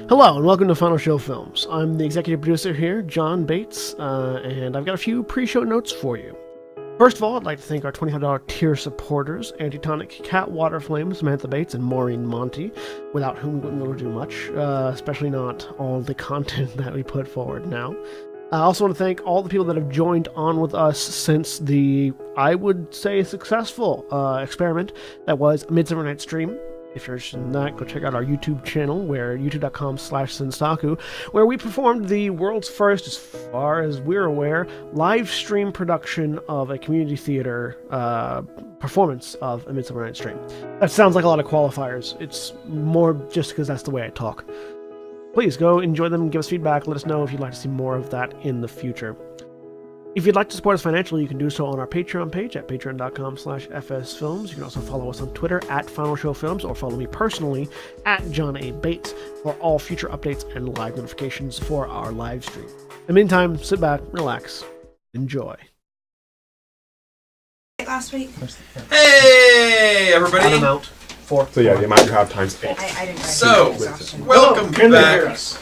Hello and welcome to Final Show Films. I'm the executive producer here, John Bates, and I've got a few pre-show notes for you. First of all, I'd like to thank our $25 tier supporters, Antitonic, Waterflame, Samantha Bates, and Maureen Montee, without whom we wouldn't be able to do much, especially not all the content that we put forward now. I also want to thank all the people that have joined on with us since the, I would say, successful experiment that was Midsummer Night's Dream. If you're interested in that, go check out our YouTube channel, where youtube.com/Sensaku, where we performed the world's first, as far as we're aware, live stream production of a community theater performance of A Midsummer Night's Dream. That sounds like a lot of qualifiers. It's more just because that's the way I talk. Please go enjoy them, give us feedback, let us know if you'd like to see more of that in the future. If you'd like to support us financially, you can do so on our Patreon page at patreon.com/FSFilms. You can also follow us on Twitter at Final Show Films, or follow me personally at John A. Bates for all future updates and live notifications for our live stream. In the meantime, sit back, relax, enjoy. Last week. Hey, everybody! On amount. 4. So yeah, the amount you have times 8. I didn't So, welcome Can they hear back. us?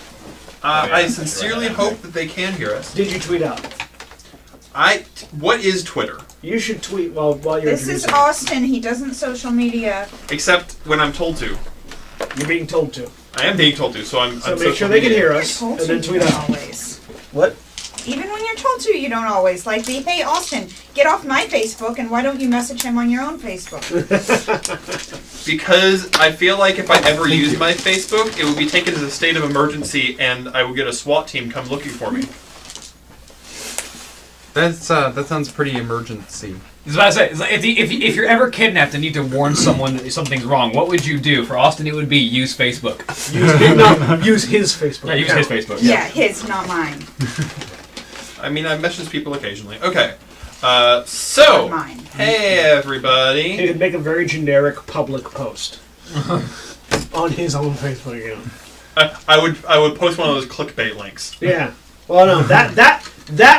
I sincerely hope that they can hear us. Did you tweet out? What is Twitter? You should tweet while you're This is introducing. Austin. He doesn't social media. Except when I'm told to. You're being told to. I am being told to, so I'm So on make social sure they can media. hear You're us, told and then to, tweet you don't out. always. What? Even when you're told to, you don't always. Like, hey, Austin, get off my Facebook, and why don't you message him on your own Facebook? Because I feel like if I ever use my Facebook, it would be taken as a state of emergency, and I would get a SWAT team come looking for me. That sounds pretty emergency. I was about to say, it's like, if you're ever kidnapped and need to warn someone that something's wrong, what would you do? For Austin, it would be use Facebook. Use his Facebook. Yeah, use account. his Facebook. Yeah, his, not mine. I mean, I message people occasionally. Okay. So, Mine. hey, He everybody. could make a very generic public post on his own Facebook account. I would post one of those clickbait links. Yeah. Well, no, that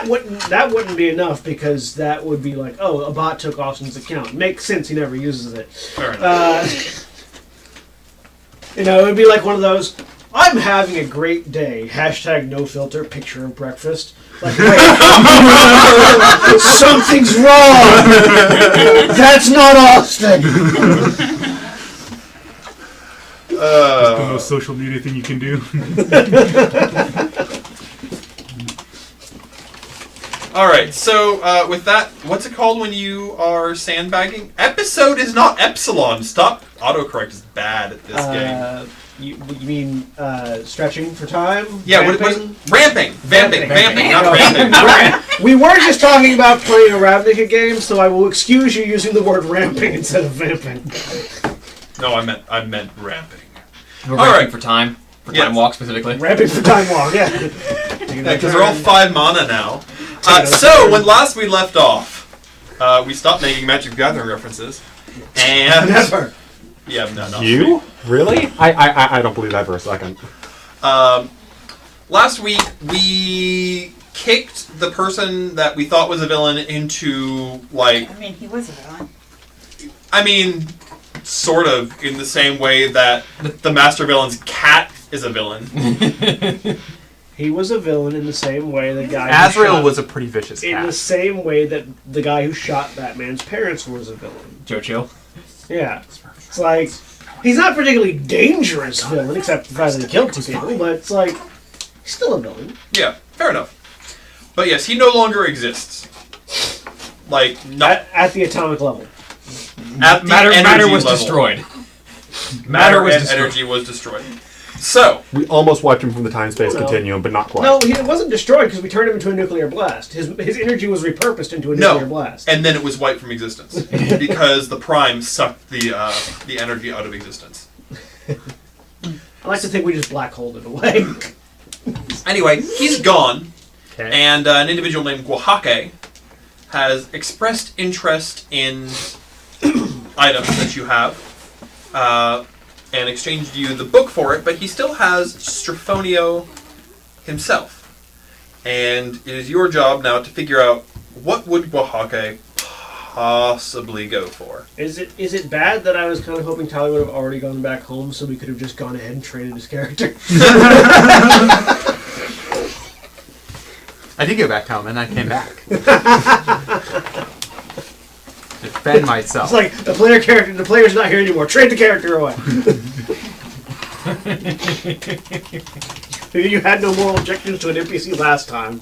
wouldn't be enough, because that would be like, oh, a bot took Austin's account. Makes sense. He never uses it. Fair enough. It would be like one of those. I'm having a great day. # no filter. Picture of breakfast. Like, wait, something's wrong. That's not Austin. That's the most social media thing you can do. Alright, so with that, what's it called when you are sandbagging? Episode is not epsilon. Stop. Autocorrect is bad at this game. You mean stretching for time? Yeah, what was ramping? Vamping, not ramping. We were just talking about playing a Ravnica game, so I will excuse you using the word ramping instead of vamping. No, I meant ramping. We're All ramping right. for time. For Yes. time walk, specifically. Ramping for time walk, yeah. Because they're all 5 mana now. So, when last we left off, we stopped making Magic the Gathering references. And... Never. Yeah, no. You? Really? I don't believe that for a second. Last week, we kicked the person that we thought was a villain into, like... I mean, he was a villain. I mean, sort of, in the same way that the Master Villain's cat is a villain. He was a villain in the same way the guy Azrael was a pretty vicious in the cat. same way that the guy who shot Batman's parents was a villain. Joe Chill. Yeah. It's like, he's not a particularly dangerous villain, except for the fact that he killed 2 people, but it's like, he's still a villain. Yeah, fair enough. But yes, he no longer exists. Like, not At the atomic level. at the Matter energy was level. destroyed. Matter was and destroyed. energy was destroyed. So, We almost wiped him from the time-space No. continuum, but not quite. No, he wasn't destroyed because we turned him into a nuclear blast. His energy was repurposed into a nuclear no, blast. and then it was wiped from existence. Because the Prime sucked the energy out of existence. I like to think we just black holed it away. Anyway, he's gone. Okay. And an individual named Oaxaca has expressed interest in items that you have, and exchanged you the book for it, but he still has Strafonio himself. And it is your job now to figure out what would Oaxaca possibly go for. Is it bad that I was kind of hoping Tyler would have already gone back home so we could have just gone ahead and traded his character? I did go back home and I came back. Defend myself. It's like the player's not here anymore. Trade the character away. You had no moral objections to an NPC last time.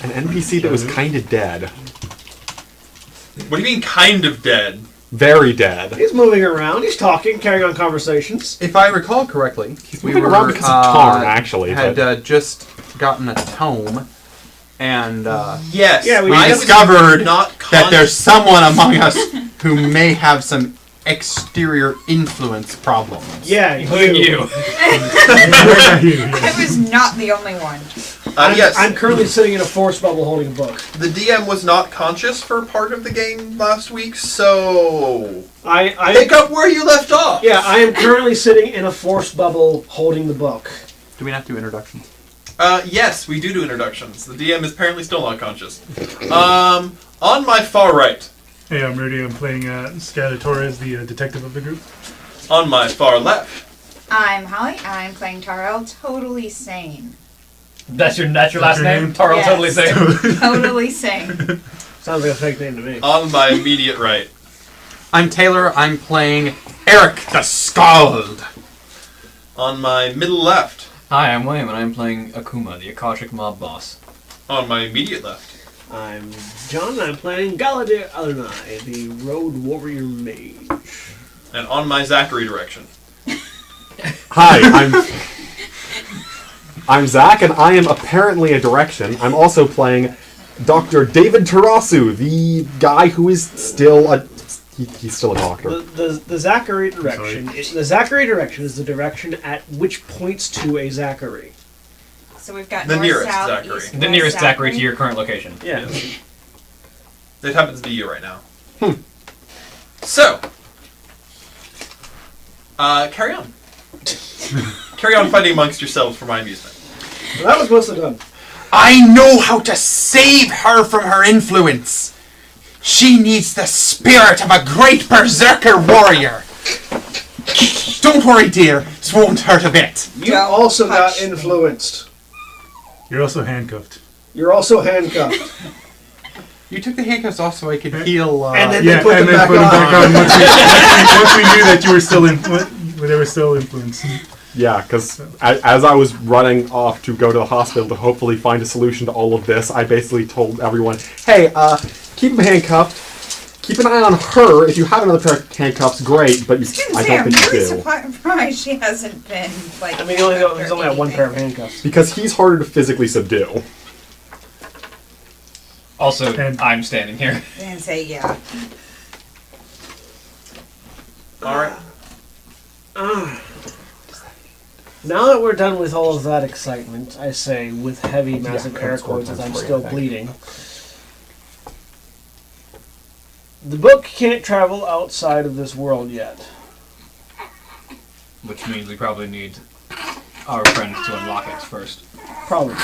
An NPC that was kind of dead. What do you mean, kind of dead? Very dead. He's moving around. He's talking, carrying on conversations. If I recall correctly, we moving around because of Tarn, actually. Had just gotten a tome, and Yes. Yeah, we I discovered not that there's someone among us who may have some exterior influence problems. Yeah, Including you. I was not the only one. Yes. I'm currently sitting in a force bubble holding a book. The DM was not conscious for part of the game last week, so I pick up where you left off. Yeah, I am currently sitting in a force bubble holding the book. Do we not do introductions? Yes, we do introductions. The DM is apparently still not conscious. On my far right. Hey, I'm Rudy. I'm playing Skylar Torres, the detective of the group. On my far left. I'm Holly. I'm playing Taro. Totally sane. That's your last your name? name? Taro Yes. totally sane. Totally sane. Sounds like a fake name to me. On my immediate right. I'm Taylor. I'm playing Eric the Scald. On my middle left. Hi, I'm William, and I'm playing Akuma, the Akashic Mob Boss. On my immediate left. I'm John, and I'm playing Galadir Alunai, the Road Warrior Mage. And on my Zachary direction. Hi, I'm Zach, and I am apparently a direction. I'm also playing Dr. David Tarasu, the guy who is still he's still a doctor. The Zachary direction. The Zachary direction is the direction at which points to a Zachary. So we've got The north, nearest south, Zachary. east, The west, nearest Zachary to your current location. Yeah. It happens to be you right now. So, carry on. Carry on fighting amongst yourselves for my amusement. Well, that was mostly done. I know how to save her from her influence. She needs the spirit of a great berserker warrior. Don't worry, dear. This won't hurt a bit. You Don't also got touch me. influenced. You're also handcuffed. You're also handcuffed. You took the handcuffs off so I could heal. And then- Yeah, they put and them then back put them back on. on once we knew that you were still they were still influenced. Yeah, because as I was running off to go to the hospital to hopefully find a solution to all of this, I basically told everyone, hey, keep him handcuffed. Keep an eye on her. If you have another pair of handcuffs, great, but I don't I'm think you really do. surprised she hasn't been, like... I mean, he's only got one pair of handcuffs. Because he's harder to physically subdue. Also, And- I'm standing here. And say, yeah. Alright. Now that we're done with all of that excitement, I say, with heavy, massive Yeah, air score quotes as times I'm three, still I think. bleeding. The book can't travel outside of this world yet. Which means we probably need our friends to unlock it first. Probably.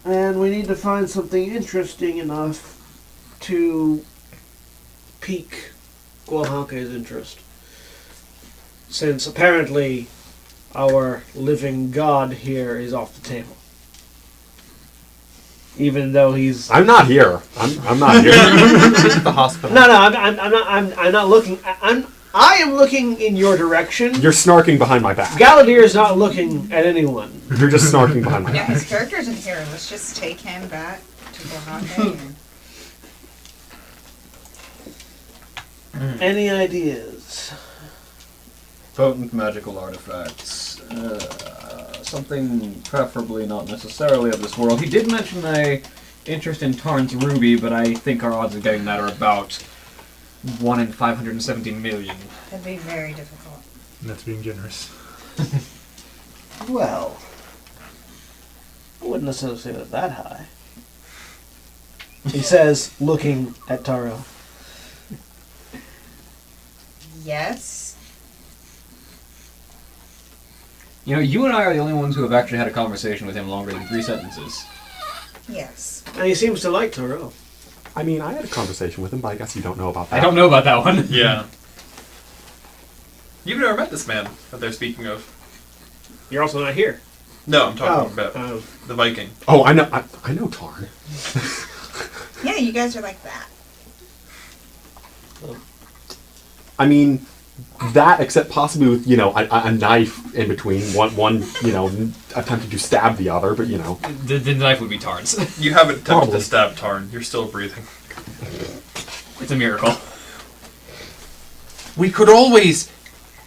And we need to find something interesting enough to pique Guahake's interest. Since apparently our living god here is off the table. Even though he's... I'm not here. I'm not here. This is the hospital. No, I'm not looking... I am looking in your direction. You're snarking behind my back. Galadir is not looking at anyone. You're just snarking behind my Yeah, back. his character's in here. Let's just take him back to Oaxaca. Any ideas? Potent magical artifacts. Something preferably not necessarily of this world. He did mention a interest in Tarn's ruby, but I think our odds of getting that are about 1 in 570 million. That'd be very difficult. And that's being generous. Well, I wouldn't necessarily say that high. He says, looking at Taro. Yes. You know, you and I are the only ones who have actually had a conversation with him longer than 3 sentences. Yes. And he seems to like Tyrell. I mean, I had a conversation with him, but I guess you don't know about that. I don't know about that one. Yeah. You've never met this man that they're speaking of. You're also not here. No, I'm talking about Oh. the Viking. Oh, I know. I know Tarn. Yeah, you guys are like that. I mean, that except possibly with a knife in between. One attempting to stab the other, but The knife would be Tarn's. You haven't attempted Probably. to stab Tarn. You're still breathing. It's a miracle. We could always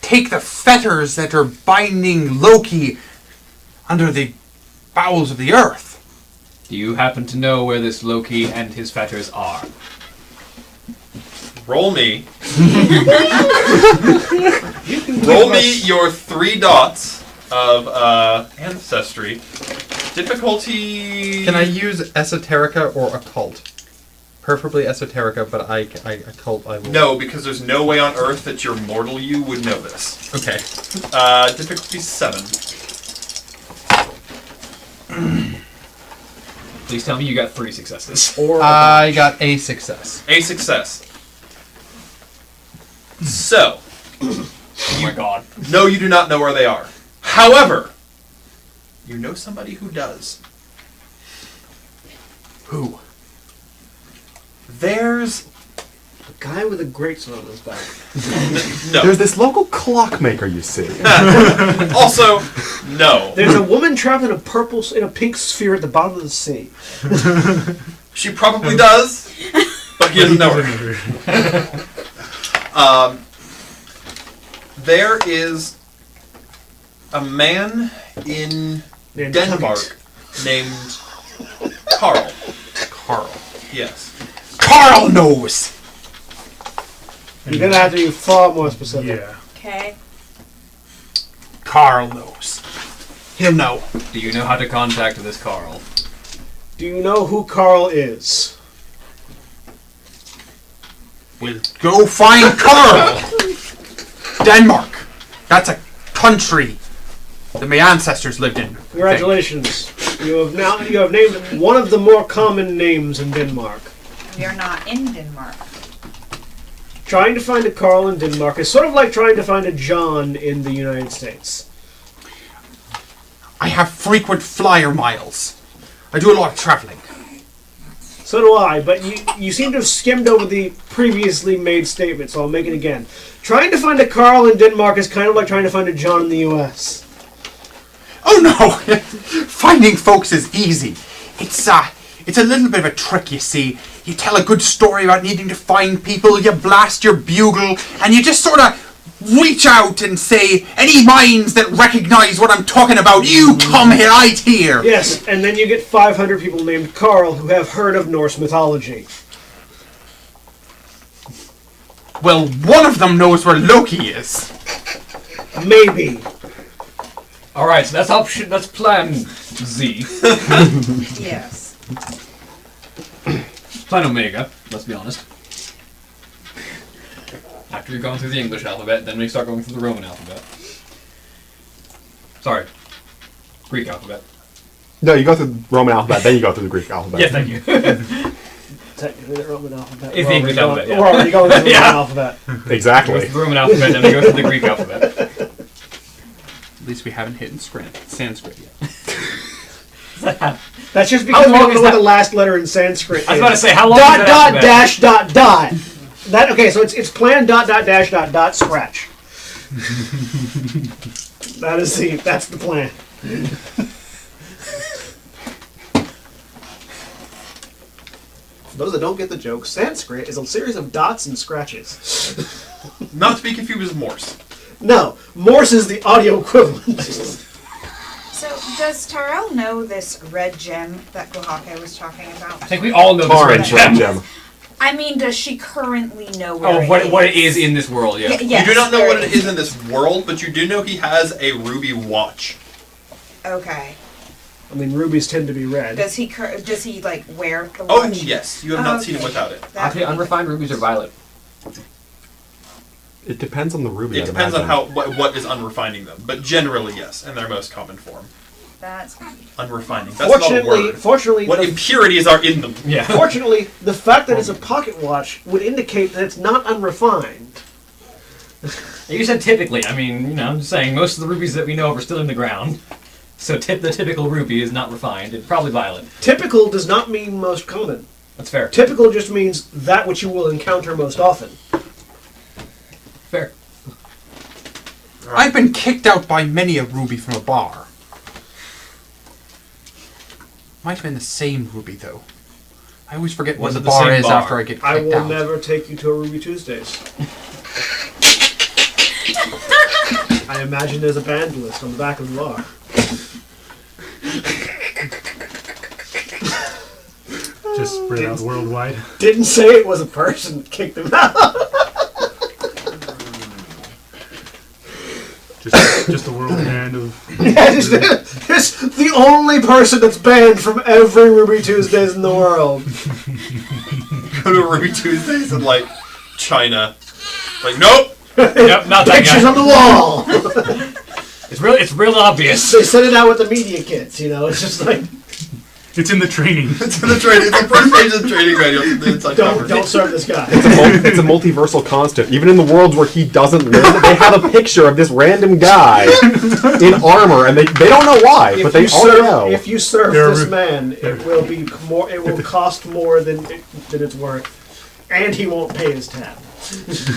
take the fetters that are binding Loki under the bowels of the earth. Do you happen to know where this Loki and his fetters are? Roll me. Roll me your 3 dots of Ancestry. Difficulty... Can I use Esoterica or Occult? Preferably Esoterica, but Occult I will. No, because there's no way on Earth that your mortal you would know this. Okay. Difficulty 7. Please tell me you got 3 successes. I got a success. A success. So, Oh my god. no, you do not know where they are. However, you know somebody who does. Who? There's... A guy with a greatsword on his back. No. There's this local clockmaker, you see. Also, no. There's a woman trapped in a pink sphere at the bottom of the sea. She probably does, but he doesn't know her. There is a man in Named Denmark named Carl. Carl. Yes. Carl knows! You're gonna have to be far more specific. Yeah. Okay. Carl knows. He'll know. Do you know how to contact this Carl? Do you know who Carl is? We'll go find Carl! Denmark. That's a country that my ancestors lived in. Congratulations. You have named one of the more common names in Denmark. We are not in Denmark. Trying to find a Carl in Denmark is sort of like trying to find a John in the United States. I have frequent flyer miles. I do a lot of traveling. So do I, but you seem to have skimmed over the previously made statement, so I'll make it again. Trying to find a Carl in Denmark is kind of like trying to find a John in the U.S. Oh no! Finding folks is easy. It's a little bit of a trick, you see. You tell a good story about needing to find people, you blast your bugle, and you just sort of reach out and say, any minds that recognize what I'm talking about, you come right here! Yes, and then you get 500 people named Carl who have heard of Norse mythology. Well, one of them knows where Loki is. Maybe. Alright, so that's plan Z. Yes. Plan Omega, let's be honest. After you've gone through the English alphabet, then we start going through the Roman alphabet. Sorry. Greek alphabet. No, you go through the Roman alphabet, then you go through the Greek alphabet. Yes, thank you. Technically the Roman alphabet. It's the English alphabet, yeah. We're already going through the Yeah. Roman alphabet. Exactly. Go through the Roman alphabet, then we go through the Greek alphabet. At least we haven't hit Sanskrit yet. That's just because we long don't is know what that? the last letter in Sanskrit is. I was about to say, how long Dot, is that dot, alphabet? dash, dot, dot. That, okay, so it's plan, dot, dot, dash, dot, dot, scratch. That's the plan. For those that don't get the joke, Sanskrit is a series of dots and scratches. Not to be confused with Morse. No, Morse is the audio equivalent. So, does Tyrell know this red gem that Guahake was talking about? I think we all know this red Orange gem. gem. I mean, does she currently know where What it is in this world, yeah. Yes, You do not know where what it is in this world, but you do know he has a ruby watch. Okay. I mean, rubies tend to be red. Does he like wear the Oh, watch? yes. You have not seen him without it. That Actually, would be unrefined rubies are violet. It depends on the ruby. It depends on what is unrefining them, but generally yes, in their most common form. That's Unrefining. That's not a word. Fortunately, what impurities are in them? Yeah. Fortunately, the fact that it's a pocket watch would indicate that it's not unrefined. You said typically. I mean, I'm just saying most of the rubies that we know of are still in the ground. So the typical ruby is not refined. It's probably violet. Typical does not mean most common. That's fair. Typical just means that which you will encounter most often. Fair. I've been kicked out by many a ruby from a bar. Might have been the same ruby, though. I always forget what Was the it the bar same is bar? after I get kicked I will out. never take you to a Ruby Tuesdays. I imagine there's a band list on the back of the bar. Just spread out worldwide. Didn't say it was a person that kicked him out. Just a world band of. Yeah, just the only person that's banned from every Ruby Tuesdays in the world. Go to Ruby Tuesdays in like China. Like, nope. Yep, not that Pictures guy. on the wall. It's real obvious. They send it out with the media kits, It's just like, It's in the training. It's in the training. It's the first page of the training manual. It's the inside cover. don't serve this guy. It's a multiversal constant. Even in the worlds where he doesn't live, they have a picture of this random guy in armor, and they don't know why, but they already know. If you serve There are this ru- man, it will be more. It will cost more than it's worth, and he won't pay his tab.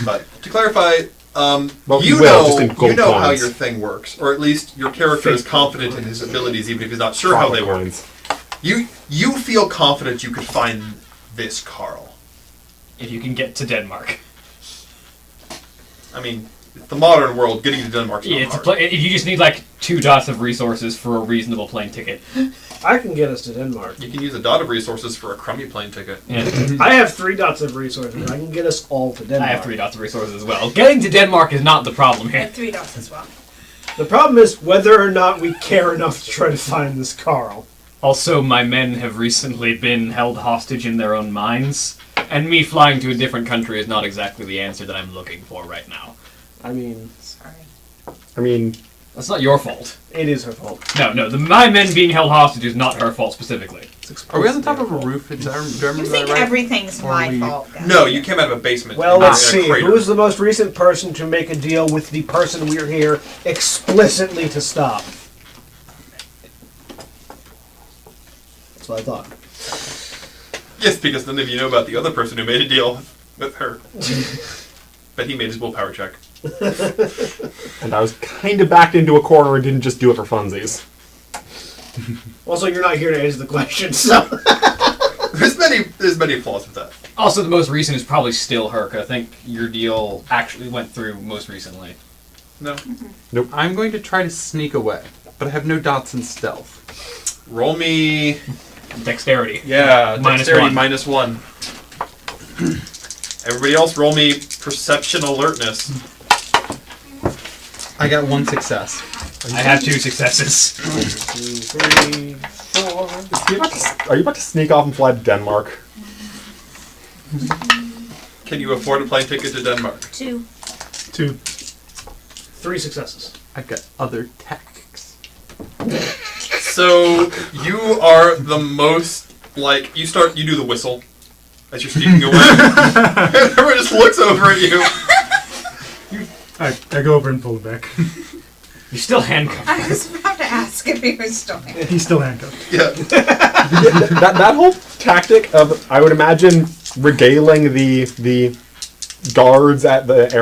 But to clarify, Well, you he will, just in know gold how coins. your thing works, or at least your character is confident in his abilities, even if he's not sure how they work. Coins. You feel confident you could find this Carl. If you can get to Denmark. I mean, the modern world, getting to Denmark's not Yeah, hard. if you just need like 2 dots of resources for a reasonable plane ticket. I can get us to Denmark. You can use a dot of resources for a crummy plane ticket. Yeah. I have 3 dots of resources. I can get us all to Denmark. I have 3 dots of resources as well. Getting to Denmark is not the problem I here. have 3 dots as well. The problem is whether or not we care enough to try to find this Carl. Also, my men have recently been held hostage in their own minds, and me flying to a different country is not exactly the answer that I'm looking for right now. I mean, Sorry. That's not your fault. it is her fault. No, my men being held hostage is not her fault specifically. Are we on the top of a roof? Do I remember You think that right? everything's Or my we- fault, guys. No, you came out of a basement. Well, in a- let's in a see. crater. Who's the most recent person to make a deal with the person we're here explicitly to stop? That's what I thought. Yes, because none of you know about the other person who made a deal with her. But he made his willpower check. And I was kind of backed into a corner and didn't just do it for funsies. Also, you're not here to answer the question, so... There's many flaws with that. Also, the most recent is probably still her, 'cause I think your deal actually went through most recently. No. I'm going to try to sneak away, but I have no dots in stealth. Roll me. Dexterity. Yeah, Minus dexterity one. -1. Everybody else, roll me perception alertness. I got 1 success. I have 2 successes. 2, 3, 4... Are you about to sneak off and fly to Denmark? Can you afford a plane ticket to Denmark? 2. 2. 3 successes. I've got other tactics. So you are the most like you do the whistle as you're sneaking away. Everyone just looks over at you. I go over and pull it back. You're still handcuffed. I was about to ask if he was still in. He's still handcuffed. Yeah. that whole tactic of, I would imagine, regaling the guards at the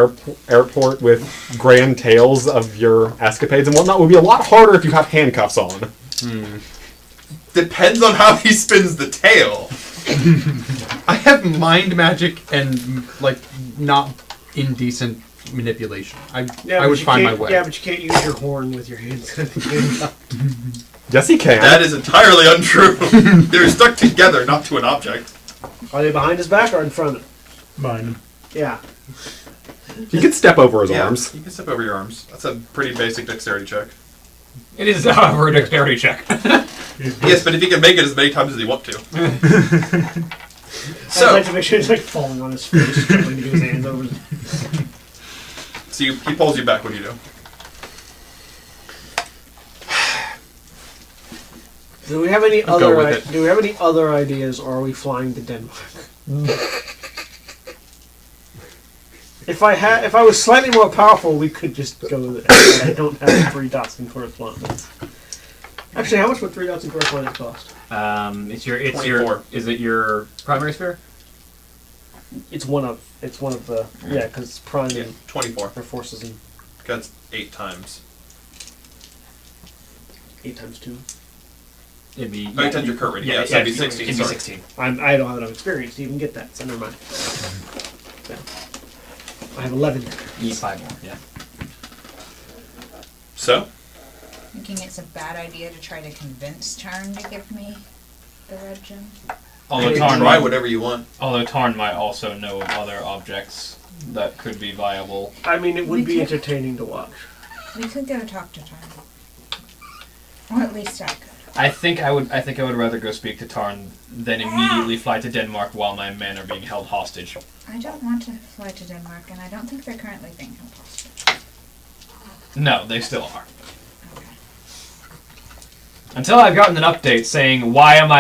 airport with grand tales of your escapades and whatnot would be a lot harder if you have handcuffs on. Depends on how he spins the tail. I have mind magic and, like, not indecent manipulation. I would find my way. Yeah, but you can't use your horn with your hands. Yes, he can. That is entirely untrue. They're stuck together, not to an object. Are they behind his back or in front of him? Mine. Yeah. He can step over his Yeah, arms. you can step over your arms. That's a pretty basic dexterity check. It is, however, a dexterity check. Yes, but if he can make it as many times as he wants to. I'd like to make sure he's like falling on his face, trying to get his hands over. So he pulls you back. What do you do? Do we have any Go other? with it. Do we have any other ideas, or are we flying to Denmark? If I was slightly more powerful, we could just go there. I don't have 3 dots in correspondence. Actually, how much would 3 dots in correspondence cost? It's your 24. Is it your primary sphere? It's one of the because it's prime Yeah, and 24. for forces and That's 8 times. 8 times 2. It'd be 8 times your current rating. Yeah, so it'd be 16. It'd be Sorry. 16. I don't have enough experience to even get that, so never mind. So, I have 11. Need 5 more. Yeah. So, Thinking it's a bad idea to try to convince Tarn to give me the red gem. Although you can Tarn try might, whatever you want. might also know of other objects that could be viable. I mean, it would We be could- entertaining to watch. We could go talk to Tarn. Or at least I could. I think I would rather go speak to Tarn than immediately fly to Denmark while my men are being held hostage. I don't want to fly to Denmark, and I don't think they're currently being held hostage. No, they still are. Okay. Until I've gotten an update saying why am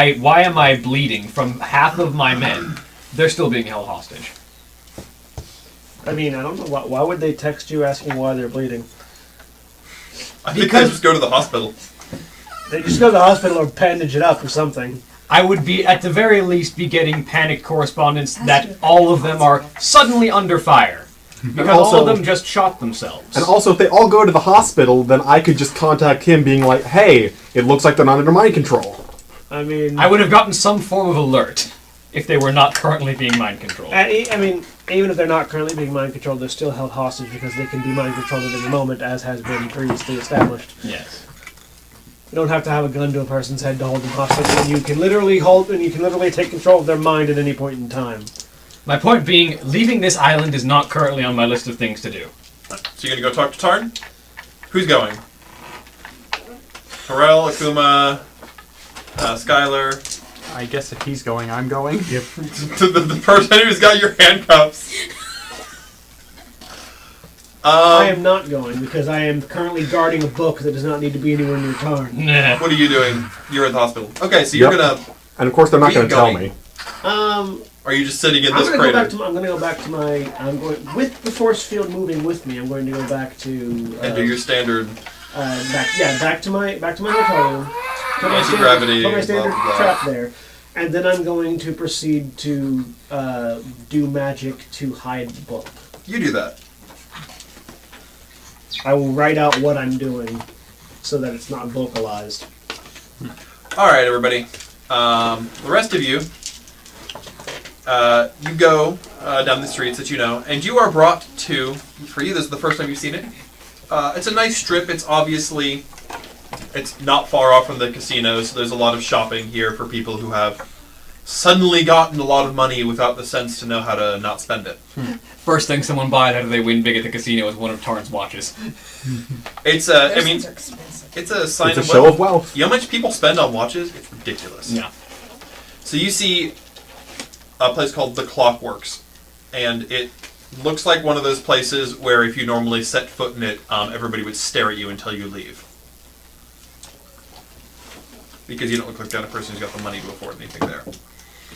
I bleeding from half of my men, they're still being held hostage. I mean, I don't know why would they text you asking why they're bleeding? I think they just go to the hospital. They just go to the hospital or bandage it up or something. I would be, at the very least, be getting panic correspondence that all of them are suddenly under fire. Because all of them just shot themselves. And also, if they all go to the hospital, then I could just contact him being like, hey, it looks like they're not under mind control. I mean... I would have gotten some form of alert if they were not currently being mind controlled. I mean, even if they're not currently being mind controlled, they're still held hostage because they can be mind controlled at any moment, as has been previously established. Yes. You don't have to have a gun to a person's head to hold them hostage, and you can literally take control of their mind at any point in time. My point being, leaving this island is not currently on my list of things to do. So you're gonna go talk to Tarn? Who's going? Terrell, Akuma, Skylar. I guess if he's going, I'm going. Yep. To the person who's got your handcuffs. I am not going because I am currently guarding a book that does not need to be anywhere near Tarn. Nah. What are you doing? You're at the hospital. Okay, so you're gonna. And of course, they're not Keep going to tell going. me. Are you just sitting in I'm this going crater? I'm going to go back to my. I'm going with the force field moving with me. I'm going to go back to. And do your standard back to my hotel room. Put my anti-gravity, Put my standard blah, blah, blah. trap there, and then I'm going to proceed to do magic to hide the book. You do that. I will write out what I'm doing, so that it's not vocalized. All right, everybody. The rest of you, you go down the streets that you know, and you are brought to. For you, this is the first time you've seen it. It's a nice strip. It's obviously, it's not far off from the casino, so there's a lot of shopping here for people who have suddenly gotten a lot of money without the sense to know how to not spend it. First thing someone buys after they win big at the casino is one of Tarn's watches. It's Those I mean, things are expensive. it's a sign It's a of show wealth. of wealth. You know how much people spend on watches? It's ridiculous. Yeah. So you see a place called The Clockworks, and it looks like one of those places where if you normally set foot in it, everybody would stare at you until you leave. Because you don't look like the kind of person who's got the money to afford anything there.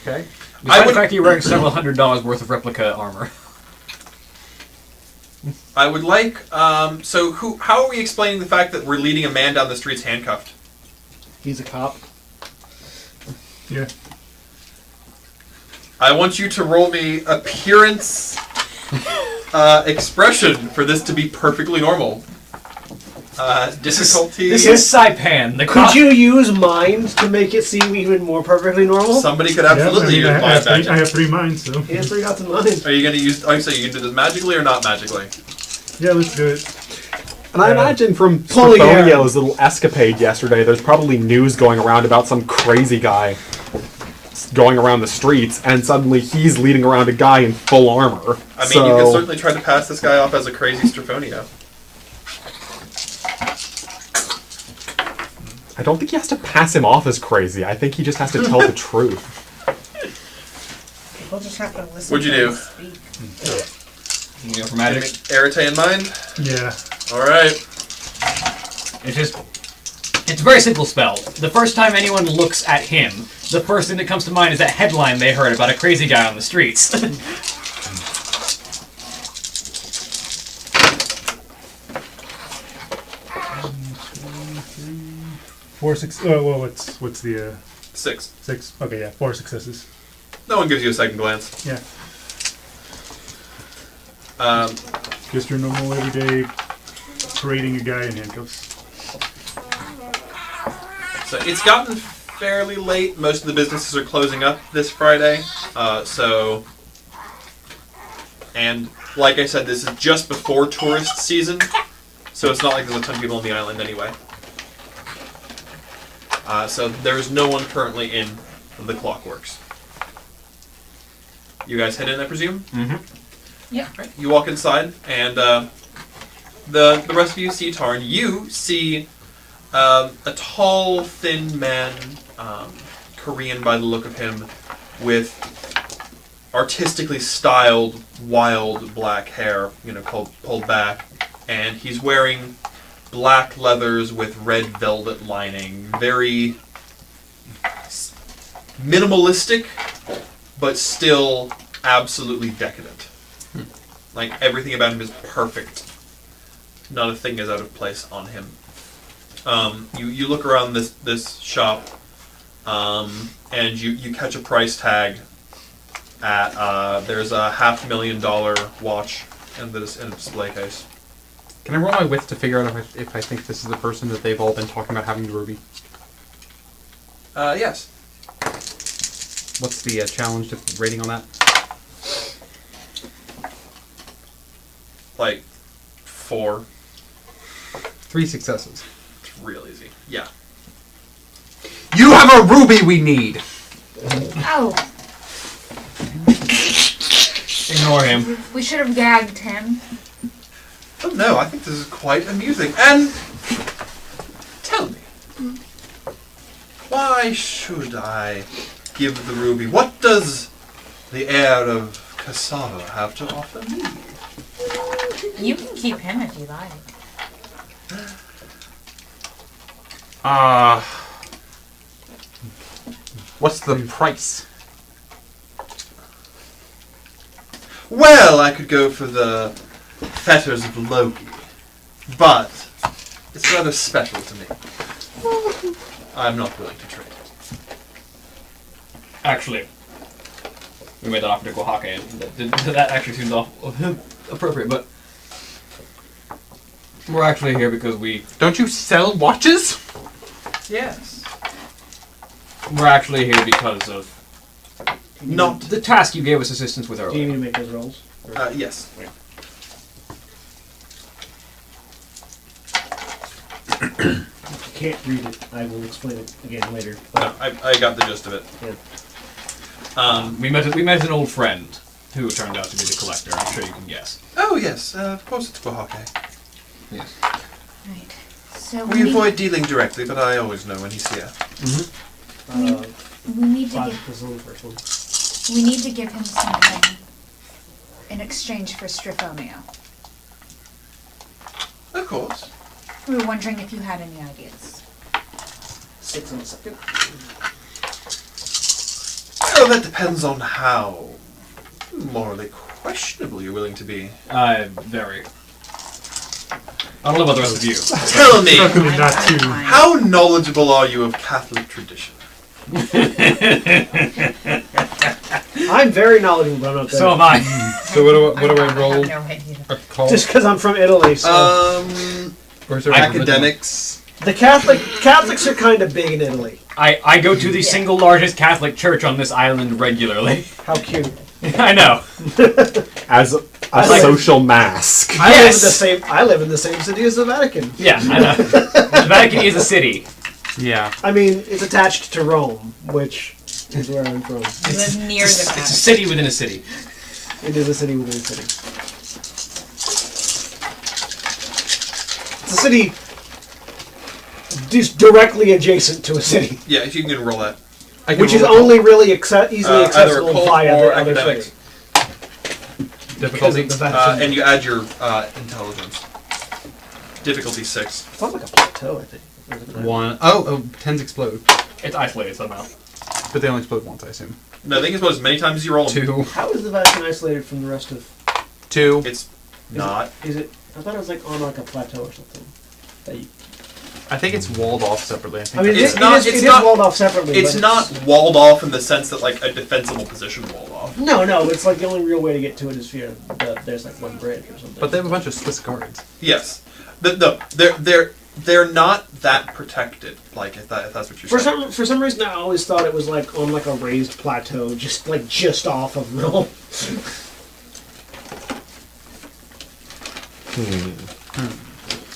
Okay. Despite the fact that you're wearing several $100s worth of replica armor. I would like, so how are we explaining the fact that we're leading a man down the streets handcuffed? He's a cop. Yeah. I want you to roll me appearance expression for this to be perfectly normal. Difficulty. This is Saipan. The Could you use mind to make it seem even more perfectly normal? Somebody could absolutely use I mind have magic. I have 3 minds, so. He has 3 dots in mind. Are you going to use? Oh, so you can do this magically or not magically? Yeah, let's do it. And I imagine from Polyarm. Strafonio's little escapade yesterday, there's probably news going around about some crazy guy going around the streets, and suddenly he's leading around a guy in full armor. I mean, you can certainly try to pass this guy off as a crazy Strafonio. I don't think he has to pass him off as crazy. I think he just has to tell the truth. We'll just have to listen What'd you to do? him speak. You know, for magic. Arete in mind? Yeah. Alright. It's a very simple spell. The first time anyone looks at him, the first thing that comes to mind is that headline they heard about a crazy guy on the streets. 4, 6. Oh, well, what's the 6. 6? Okay, yeah, 4 successes. No one gives you a second glance. Yeah. Just your normal everyday parading a guy in handcuffs. So it's gotten fairly late. Most of the businesses are closing up this Friday. And like I said, this is just before tourist season, so it's not like there's a ton of people on the island anyway. So there's no one currently in the Clockworks. You guys head in, I presume? Mm-hmm. Yeah. Right. You walk inside, and the rest of you see Tarn. You see a tall, thin man, Korean by the look of him, with artistically styled, wild black hair, pulled back, and he's wearing black leathers with red velvet lining. Very minimalistic, but still absolutely decadent. Like, everything about him is perfect. Not a thing is out of place on him. You look around this shop, and you catch a price tag at, there's a $500,000 watch in the display case. Can I roll my wits to figure out if I think this is the person that they've all been talking about having the ruby? Yes. What's the challenge rating on that? Like, 4. 3 successes. It's real easy. Yeah. You have a ruby we need! Oh, Ignore him. we should have gagged him. Oh no, I think this is quite amusing. And tell me, why should I give the ruby? What does the heir of Cassava have to offer me? You can keep him if you like. What's the price? Well, I could go for the fetters of Loki, but it's rather special to me. I'm not willing to trade. Actually, we made that offer to Oaxaca, and that actually seems appropriate, but we're actually here because Don't you sell watches? Yes. we're actually here because of Not. the task you gave us assistance with Do you earlier. need to make those rolls? Yes. If you can't read it, I will explain it again later. No, I got the gist of it. Yeah. We met an old friend who turned out to be the collector. I'm sure you can guess. Oh yes, of course it's Oaxaca. Yes. Right. So We avoid dealing directly, but I always know when he's here. we need to 5 give was the first one. we need to give him something in exchange for Stryphonio. Of course. We were wondering if you had any ideas. 6 in a second. Well, that depends on how morally questionable you're willing to be. Very. I don't know about the rest of you. Tell me, Certainly not too. how knowledgeable are you of Catholic tradition? I'm very knowledgeable, but I'm not there. So am I. So what do I roll? have no idea. A call? Just because I'm from Italy, so Or is there Academics. the Catholics are kind of big in Italy. I go to the single largest Catholic church on this island regularly. How cute! I know. As a like- social mask. I live in the same city as the Vatican. Yeah, I know. The Vatican is a city. Yeah. I mean, it's attached to Rome, which is where I'm from. You live near the It's a Vatican. city within a city. It is a city within a city. It's a city just directly adjacent to a city, Yeah, if you can roll that. which is only really easily Either accessible occult via or the other academics. city. Difficulty. And you add your intelligence. Difficulty 6. It's not like a plateau, I think. Isn't it? 1. Oh, 10s explode. It's isolated somehow. But they only explode once, I assume. No, they can explode as many times as you roll them. 2. How is the Vatican isolated from the rest of? 2. It's not. Is it? I thought it was like on like a plateau or something. That you, I think it's walled off separately. I think I mean, It's it not- is, it's it is not- walled off separately. It's but not walled off in the sense that like a defensible position walled off. No, it's like the only real way to get to it is via there's like one bridge or something. But they have a bunch of Swiss guards. Yes. They're not that protected. Like if that's what you're saying. For some reason, I always thought it was like on like a raised plateau, just off of real.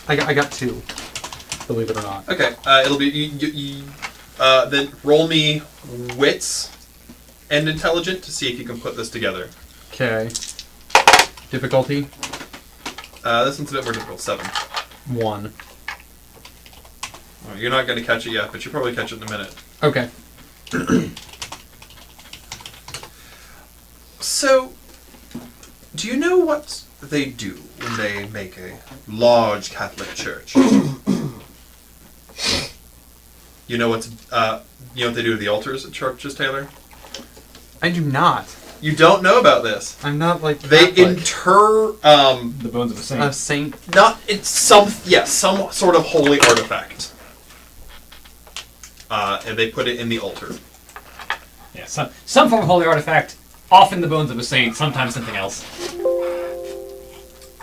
I got 2. Believe it or not. Okay. It'll be you then roll me wits and intelligent to see if you can put this together. Okay. Difficulty? This one's a bit more difficult. 7. 1. Oh, you're not going to catch it yet, but you'll probably catch it in a minute. Okay. So, do you know what they do when they make a large Catholic church? You know what they do to the altars at churches, Taylor? I do not. You don't know about this. I'm not like They Catholic. inter The bones of a saint. A saint. some sort of holy artifact. And they put it in the altar. Yeah, some form of holy artifact. Often the bones of a saint. Sometimes something else.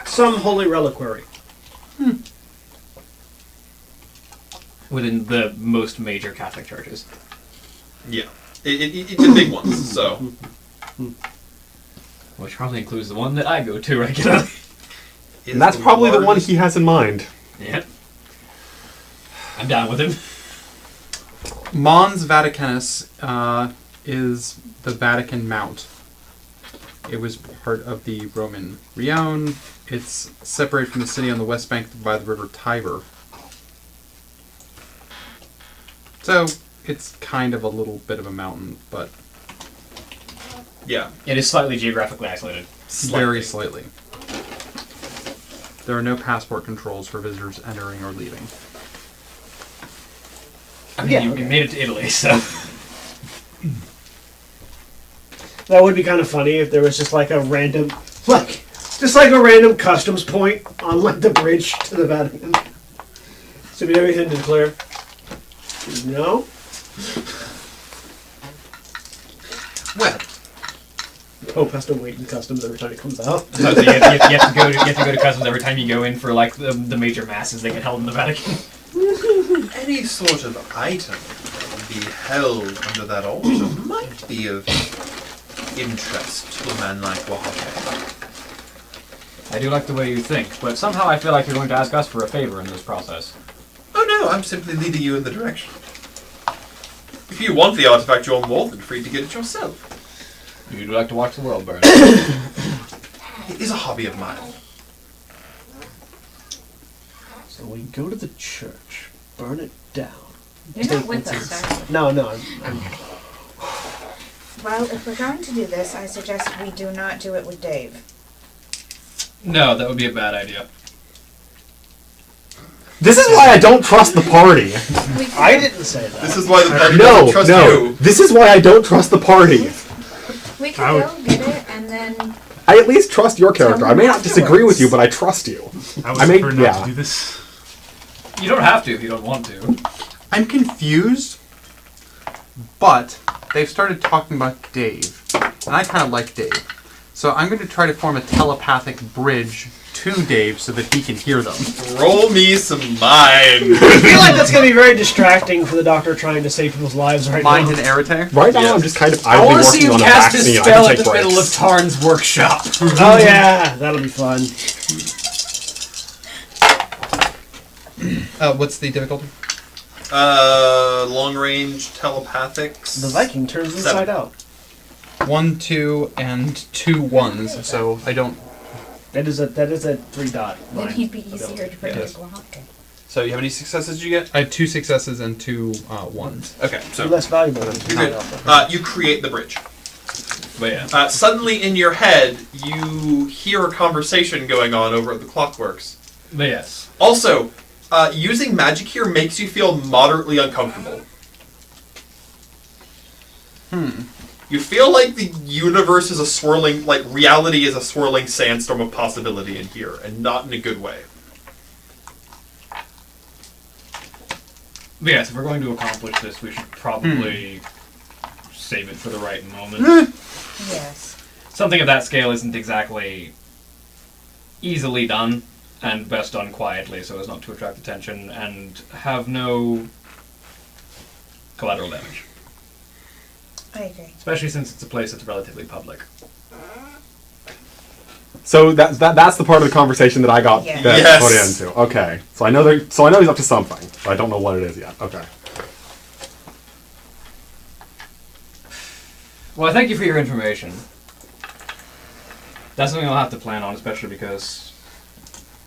Some holy reliquary. Within the most major Catholic churches. Yeah, it's a big one. So, Which probably includes the one that I go to regularly. And that's probably the one he has in mind. Yep. I'm down with him. Mons Vaticanus is the Vatican Mount. It was part of the Roman Rione. It's separated from the city on the west bank by the river Tiber. So, it's kind of a little bit of a mountain, but yeah, It is slightly geographically isolated. very slightly. There are no passport controls for visitors entering or leaving. I mean, Yeah, you okay. made it to Italy, so... That would be kind of funny if there was just like a random customs point on like the bridge to the Vatican. So we have anything to declare? No. well, Pope has to wait in customs every time he comes out. So you have to go to customs every time you go in for like the major masses that get held in the Vatican. any sort of item that would be held under that altar might be of interest to a man like Oaxaca. I do like the way you think, but somehow I feel like you're going to ask us for a favor in this process. Oh no, I'm simply leading you in the direction. If you want the artifact, you're more than free to get it yourself. You'd like to watch the world burn. It is a hobby of mine. So we go to the church, burn it down. You're not with us, are you? No, I'm Well, if we're going to do this, I suggest we do not do it with Dave. No, that would be a bad idea. This is why I don't trust the party. I didn't say that. This is why the party No, doesn't trust no. you. This is why I don't trust the party. We could go get it and then... I at least trust your character. I may not disagree with you, but I trust you. I would I mean, prefer not yeah. to do this. You don't have to if you don't want to. I'm confused, but they've started talking about Dave, and I kind of like Dave. So I'm going to try to form a telepathic bridge to Dave so that he can hear them. Roll me some mind. I feel like that's going to be very distracting for the doctor trying to save people's lives right Mind now. and Arete? Right now, Yes. I'm just kind of I idly want to see working you on a cast a vaccine. I spell can at take the middle of breaks. Tarn's workshop. Oh yeah, that'll be fun. What's the difficulty? Long range telepathics. The Viking turns 7. inside out. 1, 2, and 2 1s, so I don't... That is a 3-dot Then line. he'd be easier to predict Yes. Oaxaca. So you have any successes you get? I have 2 successes and 2 1s. Okay, So so less valuable than you're good. You create the bridge. But yeah. Suddenly in your head, you hear a conversation going on over at the Clockworks. But yes. Also, using magic here makes you feel moderately uncomfortable. You feel like the universe is a swirling, like reality is a swirling sandstorm of possibility in here, and not in a good way. But yes, if we're going to accomplish this, we should probably save it for the right moment. Yes. Something of that scale isn't exactly easily done, and best done quietly so as not to attract attention and have no collateral damage. I agree. Especially since it's a place that's relatively public. So that's the part of the conversation that I got Yes. that Yes. put into. Okay, so I know he's up to something, but I don't know what it is yet. Okay. Well, thank you for your information. That's something I'll have to plan on, especially because...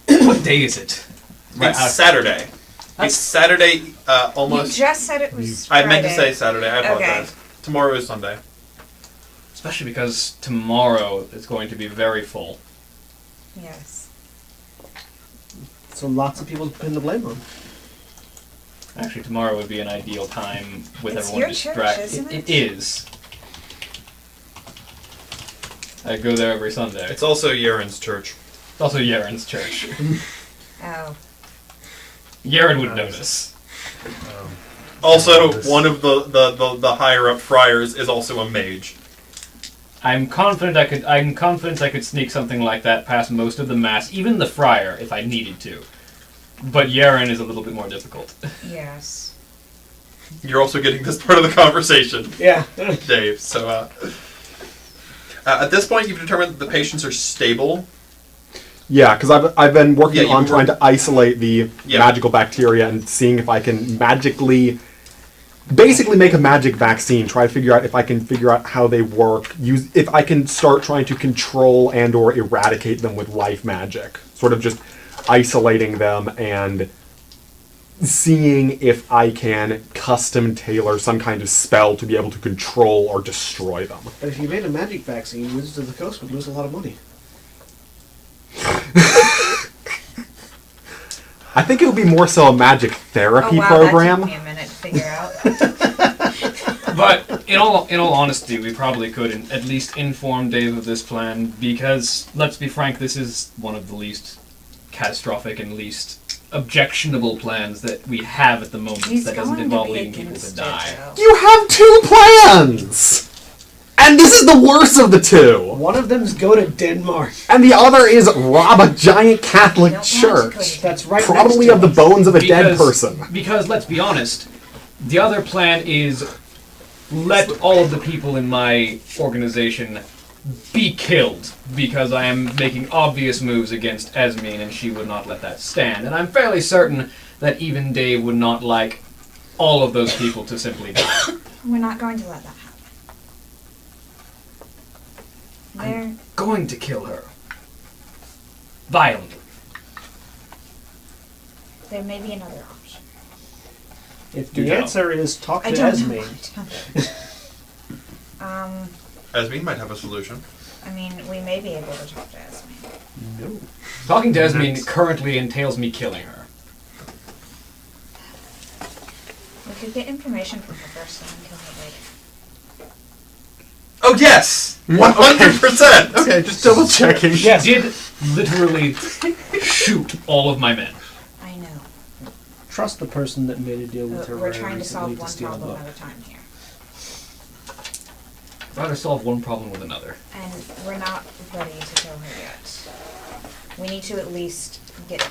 what day is it? It's Saturday. It's Saturday, almost... You just said it was I meant to Friday. say Saturday, I apologize. Tomorrow is Sunday. Especially because tomorrow is going to be very full. Yes. So lots of people to pin the blame on. Actually, tomorrow would be an ideal time with It's everyone your church, distracted. isn't it? It is. I go there every Sunday. It's also Yaren's church. It's also Yaren's church. Oh. Yaren would notice. Also, one of the higher up friars is also a mage. I'm confident I could sneak something like that past most of the mass, even the friar, if I needed to. But Yaren is a little bit more difficult. Yes. You're also getting this part of the conversation, Yeah. Dave. So, at this point, you've determined that the patients are stable. Yeah, because I've been working Yeah, on you trying were- to isolate the magical bacteria and seeing if I can basically make a magic vaccine. Try to figure out if I can figure out how they work. If I can start trying to control and or eradicate them with life magic. Sort of just isolating them and seeing if I can custom tailor some kind of spell to be able to control or destroy them. But if you made a magic vaccine, Wizards of the Coast would lose a lot of money. I think it would be more so a magic therapy Oh, wow, program. that took me a minute to figure out. But in all honesty, we probably could at least inform Dave of this plan because, let's be frank, this is one of the least catastrophic and least objectionable plans that we have at the moment He's that doesn't going involve to be leading people against to it, die. though. You have 2 plans! And this is the worst of the 2! One of them's go to Denmark. And the other is rob a giant Catholic I don't want to go church. to That's right. Probably next of to the us. bones of a dead person. Because, let's be honest, the other plan is let all of the people in my organization be killed because I am making obvious moves against Esme and she would not let that stand. And I'm fairly certain that even Dave would not like all of those people to simply die. We're not going to let that happen. There. Going to kill her. Violently. There may be another option. If Do the tell. answer is talk I to don't Esme, know. Esme might have a solution. I mean, we may be able to talk to Esme. no. Talking to Esme currently entails me killing her. We could get information from her first and then kill her later. Oh yes, 100%. Okay, just double checking. She did literally shoot all of my men. I know. Trust the person that made a deal with her. We're very trying to solve recently one steal a problem book. at a time here. Rather solve one problem with another. And we're not ready to kill her yet. We need to at least get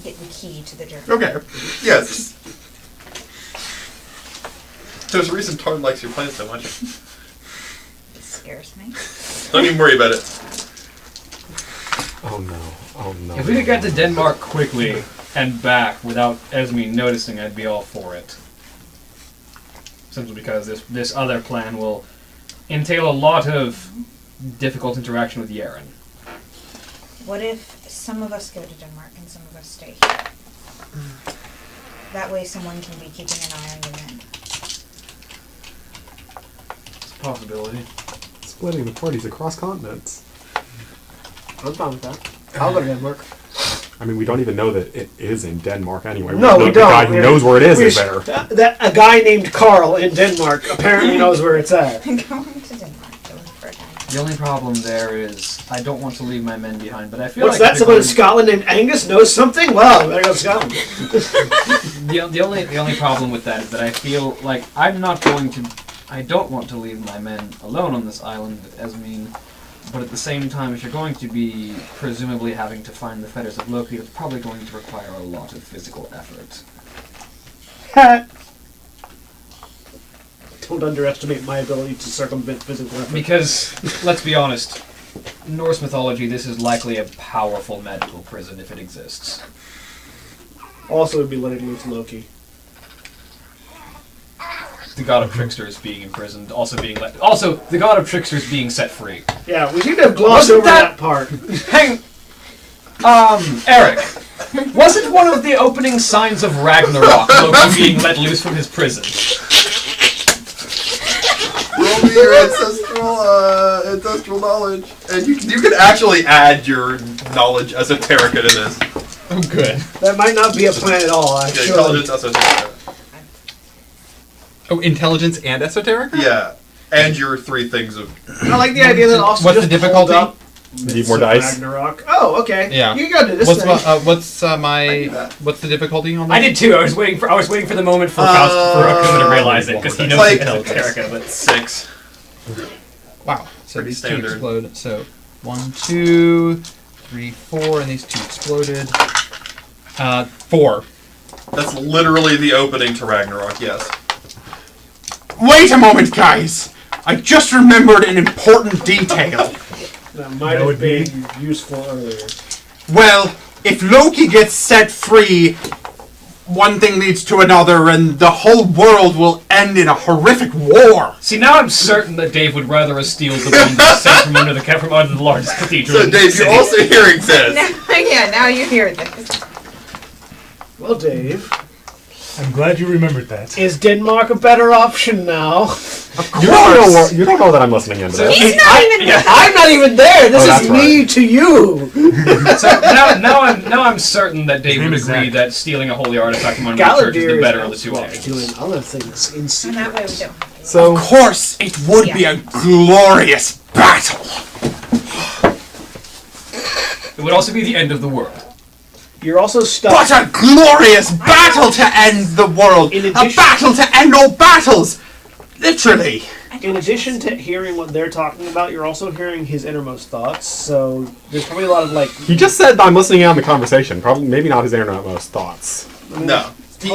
the key to the journey. Okay. Yes. There's a reason Tarn likes your plan so much. It scares me. Don't even worry about it. Oh no. Oh no. If we could get to Denmark quickly and back without Esme noticing, I'd be all for it. Simply because this other plan will entail a lot of difficult interaction with Yaren. What if some of us go to Denmark and some of us stay here? That way someone can be keeping an eye on your men. It's a possibility. It's splitting the parties across continents. I'm fine with that. I'll go to Denmark. I mean, we don't even know that it is in Denmark anyway. No, we The don't. guy who knows where it is there. A guy named Carl in Denmark apparently knows where it's at. Going to Denmark to look for a guy. The only problem there is I don't want to leave my men behind, but I feel What's like that? Someone in Scotland named Angus knows something? Well, I better go to Scotland. the only problem with that is that I feel like I don't want to leave my men alone on this island with Esme. But at the same time, if you're going to be presumably having to find the fetters of Loki, it's probably going to require a lot of physical effort. Don't underestimate my ability to circumvent physical effort. Because, let's be honest, Norse mythology, this is likely a powerful magical prison if it exists. Also, it'd be letting loose Loki. The god of tricksters being imprisoned, also the god of tricksters being set free. Yeah, we seem to have glossed over that part. Eric, wasn't one of the opening signs of Ragnarok Loki being let loose from his prison? Roll me your ancestral knowledge, and you can actually add your knowledge esoterica to this. Oh, good. That might not be a plan at all, Yeah, actually. intelligence esoterica. Oh, intelligence and esoteric? Yeah, and your 3 things of. I like the idea that also What's just the difficulty? pulled up Need more dice? Ragnarok. Oh, okay. Yeah. You go to this What's thing. what's the difficulty on that? I did too. I was waiting for the moment for Akuma to realize it because he knows like- esoterica, but 6. Wow. So Pretty these standard. 2 exploded. So 1, 2, 3, 4, and these 2 exploded. 4. That's literally the opening to Ragnarok. Yes. Wait a moment, guys! I just remembered an important detail. That might have been useful earlier. Well, if Loki gets set free, one thing leads to another, and the whole world will end in a horrific war. see, now I'm certain that Dave would rather us steal the wind than sent from under the largest cathedral. So, in the Dave, city. you're also hearing this. Now you hear this. Well, Dave, I'm glad you remembered that. is Denmark a better option now? You don't know that I'm listening into this. He's not even there. I'm not even there. This that's is me to you. So now I'm certain that Dave His name would is agree Zach. that stealing a holy artifact from under the church is Galadir the better of the is two elsewhere options. doing other things in And secret. that way we don't. So, Of course, it would be a glorious battle. It would also be the end of the world. You're also stuck. What a glorious battle to end the world! In A addition- battle to end all battles! Literally! In addition to hearing what they're talking about, you're also hearing his innermost thoughts. So there's probably a lot of like. he just said I'm listening in on the conversation. Probably, maybe not his innermost thoughts. No. He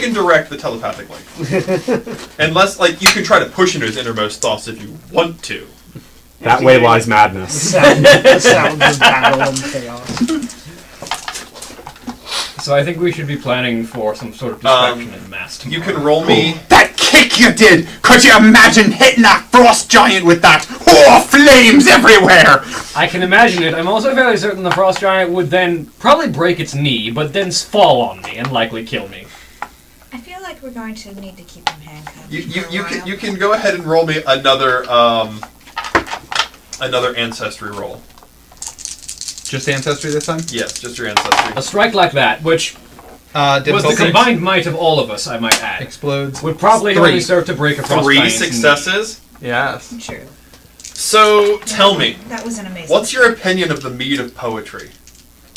can direct the telepathic link. Unless, like, you can try to push into his innermost thoughts if you want to. That way lies madness. The sounds of battle and chaos. So I think we should be planning for some sort of distraction in mass tomorrow. You can roll me. That kick you did! Could you imagine hitting that frost giant with that? Oh, flames everywhere! I can imagine it. I'm also fairly certain the frost giant would then probably break its knee, but then fall on me and likely kill me. I feel like we're going to need to keep him handcuffed. You can go ahead and roll me another ancestry roll. Just ancestry this time? Yes, just your ancestry. A strike like that, which was the Difficulty combined might of all of us, I might add, explodes. would probably 3. only serve to break a frost 3 giant's knee. successes. Yes. True. So tell me, That was an amazing. what's your opinion of the meat of poetry?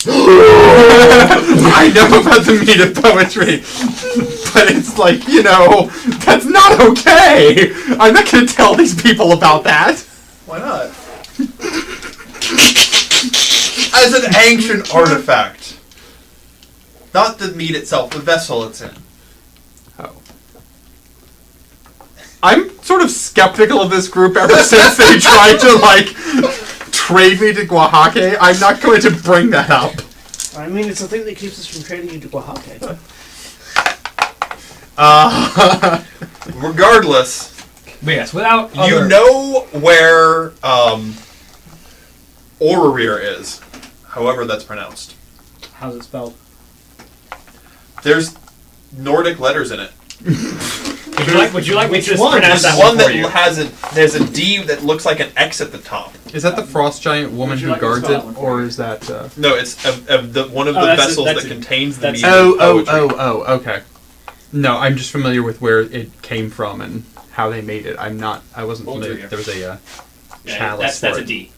I know about the meat of poetry, but it's like, that's not okay! I'm not gonna tell these people about that! Why not? As an ancient artifact. Not the meat itself, the vessel it's in. I'm sort of skeptical of this group ever since they tried to, trade me to Oaxaca. I'm not going to bring that up. I mean, it's the thing that keeps us from trading you to Oaxaca. Regardless, But yes, without you other... know where Orarir is, however that's pronounced. How's it spelled? There's Nordic letters in it. Would you like me to one? pronounce There's that one for that you? there's a D that looks like an X at the top. Is that the frost giant woman Would you who like to guards spell it, that one for or me? is that? No, it's one of the that's vessels that's that it. contains the That's mead Oh, of poetry. okay. No, I'm just familiar with where it came from and how they made it. I wasn't We'll familiar. do There was a Yeah, chalice. that's for a it. D.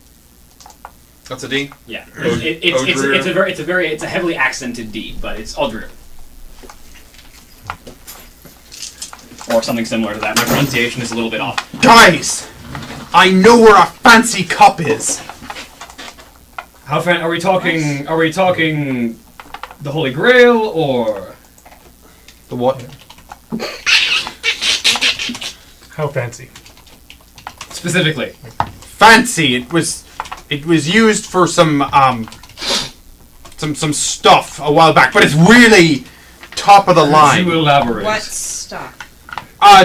That's a D. Yeah, Odrir. it's a heavily accented D, but it's Odrir. Or something similar to that. My pronunciation is a little bit off. Guys, I know where a fancy cup is. How are we talking? Are we talking the Holy Grail or The what? How fancy. specifically? Fancy. It was used for some stuff a while back, but it's really top of the Could line. you elaborate? What stuff?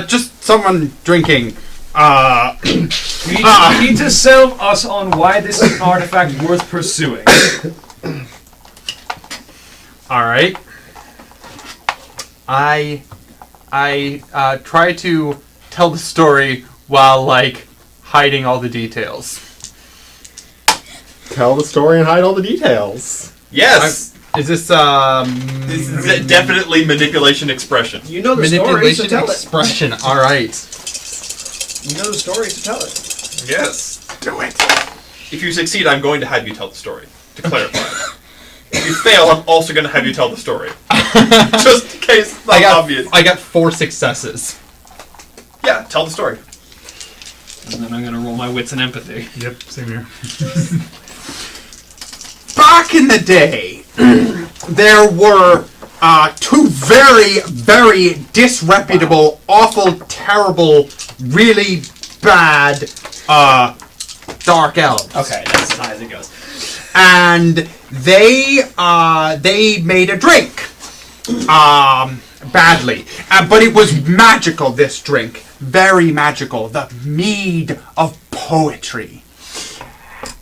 Just someone drinking. You need to sell us on why this is an artifact worth pursuing. All right. I try to tell the story while hiding all the details. Tell the story and hide all the details. Yes. Is this This is definitely manipulation expression. You know the story, so manipulation tell it. expression? All right. You know the story, so tell it. Yes. Do it. If you succeed, I'm going to have you tell the story. To clarify. If you fail, I'm also going to have you tell the story. Just in case it's not obvious. I got 4 successes. Yeah, tell the story. And then I'm gonna roll my wits and empathy. Yep, same here. Back in the day, there were 2 very, very disreputable, awful, terrible, really bad dark elves. Okay, that's as high as it goes. And they made a drink badly, but it was magical. This drink, very magical, the mead of poetry.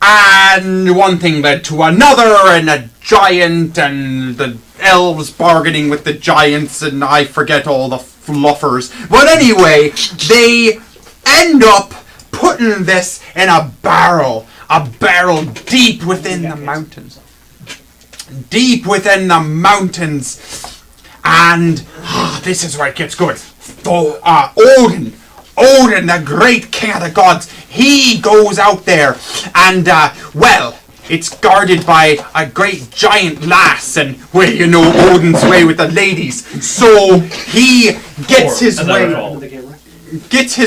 And one thing led to another, and a giant, and the elves bargaining with the giants, and I forget all the fluffers. But anyway, they end up putting this in a barrel deep within the mountains. Deep within the mountains. And this is where it gets good. Odin, the great king of the gods, he goes out there and, it's guarded by a great giant lass, and, Odin's way with the ladies. So he gets his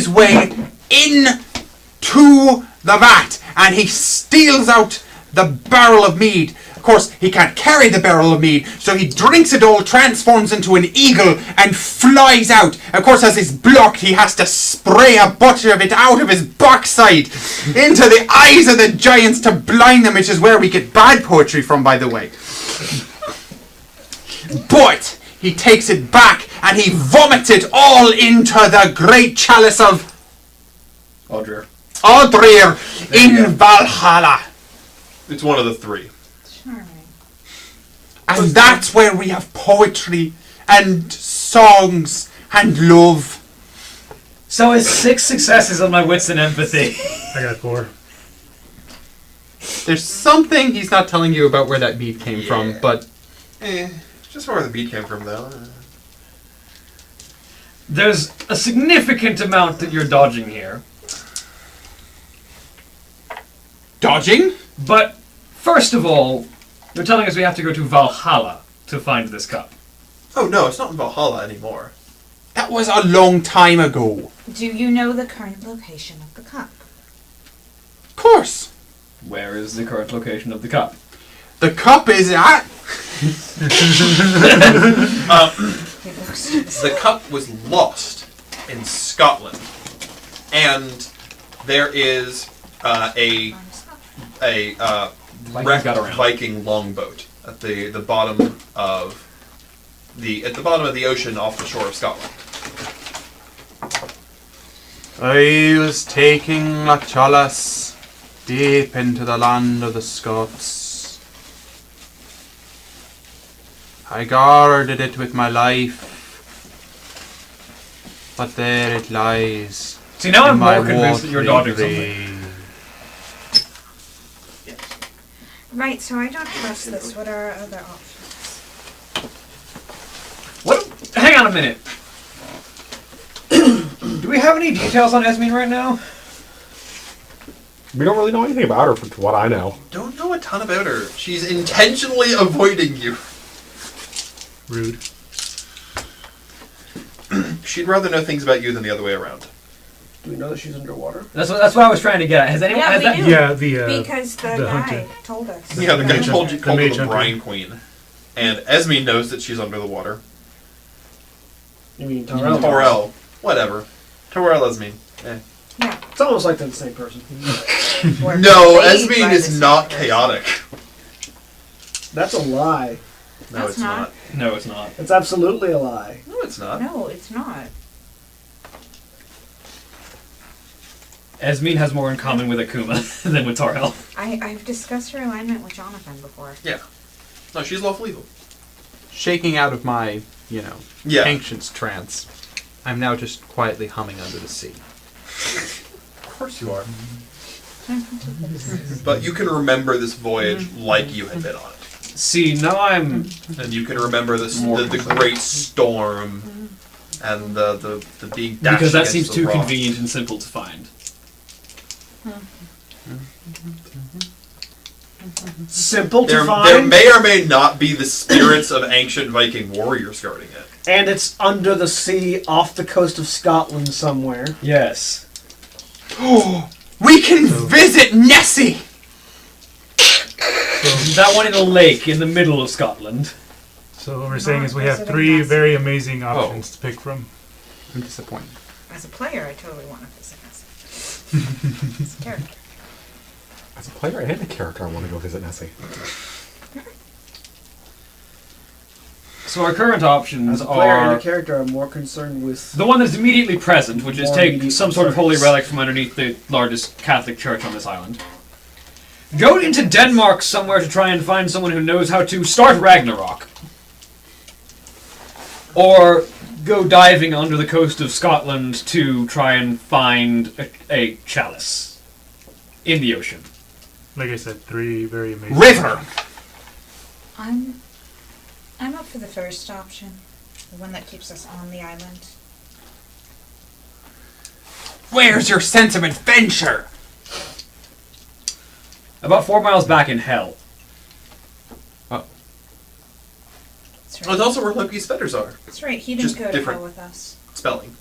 way into the vat, and he steals out the barrel of mead. Of course, he can't carry the barrel of mead, so he drinks it all, transforms into an eagle, and flies out. Of course, as he's blocked, he has to spray a bunch of it out of his backside into the eyes of the giants to blind them, which is where we get bad poetry from, by the way. But he takes it back, and he vomits it all into the great chalice of Odrir. in Valhalla. It's one of the 3. Charming. And that's where we have poetry and songs and love. So it's 6 successes on my wits and empathy. I got 4. There's something he's not telling you about where that beat came from, but Just where the beat came from, though. There's a significant amount that you're dodging here. Dodging? But first of all, you're telling us we have to go to Valhalla to find this cup. Oh, no, it's not in Valhalla anymore. That was a long time ago. Do you know the current location of the cup? Of course. Where is the current location of the cup? The cup is at... The cup was lost in Scotland. And there is a wrecked got around. Viking longboat at the bottom of the ocean off the shore of Scotland. I was taking a chalice deep into the land of the Scots. I guarded it with my life. But there it lies. See, now in I'm my more convinced that you're dodging wardrobe. something. Right, so I don't trust this. What are our other options? What? Hang on a minute. Do we have any details on Esme right now? We don't really know anything about her, from what I know. Don't know a ton about her. She's intentionally avoiding you. Rude. She'd rather know things about you than the other way around. Do we know that she's underwater? That's what I was trying to get at. Has anyone? Yeah, has we that, do. Yeah, Because the the guy hunter. told us. Yeah, the guy mage told hunter. you called The her mage the hunter. Brine Queen. And Esme knows that she's under the water. You mean Torel? Torel. Whatever. Torel, Esme. Eh. Yeah. It's almost like they're the same person. We're No, played Esme by is the not same person. chaotic. That's a lie. No, That's it's not. not. no, it's not. It's absolutely a lie. No, it's not. No, it's not. Esme has more in common with Akuma than with Torel. I've discussed her alignment with Jonathan before. Yeah. No, she's lawful evil. Shaking out of my, Yeah. ancients trance, I'm now just quietly humming under the sea. Of course you are. But you can remember this voyage like you had been on it. See, now I'm. And you can remember the great storm and the being dashed Because that against seems the too rock. convenient and simple to find. Simple to There find, may or may not be the spirits of ancient Viking warriors guarding it. and it's under the sea off the coast of Scotland somewhere. Yes. We can visit Nessie! That one in a lake in the middle of Scotland. So what we're saying is we Not have 3 visiting very amazing options to pick from. I'm disappointed. As a player, I totally want to visit Nessie. As a character. As a player and a character, I want to go visit Nessie. So our current options As a player and are a character, I'm more concerned with. the one that's immediately present, which is More take immediate some sort of holy concerns. relic from underneath the largest Catholic church on this island. Go into Denmark somewhere to try and find someone who knows how to start Ragnarok. Or go diving under the coast of Scotland to try and find a chalice in the ocean. Like I said, 3 very amazing. River! I'm up for the first option. The one that keeps us on the island. Where's your sense of adventure? About 4 miles back in hell. That's It's right. also where Loki's feathers are. That's right. He didn't just go to different. hell with us. Spelling.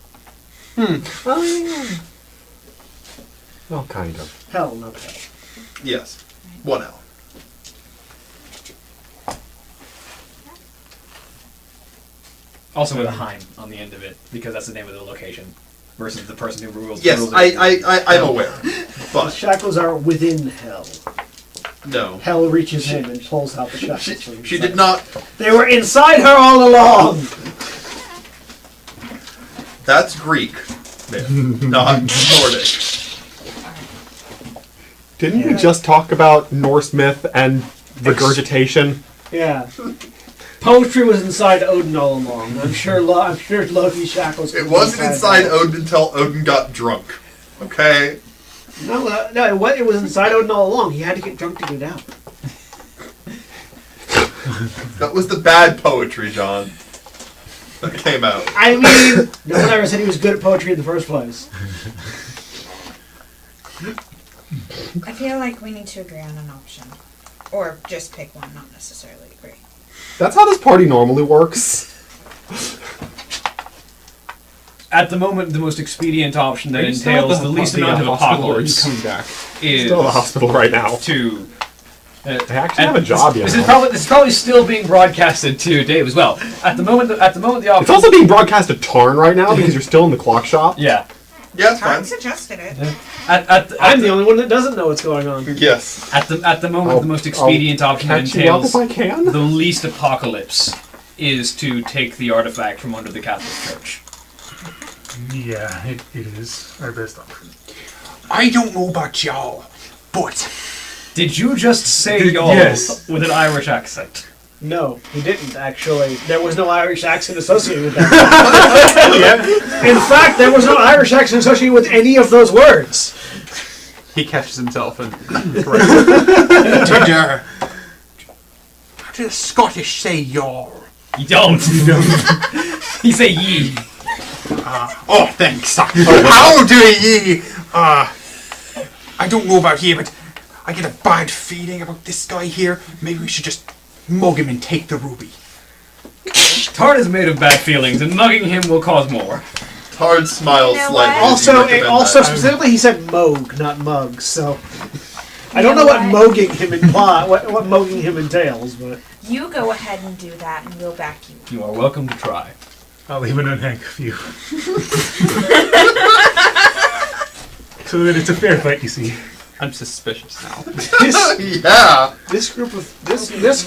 Well, kind of. Hell, not hell. Yes. 1L. Also with a Heim on the end of it, because that's the name of the location. Versus the person who rules. Yes, rules I'm aware. The But, shackles are within hell. no. Hell reaches in and pulls out the shackles. She, from she inside. did not. They were inside her all along! That's Greek myth, not Nordic. Didn't we just talk about Norse myth and regurgitation? Yeah. Poetry was inside Odin all along. I'm sure Loki's shackles. It were wasn't inside hell. Odin until Odin got drunk. Okay? No, it was inside Odin all along. He had to get drunk to get out. That was the bad poetry, John. That came out. I mean, no one ever said he was good at poetry in the first place. I feel like we need to agree on an option. Or just pick one, not necessarily agree. That's how this party normally works. At the moment, the most expedient option that Are you still at entails the least amount of hospital, or are you apocalypse coming back? is Still at the hospital right now. to. I actually have a job, you This know. is probably still being broadcasted to Dave as well. At the moment, the option. It's also being broadcast to Tarn right now because you're still in the clock shop. yeah. Yeah, it's Tarn fine. suggested it. I'm the only one that doesn't know what's going on. Yes. At the moment, the most expedient option that Catch you up entails if I can. the least apocalypse is to take the artifact from under the Catholic Church. Yeah, it is our best option. I don't know about y'all, but Did you just say y'all Yes. with an Irish accent? No, he didn't, actually. There was no Irish accent associated with that. In fact, there was no Irish accent associated with any of those words. He catches himself and corrects. How do the Scottish say "your"? You don't. He say ye. Oh, thanks. How do ye? I don't know about ye, but I get a bad feeling about this guy here. Maybe we should just mug him and take the ruby. Tard is made of bad feelings, and mugging him will cause more. Tard smiles You know slightly. what? as you recommend Also that. specifically, he said mogue, not mug. So I don't know what mogging him what mogging him entails, but You go ahead and do that, and we'll back you. You are welcome to try. I'll even unhandcuff you. So that it's a fair fight, you see. I'm suspicious now. Yeah. this group of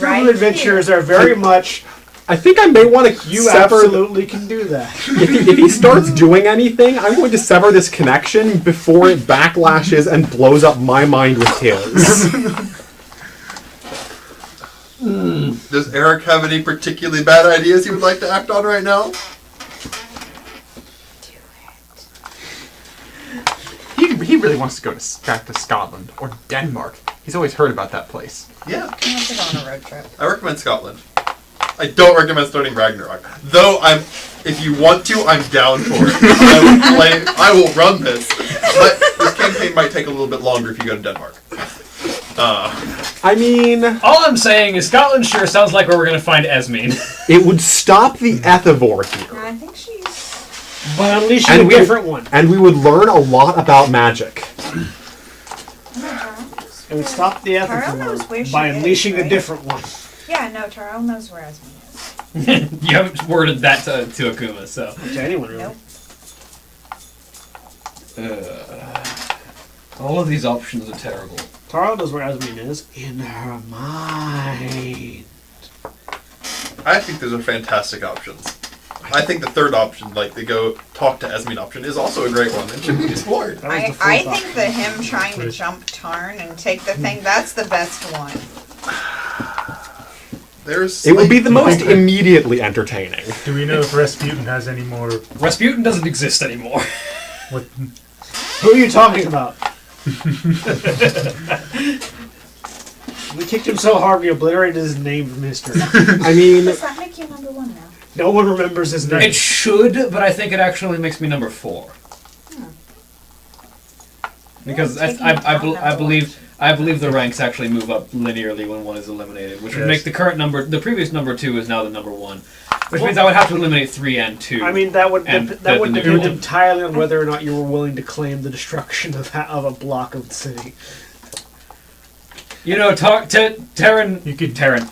Right adventurers are very much. I think I may want to You sever. absolutely can do that. If he starts doing anything, I'm going to sever this connection before it backlashes and blows up my mind with his. Does Eric have any particularly bad ideas he would like to act on right now? He really wants to go back to Scotland or Denmark. He's always heard about that place. Yeah. He wants to go on a road trip. I recommend Scotland. I don't recommend starting Ragnarok. Though if you want to, I'm down for it. I will run this. But this campaign might take a little bit longer if you go to Denmark. I mean, All I'm saying is Scotland sure sounds like where we're going to find Esme. it would stop the Ethivore here. I think she's... By unleashing a different one. And we would learn a lot about magic. It would stop the Taro knows where Ethicon she by is, unleashing a right? different one. Yeah, no, Taro knows where Esme is. You haven't worded that to Akuma, so. To anyone, really. Nope. All of these options are terrible. Taro knows where Esmeen is in her mind. I think those are fantastic options. I think the third option, like the go talk to Esmeen option, is also a great one and should be explored. That was the I fourth think option. that him trying to jump Tarn and take the thing, that's the best one. It would be the most immediately entertaining. Do we know if Rasputin has any more? Rasputin doesn't exist anymore. What? Who are you talking about? We kicked him so hard we obliterated his name from history. I mean, Does that make you number one now? No one remembers his name. It should, but I think it actually makes me number 4. Because I believe the ranks actually move up linearly when one is eliminated, which would make the current number, the previous number 2 is now the number 1, which means I would have to eliminate 3 and 2. I mean, that would and depend new one. entirely on whether or not you were willing to claim the destruction of a block of the city. You know, Terran. You could. Terran.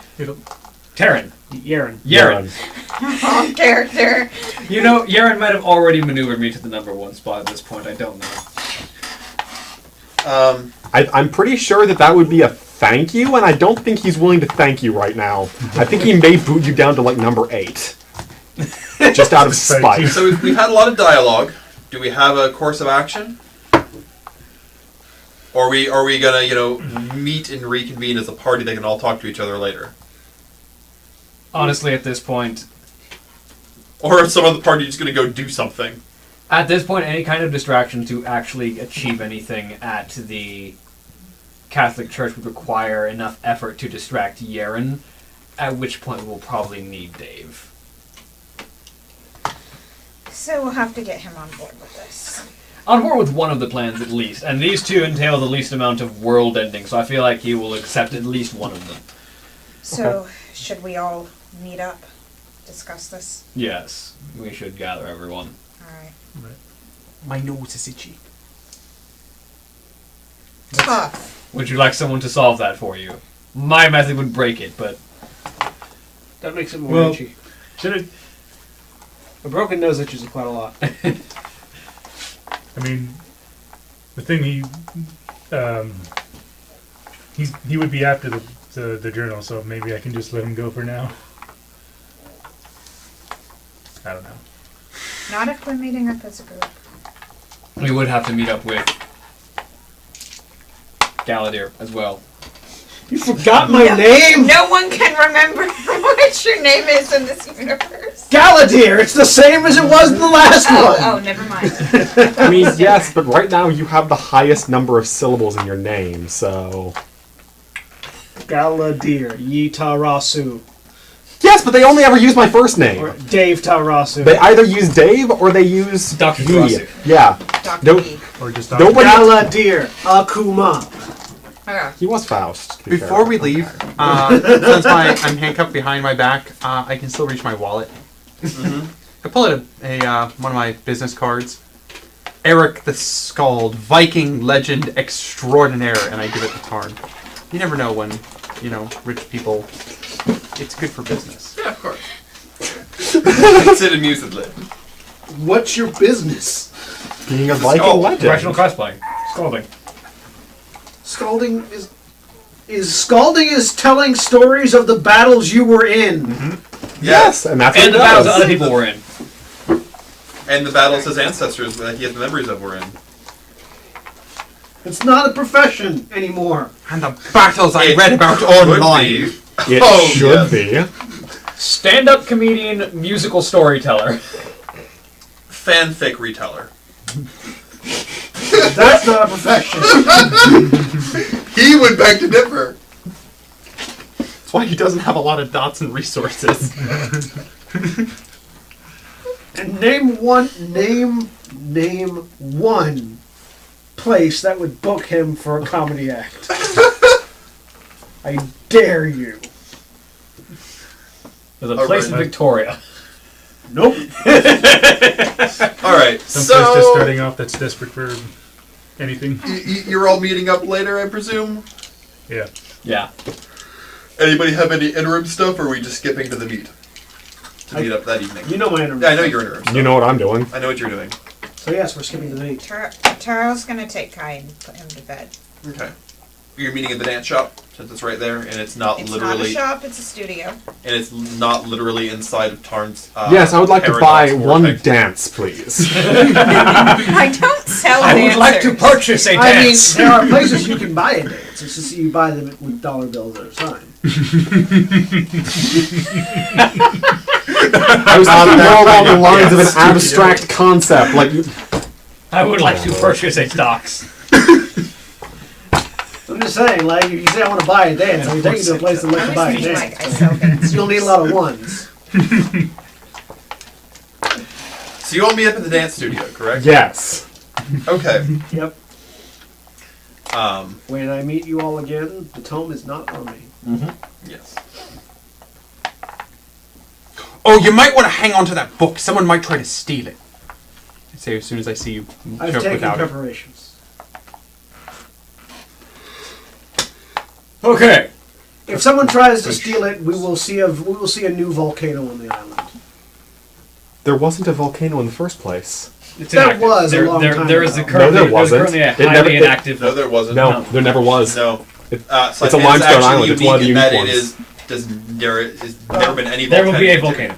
Terran. Yaren. Wrong character. You know, Yaren might have already maneuvered me to the number 1 spot at this point. I don't know. I'm pretty sure that would be a thank you, and I don't think he's willing to thank you right now. I think he may boot you down to like number 8. Just out of spite. So we've had a lot of dialogue. Do we have a course of action? Or are we gonna, meet and reconvene as a party that can all talk to each other later? Honestly, at this point... Or is some of the party just gonna go do something? At this point, any kind of distraction to actually achieve anything at the Catholic Church would require enough effort to distract Yaren, at which point we'll probably need Dave. So we'll have to get him on board with this. On board with one of the plans at least, and these two entail the least amount of world ending, so I feel like he will accept at least one of them. So, should we all meet up, discuss this? Yes, we should gather everyone. Alright. My nose is itchy. Tough. Would you like someone to solve that for you? My method would break it, but... That makes it more itchy. A broken nose itches quite a lot. I mean, the thing he would be after the journal, so maybe I can just let him go for now. I don't know. Not if we're meeting up as a group. We would have to meet up with Galadir as well. You forgot my name? No one can remember what your name is in this universe. Galadir! It's the same as it was in the last one! Oh, never mind. I mean, yes, but right now you have the highest number of syllables in your name, so... Galadir, Yi Tarasu. Yes, but they only ever use my first name. Or Dave Tarasu. They either use Dave or they use Dr. Yi. Tarasu. Yeah. Dr. Don't- E. Or just Nobody... Galadir, Akuma. Okay. He was Faust. to be Before fair. we leave, since I'm handcuffed behind my back, I can still reach my wallet. I pull out one of my business cards. Eric the Scald, Viking legend extraordinaire, and I give it to Tarn. You never know when, rich people. It's good for business. Yeah, of course. I sit amusedly. What's your business? Being a Viking Skull. legend. Professional cosplaying. Scalding. Scalding is telling stories of the battles you were in. Yes, and that's what And he the battles does. that other people were in. And the battles his ancestors that he has the memories of were in. It's not a profession anymore. And the battles I It read about would online. be. It Oh, should yes. be. Stand-up comedian, musical storyteller. Fanfic reteller. That's not a profession. He would beg to differ. That's why he doesn't have a lot of dots and resources. And name one place that would book him for a comedy act. I dare you. There's a place in Victoria. Nope. All right, Some so place just starting off that's desperate for anything. you're all meeting up later, I presume. Yeah. Yeah. Anybody have any interim stuff, or are we just skipping to the meet? To meet up that evening. You know my interview. Yeah, I know you're interim. Stuff. You know what I'm doing. I know what you're doing. So yes, we're skipping to the meet. Taro's gonna take Kai and put him to bed. Okay. You're meeting at the dance shop, since it's right there, and it's not It's literally, not a shop, it's a studio. and it's not literally inside of Tarn's. Yes, I would like to Paradox buy one vortex. dance, please. I don't sell I would like to dancers. purchase a I mean, dance. there are places you can buy a dance. It's just you buy them with dollar bills at a time. I was thinking more along the lines of an abstract concept, like I would like to purchase a stocks. I'm just saying, like, if you say I want to buy a dance, I'm taking you to a place that lets you buy a Honestly, dance. like, I sell dancers. You'll need a lot of ones. So you all meet up at the dance studio, correct? yes. Okay. Yep. Um. When I meet you all again, the tome is not on me. Yes. Oh, you might want to hang on to that book. Someone might try to steal it. I say as soon as I see you I've show up taken without it. preparations. Okay. If someone tries to steal it, we will see a new volcano on the island. There wasn't a volcano in the first place. It's There inactive. was a long time There is ago. a currently, No, there wasn't. There's currently a It highly never- it- inactive. No, there wasn't. No, No. there never was. No. It- It's it's a like, limestone actually island. It's one of the unique in unique that ones. there has never been any There volcano. will be a volcano.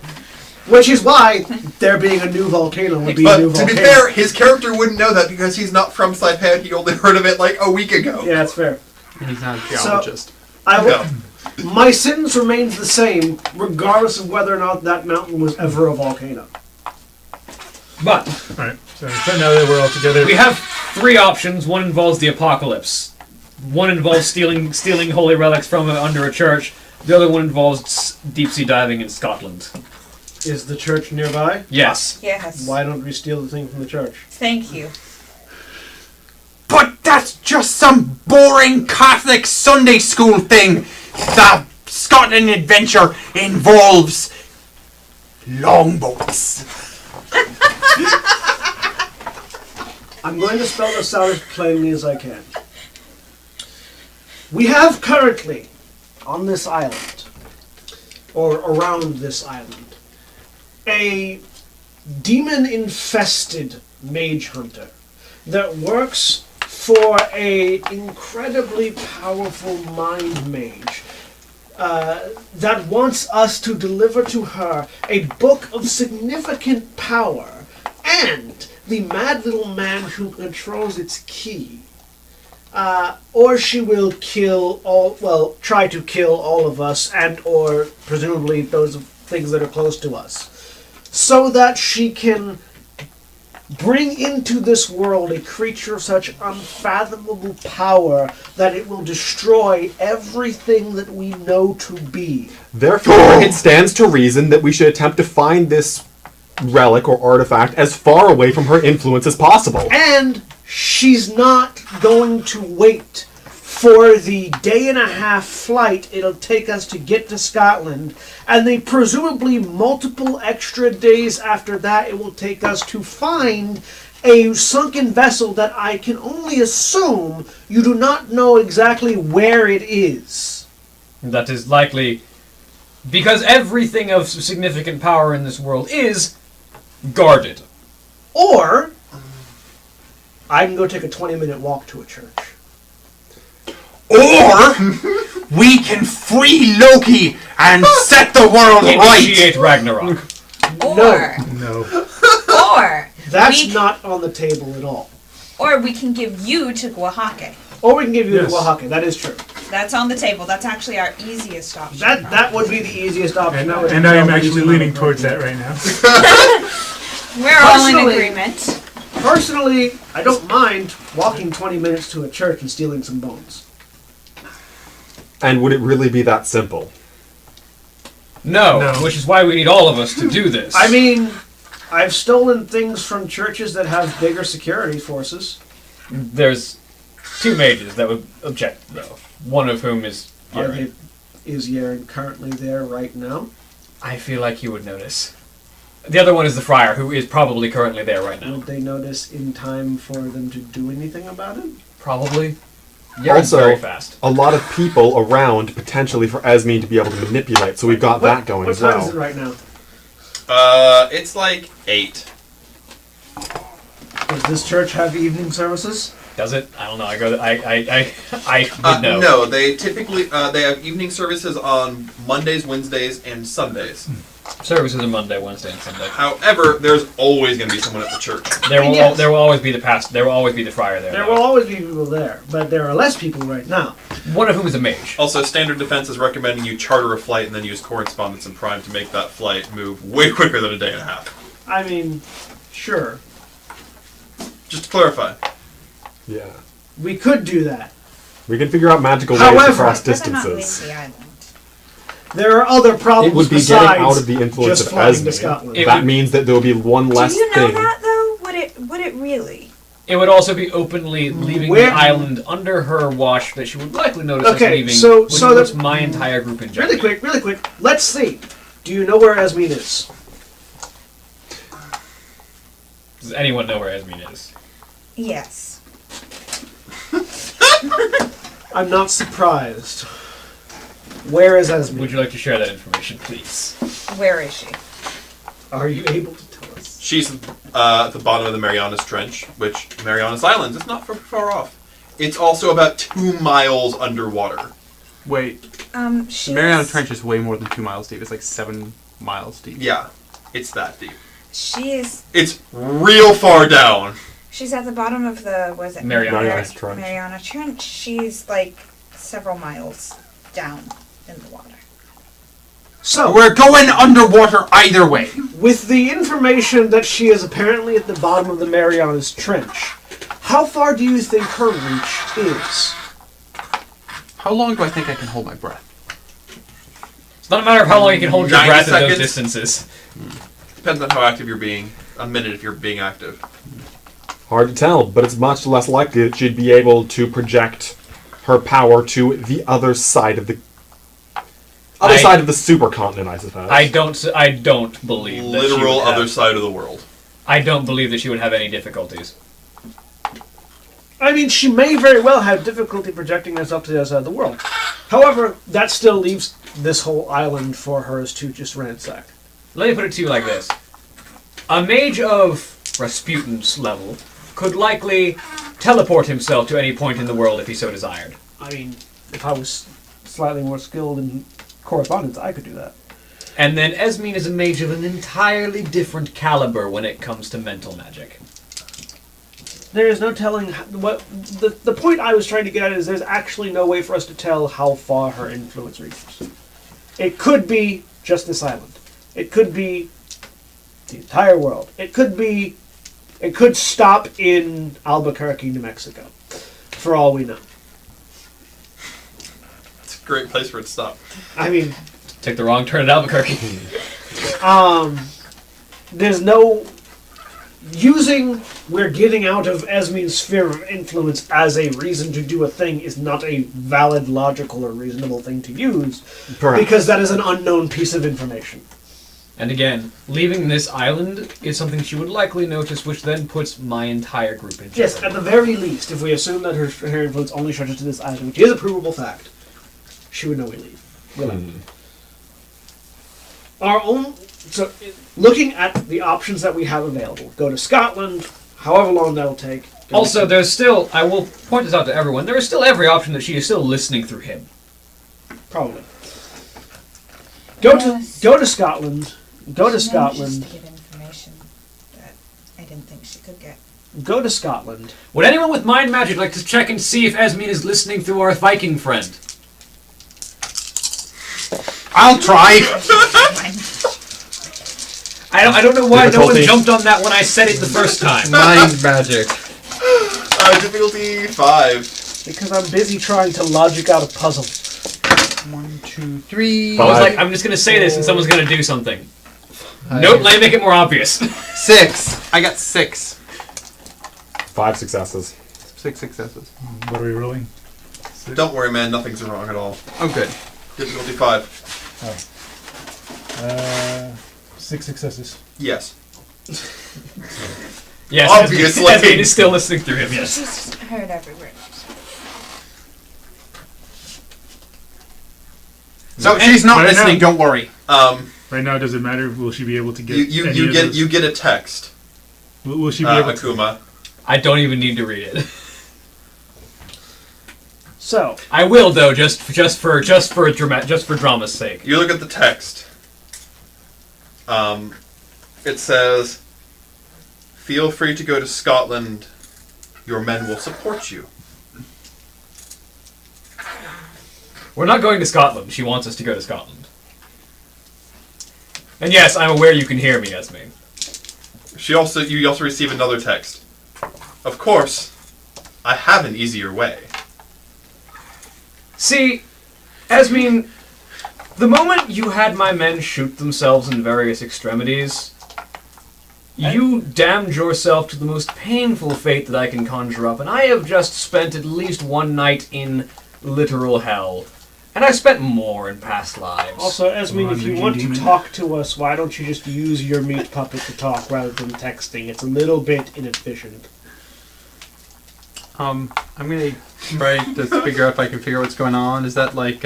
Which is why there being a new volcano would be a But new to volcano. be fair, his character wouldn't know that because he's not from Saipan. He only heard of it like a week ago. Yeah, that's fair. And he's not a geologist. I will, No. My sentence remains the same, regardless of whether or not that mountain was ever a volcano. But Alright, so now that we're all together, we have three options. One involves the apocalypse. One involves stealing holy relics from under a church. The other one involves deep sea diving in Scotland. Is the church nearby? Yes. Yes. Why don't we steal the thing from the church? Thank you. But that's just some boring Catholic Sunday school thing. The Scotland adventure involves longboats. I'm going to spell this out as plainly as I can. We have currently, on this island, or around this island, a demon-infested mage hunter that works for a incredibly powerful mind mage that wants us to deliver to her a book of significant power and the mad little man who controls its key. or she will try to kill all of us, and or presumably those things that are close to us, so that she can bring into this world a creature of such unfathomable power that it will destroy everything that we know to be. Therefore, it stands to reason that we should attempt to find this relic or artifact as far away from her influence as possible. And she's not going to wait for the day-and-a-half flight it'll take us to get to Scotland, and the presumably multiple extra days after that it will take us to find a sunken vessel that I can only assume you do not know exactly where it is. That is likely because everything of significant power in this world is guarded. Or I can go take a 20-minute walk to a church. Or we can free Loki and set the world right. Initiate Ragnarok. Or, No. or That's we, not on the table at all. or we can give you to Oaxaca. Or we can give you Yes. the Oaxaca. That is true. That's on the table. That's actually our easiest option. That would be the easiest option. And I am actually leaning towards that right now. We're all in Personally- agreement. Personally, I don't mind walking 20 minutes to a church and stealing some bones. And would it really be that simple? No, No. which is why we need all of us to do this. I mean, I've stolen things from churches that have bigger security forces. There's two mages that would object, though. One of whom is Yaren. Is Yaren currently there right now? I feel like you would notice. The other one is the friar, who is probably currently there right now. Would they notice in time for them to do anything about it? Probably. Yaren's Also, very fast. a lot of people around potentially for Esme to be able to manipulate, so we've got that going what as time is it well. right now? It's like 8. Does this church have evening services? Does it? I don't know. I would know. No, they typically they have evening services on Mondays, Wednesdays, and Sundays. Services are Monday, Wednesday, and Sunday. However, there's always going to be someone at the church. There will Yes. there will always be the past. There will always be the friar there. There though. will always be people there, but there are less people right now. One of whom is a mage. Also, Standard Defense is recommending you charter a flight and then use correspondence and Prime to make that flight move way quicker than a day and a half. I mean, sure. Just to clarify. Yeah. We could do that. We can figure out magical ways However, to cross Better not leave distances. the island. There are other problems It would be besides getting out of the influence just of flying Esme. to Scotland. It That would- means that there will be one less Do you know thing. that though? Would it really? It would also be openly leaving Where- the island under her watch that she would likely notice us Okay, leaving, so- which so puts that- my entire group in jeopardy. Really quick. Let's see. Do you know where Esmeen is? Does anyone know where Esmeen is? Yes. I'm not surprised. Where is Esmeen? Would you like to share that information, please? Where is she? Are you able to tell us? She's at the bottom of the Marianas Trench, which Marianas Island is not far off. It's also about 2 miles underwater. Wait, She. the Mariana Trench is way more than 2 miles deep. It's like 7 miles deep. Yeah, it's that deep. She is. It's real far down. She's at the bottom of the. Was it Marianas Trench. Mariana Trench. She's like several miles down in the water. So, We're going underwater either way. with the information that she is apparently at the bottom of the Marianas Trench, how far do you think her reach is? How long do I think I can hold my breath? It's not a matter of how long you can hold your 90 breath at those seconds. distances. Depends on how active you're being. A minute if you're being active. Hard to tell, but it's much less likely that she'd be able to project her power to the other side of the side of the supercontinent, I suppose. I don't believe that she Literal would have, other side of the world. I don't believe that she would have any difficulties. I mean, she may very well have difficulty projecting herself to the other side of the world. However, that still leaves this whole island for hers to just ransack. Let me put it to you like this. A mage of Rasputin's level could likely teleport himself to any point in the world if he so desired. I mean, if I was slightly more skilled in correspondence, I could do that. And then Esmeen is a mage of an entirely different caliber when it comes to mental magic. There is no telling what the point I was trying to get at is there's actually no way for us to tell how far her influence reaches. It could be just this island. It could be the entire world. It could stop in Albuquerque, New Mexico, for all we know. It's a great place for it to stop. I mean, Take the wrong turn at Albuquerque. there's no we're getting out of Esme's sphere of influence as a reason to do a thing is not a valid, logical, or reasonable thing to use, because that is an unknown piece of information. And again, leaving this island is something she would likely notice, which then puts my entire group in jeopardy. Yes, at the very least, if we assume that her influence only stretches to this island, which is a provable fact, she would know we leave. We'll leave. Our own... So, looking at the options that we have available, go to Scotland, however long that'll take. Also, there's still, I will point this out to everyone, there is still every option that she is still listening through him. Probably. Go to Scotland. Go to She Scotland. manages to get information that I didn't think she could get. Go to Scotland. Would anyone with mind magic like to check and see if Esme is listening through our Viking friend? I'll try. I don't know why no one Difficulty. jumped on that when I said it the first time. Mind magic. Difficulty 5. Because I'm busy trying to logic out a puzzle. 1, 2, 3. I was like, I'm just going to say this and someone's going to do something. Nope, let me make it more obvious. 6. I got 6. 5 successes. 6 successes. What are we rolling? Don't worry, man. Nothing's wrong at all. Oh, good. Difficulty 5. 6 successes. Yes. Yes, Obviously. Esme is still listening through him, yes. She's heard every word. So she's not Right listening. now. Don't worry. Right now, does it matter? Will she be able to get? You get a text. Will she be able to? Akuma. I don't even need to read it. So, I will though, just for drama's sake. You look at the text. It says, "Feel free to go to Scotland. Your men will support you." We're not going to Scotland. She wants us to go to Scotland. And yes, I'm aware you can hear me, Esme. You also receive another text. "Of course, I have an easier way." See, Esme, the moment you had my men shoot themselves in various extremities, you damned yourself to the most painful fate that I can conjure up, and I have just spent at least one night in literal hell. And I spent more in past lives. also, Esme, Come on, if you Legion want to Demon. talk to us, why don't you just use your meat puppet to talk rather than texting? It's a little bit inefficient. I'm gonna try to figure out if I can figure out what's going on. Is that like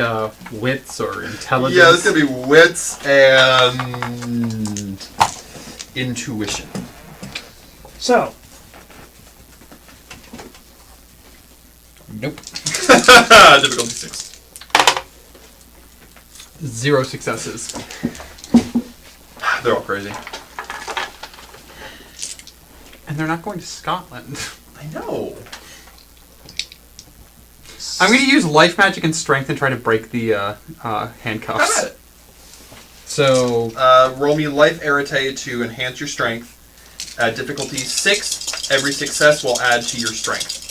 wits or intelligence? Yeah, this is gonna be wits and intuition. So, Nope. Difficulty 6. 0 successes. They're all crazy. And they're not going to Scotland. I know. I'm going to use life magic and strength and try to break the handcuffs. Have at it. So Roll me life arete to enhance your strength. Difficulty 6. Every success will add to your strength.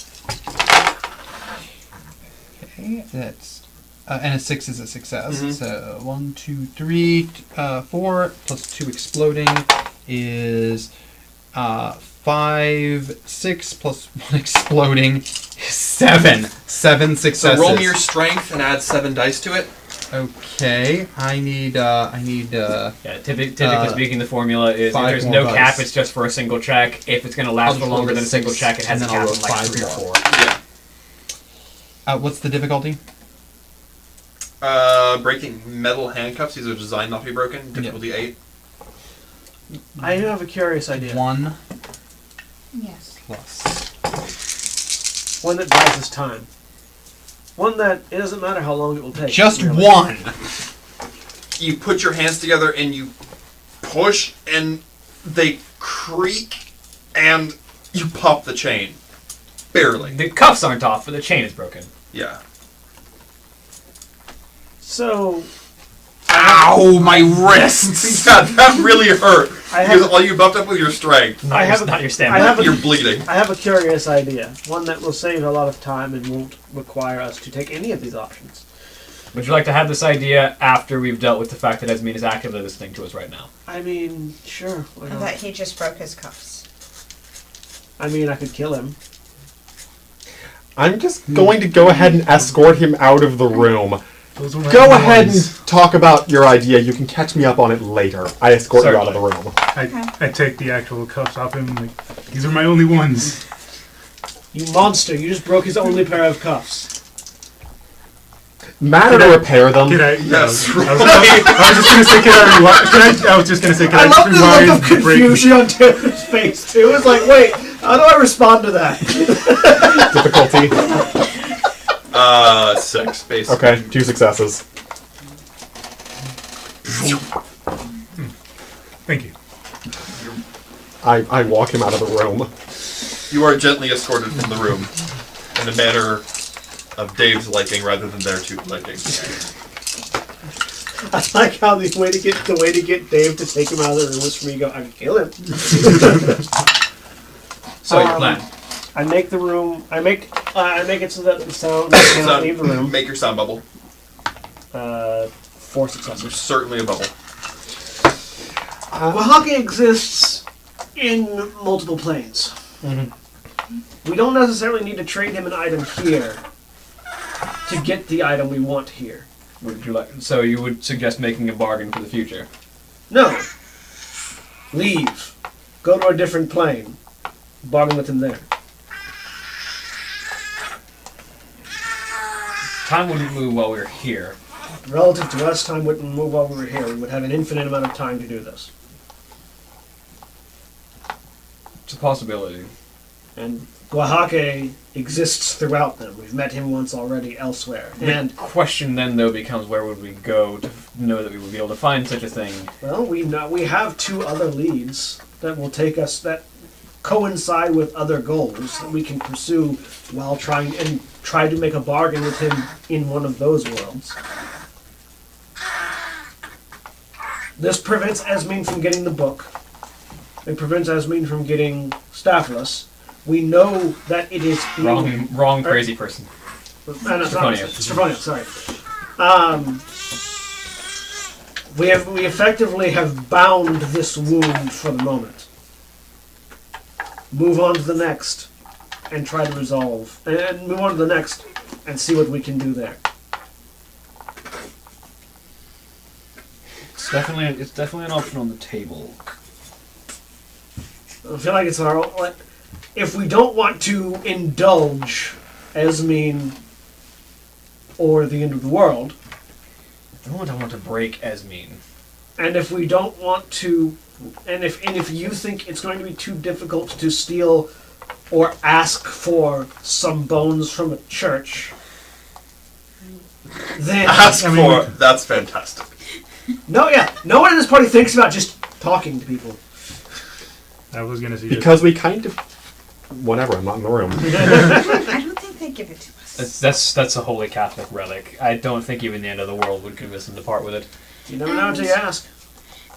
okay, that's and a 6 is a success. Mhm. So 1, 2, 3, 4 plus 2 exploding is 5, 6 plus 1 exploding is 7. 7 successes. So roll me your strength and add 7 dice to it. Okay, I need. Yeah, typically speaking, the formula is if 5 there's more no dice. cap, it's just for a single check. If it's going to last I'll for just roll longer the than a single 6, check, it has a and then cap I'll of roll like 5 3 or more. 4. What's the difficulty? Breaking metal handcuffs. These are designed not to be broken. Difficulty 8. I do have a curious idea. 1 Yes. plus. One that buys us time. One that it doesn't matter how long it will take. Just really. 1. You put your hands together and you push, and they creak, and you pop the chain. Barely. The cuffs aren't off, but the chain is broken. Yeah. So, Ow, my wrists! Yeah, that really hurt. I Because have, all you buffed up with your strength. Not I your, have- not your I stamina. have a- You're bleeding. I have a curious idea. One that will save a lot of time and won't require us to take any of these options. Would you like to have this idea after we've dealt with the fact that Esme is actively listening to us right now? I mean, sure. Why I not? thought he just broke his cuffs. I mean, I could kill him. I'm just going to go ahead and escort him out of the room. Those were my Go only ahead ones. and talk about your idea. You can catch me up on it later. I escort you out of the room. I take the actual cuffs off him. Like, these are my only ones. You monster! You just broke his only pair of cuffs. Matter to repair them. Can I? Yes, I was just gonna say, I was just gonna say, can I I love the look rewind of the break? confusion on Taylor's face too. It's like, wait, how do I respond to that? Difficulty. 6, basically. Okay, 2 successes. Thank you. I walk him out of the room. You are gently escorted from the room in a manner of Dave's liking rather than their two liking. I like how the way to get Dave to take him out of the room was for me to go, I can kill him. So your plan. I make the room. I make it so that the sound cannot leave the room. Make your sound bubble. 4 successes. There's certainly a bubble. Oaxaca exists in multiple planes. We don't necessarily need to trade him an item here to get the item we want here. Would you like? So you would suggest making a bargain for the future? No. Leave. Go to a different plane. Bargain with him there. Time wouldn't move while we were here. Relative to us, time wouldn't move while we were here. We would have an infinite amount of time to do this. It's a possibility. And Oaxaca exists throughout them. We've met him once already elsewhere. And The question then, though, becomes where would we go to know that we would be able to find such a thing? well, we have 2 other leads that will take us that coincide with other goals that we can pursue while try to make a bargain with him in one of those worlds. This prevents Esme from getting the book. It prevents Esme from getting Staphylus. We know that it is being... Wrong, crazy person. No, it's not. Stefania. Stefania, sorry. We effectively have bound this wound for the moment. Move on to the next and try to resolve. And move on to the next and see what we can do there. It's definitely an option on the table. I feel like it's our... If we don't want to indulge Esmeen or the end of the world... I don't want to break Esmeen. And if we don't want to... And if you think it's going to be too difficult to steal or ask for some bones from a church, then... That's fantastic. No one in this party thinks about just talking to people. I was gonna see Because we kind of... Whatever, I'm not in the room. I don't think they give it to us. That's a holy Catholic relic. I don't think even the end of the world would convince them to part with it. You never know until you ask.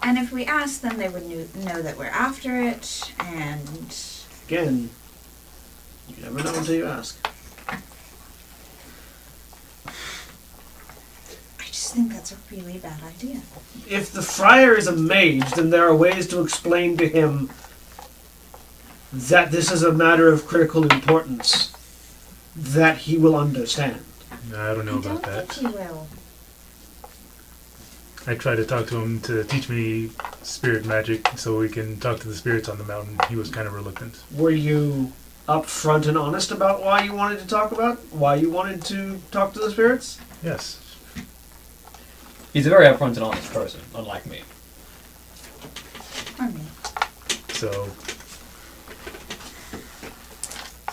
And if we ask them, they would know that we're after it, and... Again, you never know until you ask. I just think that's a really bad idea. If the friar is a mage, then there are ways to explain to him that this is a matter of critical importance that he will understand. I don't know about I don't that. think he will. I tried to talk to him to teach me spirit magic so we can talk to the spirits on the mountain. He was kind of reluctant. Were you upfront and honest about why you wanted to talk to the spirits? Yes. He's a very upfront and honest person, unlike me. Or me. So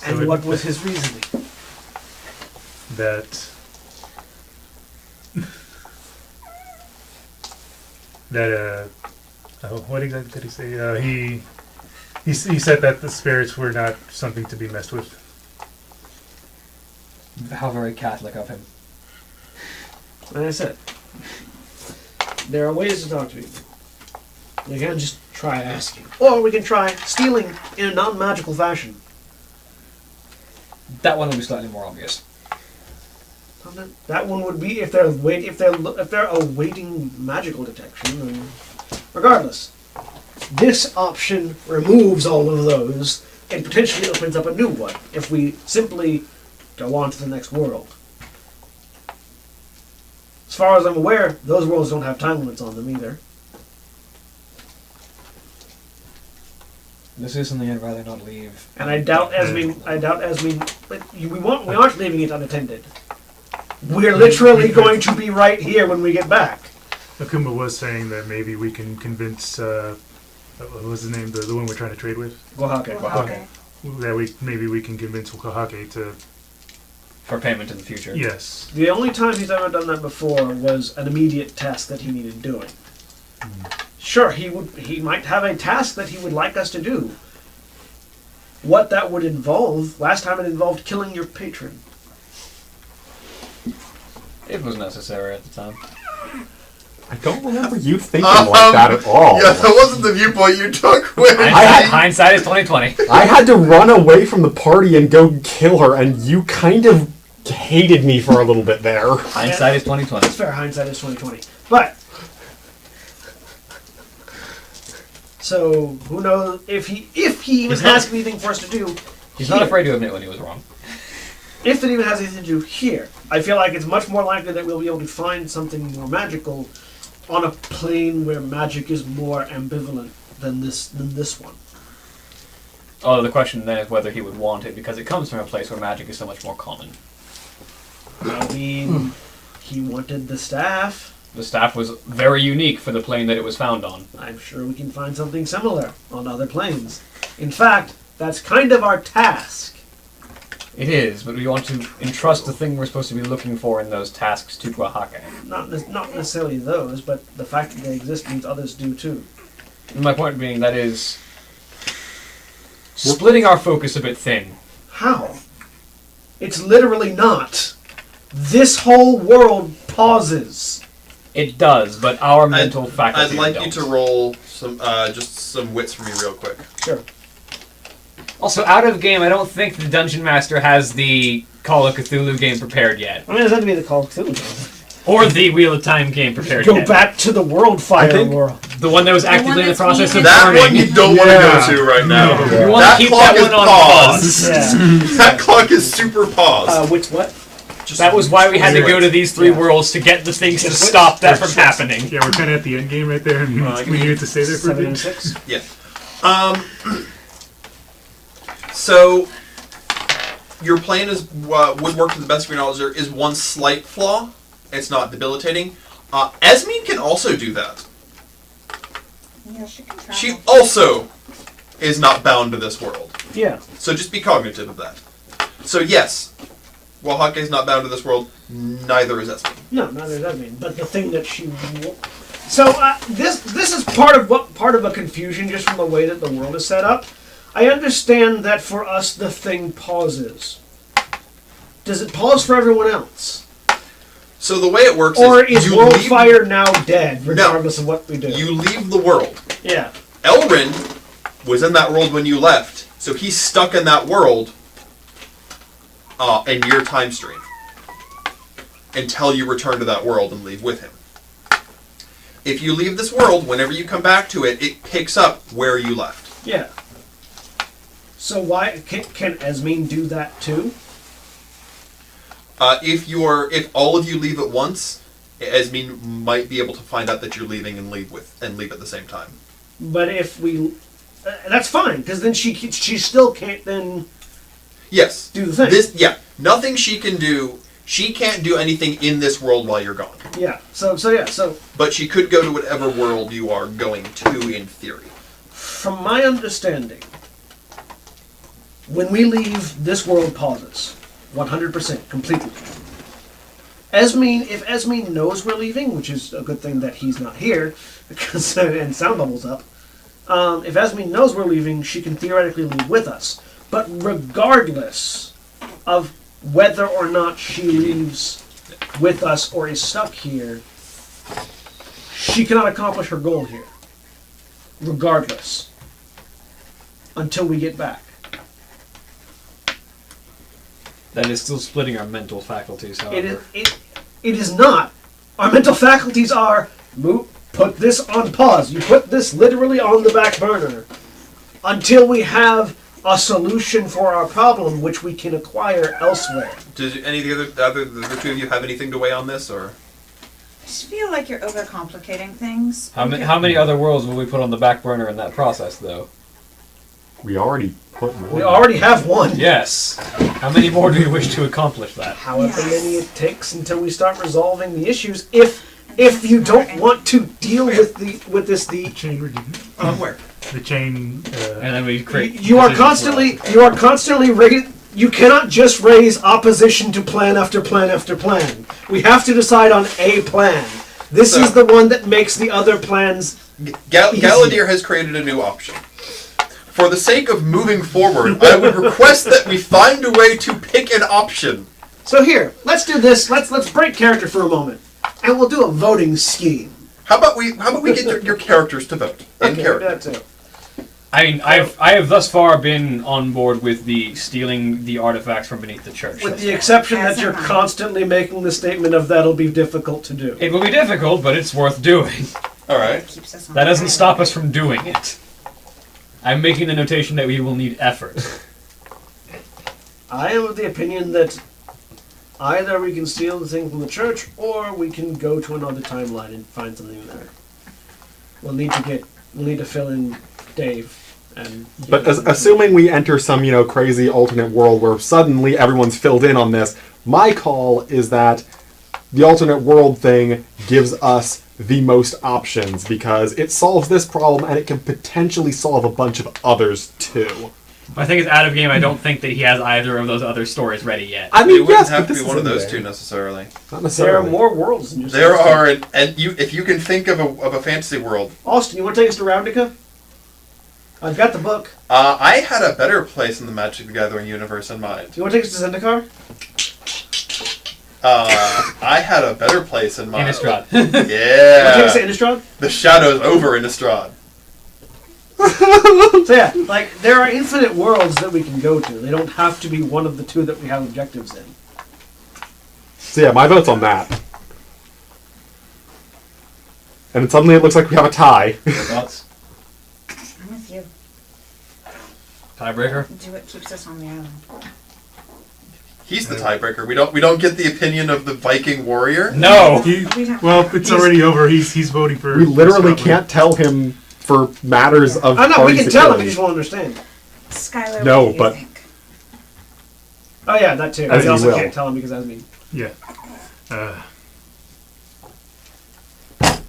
And what was his reasoning? that what exactly did he say? He said that the spirits were not something to be messed with. How very Catholic of him. Like I said, there are ways to talk to people. You can just try asking. Or we can try stealing in a non-magical fashion. That one will be slightly more obvious. That one would be if they're awaiting magical detection. Then regardless, this option removes all of those and potentially opens up a new one if we simply go on to the next world. As far as I'm aware, those worlds don't have time limits on them either. This is something I'd rather not leave. And I doubt Esme. But we aren't leaving it unattended. We're literally going to be right here when we get back. Akuma was saying that maybe we can convince, what was his name, the one we're trying to trade with? Okay. That maybe we can convince Wakahake to... For payment in the future. Yes. The only time he's ever done that before was an immediate task that he needed doing. Sure, he might have a task that he would like us to do. What that would involve, last time it involved killing your patron. It was necessary at the time. I don't remember you thinking like that at all. Yeah, that wasn't the viewpoint you took with Hindsight is 20/20. I had to run away from the party and go kill her, and you kind of hated me for a little bit there. Hindsight is 20/20. That's fair, hindsight is 20/20. But so who knows if he even has anything for us to do. He's not afraid to admit when he was wrong. If it even has anything to do here, I feel like it's much more likely that we'll be able to find something more magical on a plane where magic is more ambivalent than this one. Although the question then is whether he would want it, because it comes from a place where magic is so much more common. I mean, he wanted the staff. The staff was very unique for the plane that it was found on. I'm sure we can find something similar on other planes. In fact, that's kind of our task. It is, but we want to entrust the thing we're supposed to be looking for in those tasks to Guahake. Not necessarily those, but the fact that they exist means others do too. And my point being, that is splitting our focus a bit thin. How? It's literally not. This whole world pauses. It does, but our mental faculties I'd like don't. you to roll just some wits for me real quick. Sure. Also, out of game, I don't think the Dungeon Master has the Call of Cthulhu game prepared yet. I mean, it doesn't have to be the Call of Cthulhu game. Or the Wheel of Time game prepared Go yet. back to the World Fire world. The one that was actively in the process of That burning. one you don't want to go to right now. You want to keep clock that is one on paused. pause. Yeah. That clock is super paused. Which what? That was why we had to go to these three worlds to get the things to stop that from happening. Yeah, we're kind of at the end game right there, and we needed to stay there for a 7 and bit. 6. Yeah. So your plan is would work to the best of your knowledge. There is one slight flaw. It's not debilitating. Esme can also do that. Yeah, she can travel. She also is not bound to this world. Yeah. So just be cognitive of that. So yes, while Hawkeye is not bound to this world, neither is Esme. No, neither does mean. But the thing that she. So this is part of a confusion just from the way that the world is set up. I understand that for us the thing pauses. Does it pause for everyone else? So the way it works Or is is you World leave, Fire now dead, regardless of what we do? you leave the world. Yeah. Elrin was in that world when you left, so he's stuck in that world in your time stream until you return to that world and leave with him. If you leave this world, whenever you come back to it, it picks up where you left. Yeah. So why can Esme do that too? If all of you leave at once, Esme might be able to find out that you're leaving and leave at the same time. But if we, that's fine because then she still can't then. Yes. Do the thing. Nothing she can do. She can't do anything in this world while you're gone. Yeah. So. But she could go to whatever world you are going to, in theory. From my understanding, when we leave, this world pauses. 100%, completely. If Esme knows we're leaving, which is a good thing that he's not here, because and sound level's up. If Esme knows we're leaving, she can theoretically leave with us. But regardless of whether or not she leaves with us or is stuck here, she cannot accomplish her goal here, regardless, until we get back. That is still splitting our mental faculties, however. It is not. Our mental faculties are, put this on pause. You put this literally on the back burner until we have a solution for our problem, which we can acquire elsewhere. Does any of the other the two of you have anything to weigh on this, or? I just feel like you're overcomplicating things. How many other worlds will we put on the back burner in that process, though? We already put one. We already have one. Yes. How many more do you wish to accomplish that? However many it takes until we start resolving the issues. If you don't want to deal with this The chain redeeming. Where? The chain. And then we create. You are constantly raising. You cannot just raise opposition to plan after plan after plan. We have to decide on a plan. This is the one that makes the other plans. Galadir has created a new option. For the sake of moving forward, I would request that we find a way to pick an option. So here, let's do this. Let's break character for a moment, and we'll do a voting scheme. How about we get your characters to vote in character? That too. I mean, I have thus far been on board with the stealing the artifacts from beneath the church. With the exception that you're constantly making the statement of that'll be difficult to do. It will be difficult, but it's worth doing. All right. That doesn't stop us from doing it. I'm making the notation that we will need effort. I am of the opinion that either we can steal the thing from the church, or we can go to another timeline and find something there. We'll need to fill in Dave. But assuming we enter some, crazy alternate world where suddenly everyone's filled in on this, my call is that the alternate world thing gives us the most options because it solves this problem and it can potentially solve a bunch of others too. I think it's out of game. I don't think that he has either of those other stories ready yet. I mean, it wouldn't yes, have but to be this one of is in those there. two necessarily. Not There are necessarily. more worlds than just There those are, and if you can think of a fantasy world. Austin, you want to take us to Ravnica? I've got the book. I had a better place in the Magic the Gathering universe in mind. Do you want to take us to Zendikar? I had a better place in mind. Innistrad. You want to take us to Yeah. Innistrad? The shadows over Innistrad. So yeah, there are infinite worlds that we can go to. They don't have to be one of the two that we have objectives in. So yeah, my vote's on that. And then suddenly it looks like we have a tie. Your thoughts? I'm with you. Tiebreaker? Do what keeps us on the island. He's the tiebreaker. We don't get the opinion of the Viking warrior. No! Well, it's already over. He's voting for. We literally Scotland. can't tell him for matters of I know, we party can tell him, security. he just won't understand. Skylar, No, what do you but- think? Oh yeah, that too. As We you also will. can't tell him because that's me. Yeah.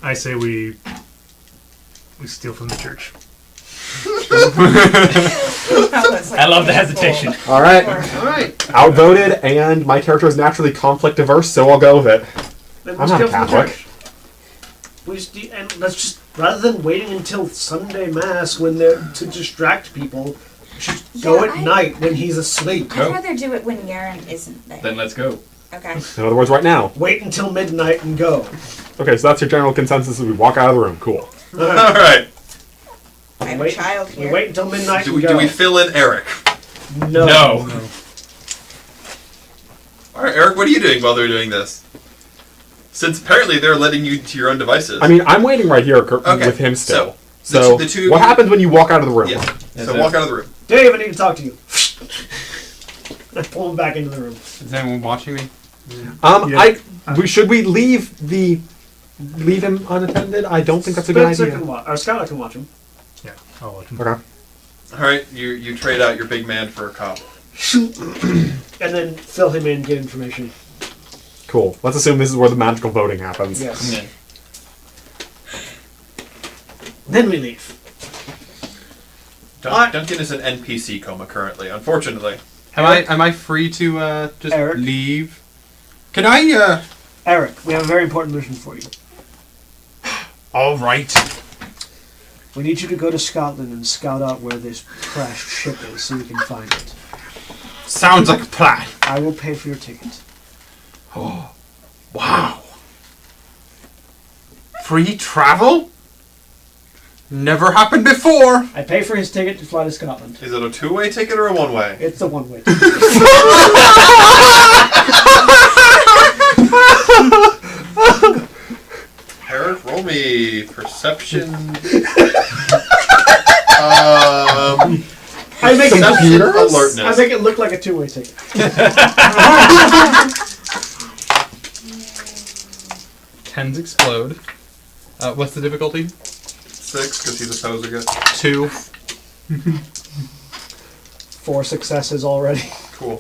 I say we steal from the church. I love the hesitation. All right. Alright. Outvoted, and my character is naturally conflict averse, so I'll go with it. Then I'm we'll not steal a from the Catholic. church. And let's just, rather than waiting until Sunday Mass when they're to distract people, just go Yeah, at night when he's asleep. I'd rather do it when Yaren isn't there. Then let's go. Okay. In other words, right now. Wait until midnight and go. Okay, so that's your general consensus as we walk out of the room. Cool. All right. I have a Wait- child We here. wait until midnight Do and we, go. do we fill in Eric? No. No. All right, Eric. What are you doing while they're doing this? Since apparently they're letting you to your own devices. I mean, I'm waiting right here Okay, with him still. so So, the two of what you- happens when you walk out of the room? Yeah. Is So it- walk out of the room. Dave, I need to talk to you. I pull him back into the room. Is anyone watching me? Yeah. Should we leave him unattended? I don't think that's a good Spencer idea. can watch, or Skylar can watch him. Yeah, I'll watch him. Okay. All right. You trade out your big man for a cop. And then fill him in, get information. Cool. Let's assume this is where the magical voting happens. Yes. Yeah. Then we leave. Duncan is an NPC coma currently, unfortunately. Am I free to just Eric? leave? Can I Eric, we have a very important mission for you. All right. We need you to go to Scotland and scout out where this crashed ship is so we can find it. Sounds like a plan. I will pay for your ticket. Oh, wow. Free travel? Never happened before. I pay for his ticket to fly to Scotland. Is it a two-way ticket or a one-way? It's a one-way ticket. Eric, roll me perception. I make it alertness. I make it look like a two-way ticket. Tens explode. What's the difficulty? 6, because he's a poser guy. 2. 4 successes already. Cool.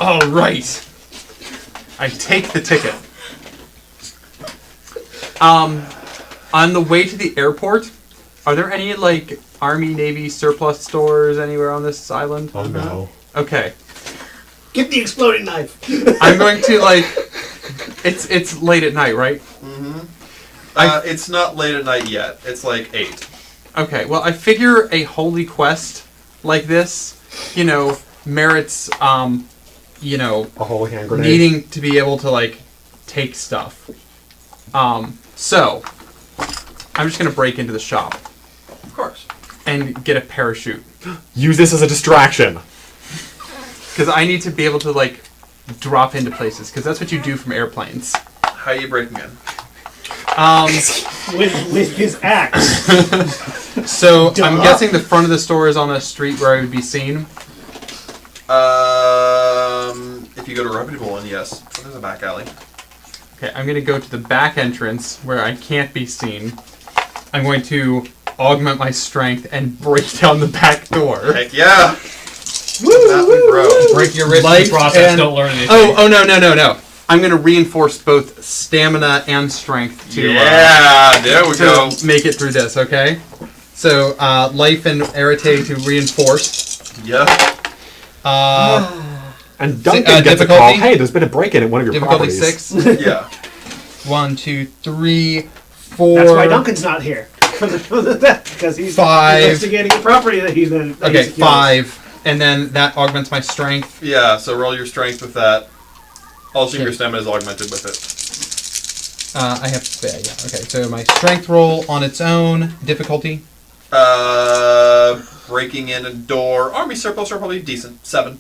All right. I take the ticket. On the way to the airport, are there any like Army, Navy surplus stores anywhere on this island? Oh no. Okay. Get the exploding knife. I'm going to like. It's late at night, right? Mm-hmm. It's not late at night yet. It's like 8. Okay. Well, I figure a holy quest like this, merits A holy hand grenade. needing to be able to like take stuff. So I'm just gonna break into the shop Of course. and get a parachute Use this as a distraction. because I need to be able to like drop into places because that's what you do from airplanes. How are you breaking in? with his axe. So I'm guessing the front of the store is on a street where I would be seen. If you go to a reputable one, yes. There's a back alley. Okay, I'm gonna go to the back entrance where I can't be seen. I'm going to augment my strength and break down the back door. Heck yeah! That one, bro. Break your wrist in Light the process, and- don't learn anything. Oh no. I'm gonna reinforce both stamina and strength to Yeah, there we go. to make it through this, okay? So, life and arete to reinforce. Yeah. And Duncan gets a difficulty? call. Hey, there's been a break-in at one of your Difficulty properties. 6. Yeah. 1, 2, 3, 4. That's why Duncan's not here. Because he's 5. investigating a property that he's been. Okay, 5. And then that augments my strength. Yeah, so roll your strength with that. Also, Okay. your stamina is augmented with it. I have, yeah, okay, so my strength roll on its own, difficulty. Breaking in a door. Army surplus are probably decent. 7.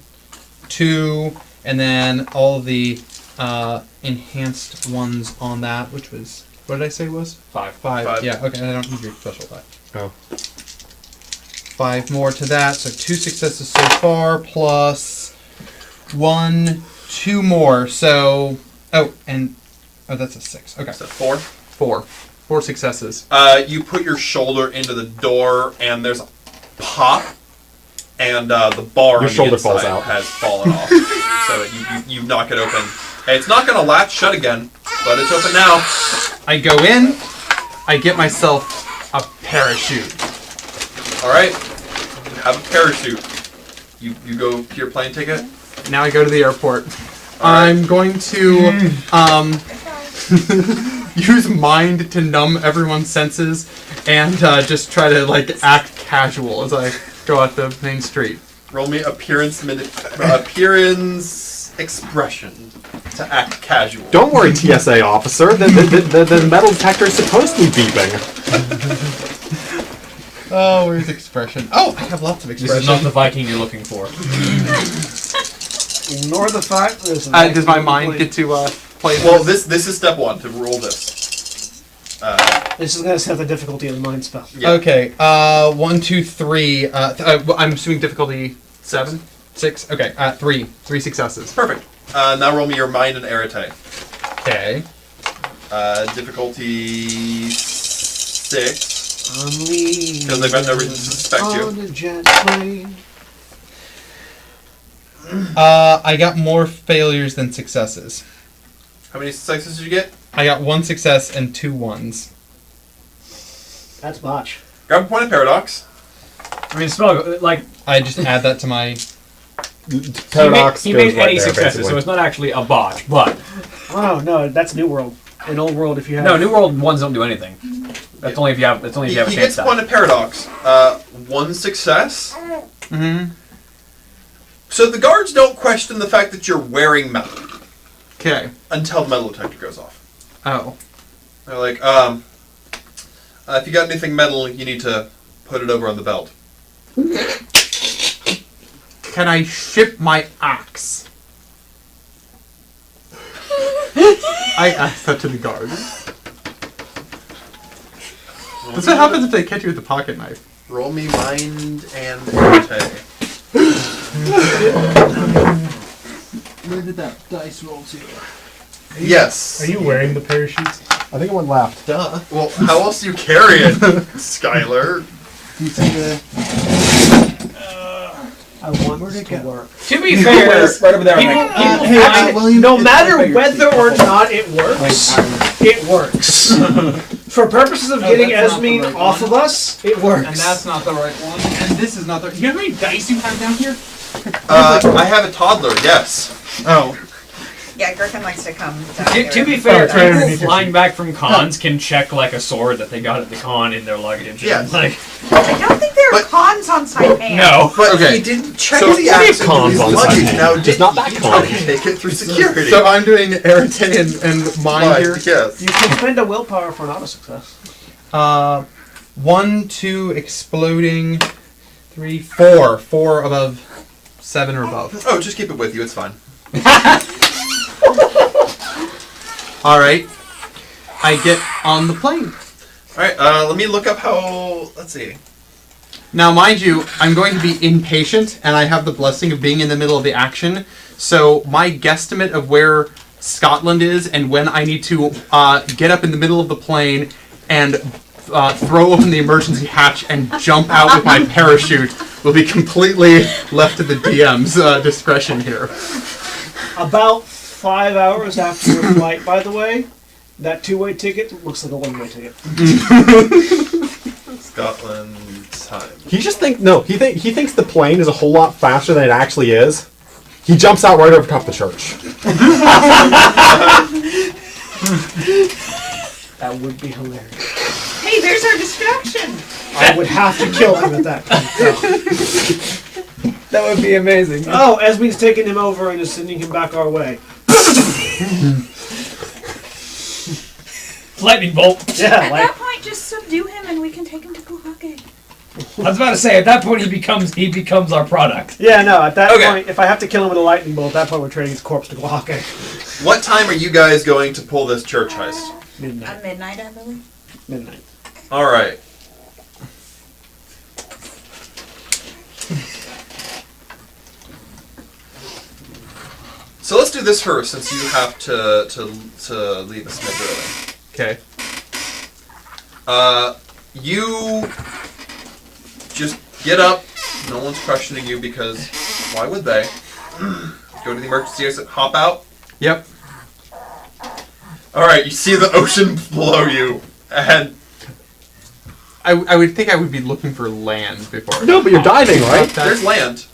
2, and then all of the enhanced ones on that, which was, what did I say was? 5. 5. Yeah, okay, I don't need your special 5. Oh. 5 more to that, so 2 successes so far, plus 1, 2 more, so... Oh, that's a 6. Okay. So 4. 4 successes. You put your shoulder into the door, and there's a pop, and the bar Your on shoulder the inside falls out. has fallen off. So you knock it open. It's not going to latch shut again, but it's open now. I go in, I get myself a parachute. All right, you have a parachute. You go to your plane ticket. Now I go to the airport. I'm going to use mind to numb everyone's senses and just try to like act casual as I go out the main street. Roll me appearance expression to act casual. Don't worry, TSA officer. The metal detector is supposed to be beeping. Oh, where's expression? Oh, I have lots of This expression. is not the Viking you're looking for. Ignore the fact that there's Does my mind get to play Well, this is step 1 to roll this. This is going to set the difficulty of the mind spell. Yeah. Okay, 1, 2, 3. I'm assuming difficulty 7? 6? Okay, 3. 3 successes. Perfect. Now roll me your mind and arete. Okay. Difficulty 6. Because Because they've got no reason to suspect you. On a jet plane. I got more failures than successes. How many successes did you get? I got 1 success and 2 ones. That's botch. Grab a point of paradox. I mean, spell, like, I just add that to my... Paradox he goes made right any there, successes, basically. so it's not actually a botch, but... Oh no, that's New World. In Old World, if you have No, New World ones don't do anything. That's only if you have, that's only if you have a He chance gets point of paradox. 1 success. Mm-hmm. So the guards don't question the fact that you're wearing metal Okay. until the metal detector goes off. Oh. They're like, if you got anything metal, you need to put it over on the belt. Can I ship my axe? I asked that to the guards. That's what happens if they catch you with a pocket knife. Roll me mind and arete. Where did that dice roll to? Yes. Are you wearing the parachutes? I think it went left. Duh. Well, how else do you carry it, Skylar? I want this to work. To be fair, Right over there. No matter whether or not it works, it works. For purposes of getting that's not the Esme right off one. of us, it works. And that's not the right one. And this is not the. You know how many dice you have down here? I have a toddler, yes. Oh. Yeah, Griffin likes to come down To here. be fair, it's right people underneath your flying seat. back from cons can check like a sword that they got at the con in their luggage. Yeah. Like, I don't think there are But- cons on Saipan. no. But Okay. he didn't check So the we have axe into cons his on luggage. Saipan, Now, just did not that he con. take it through security? So I'm doing Arete and mine Right, here. yes. You can spend a willpower for an auto success. 1, 2, exploding, 3, 4. 4 above 7 or above. Oh, just keep it with you. It's fine. All right. I get on the plane. All right. Let me look up how. Let's see. Now, mind you, I'm going to be impatient, and I have the blessing of being in the middle of the action. So my guesstimate of where Scotland is and when I need to get up in the middle of the plane and throw open the emergency hatch and jump out with my parachute will be completely left to the DM's discretion here. About 5 hours after your flight, by the way, that two-way ticket looks like a one-way ticket. Scotland time. He just think he thinks the plane is a whole lot faster than it actually is. He jumps out right over top the church. That would be hilarious. Hey, there's our distraction. I would have to kill him at that point. That would be amazing. Oh, Esme's taking him over and is sending him back our way. Lightning bolt. Yeah, At like that point, just subdue him and we can take him to Kuhake. I was about to say, at that point he becomes our product. yeah, no. At that Okay. point, if I have to kill him with a lightning bolt, at that point we're trading his corpse to Oaxaca. What time are you guys going to pull this church heist? Midnight. At midnight, I believe. Midnight. All right. So let's do this first, since you have to leave a smidge early. Okay. You just get up. No one's questioning you because why would they? Go to the emergency exit, hop out. Yep. All right, you see the ocean below you, and I would think I would be looking for land before. No, but you're diving, right? there's land,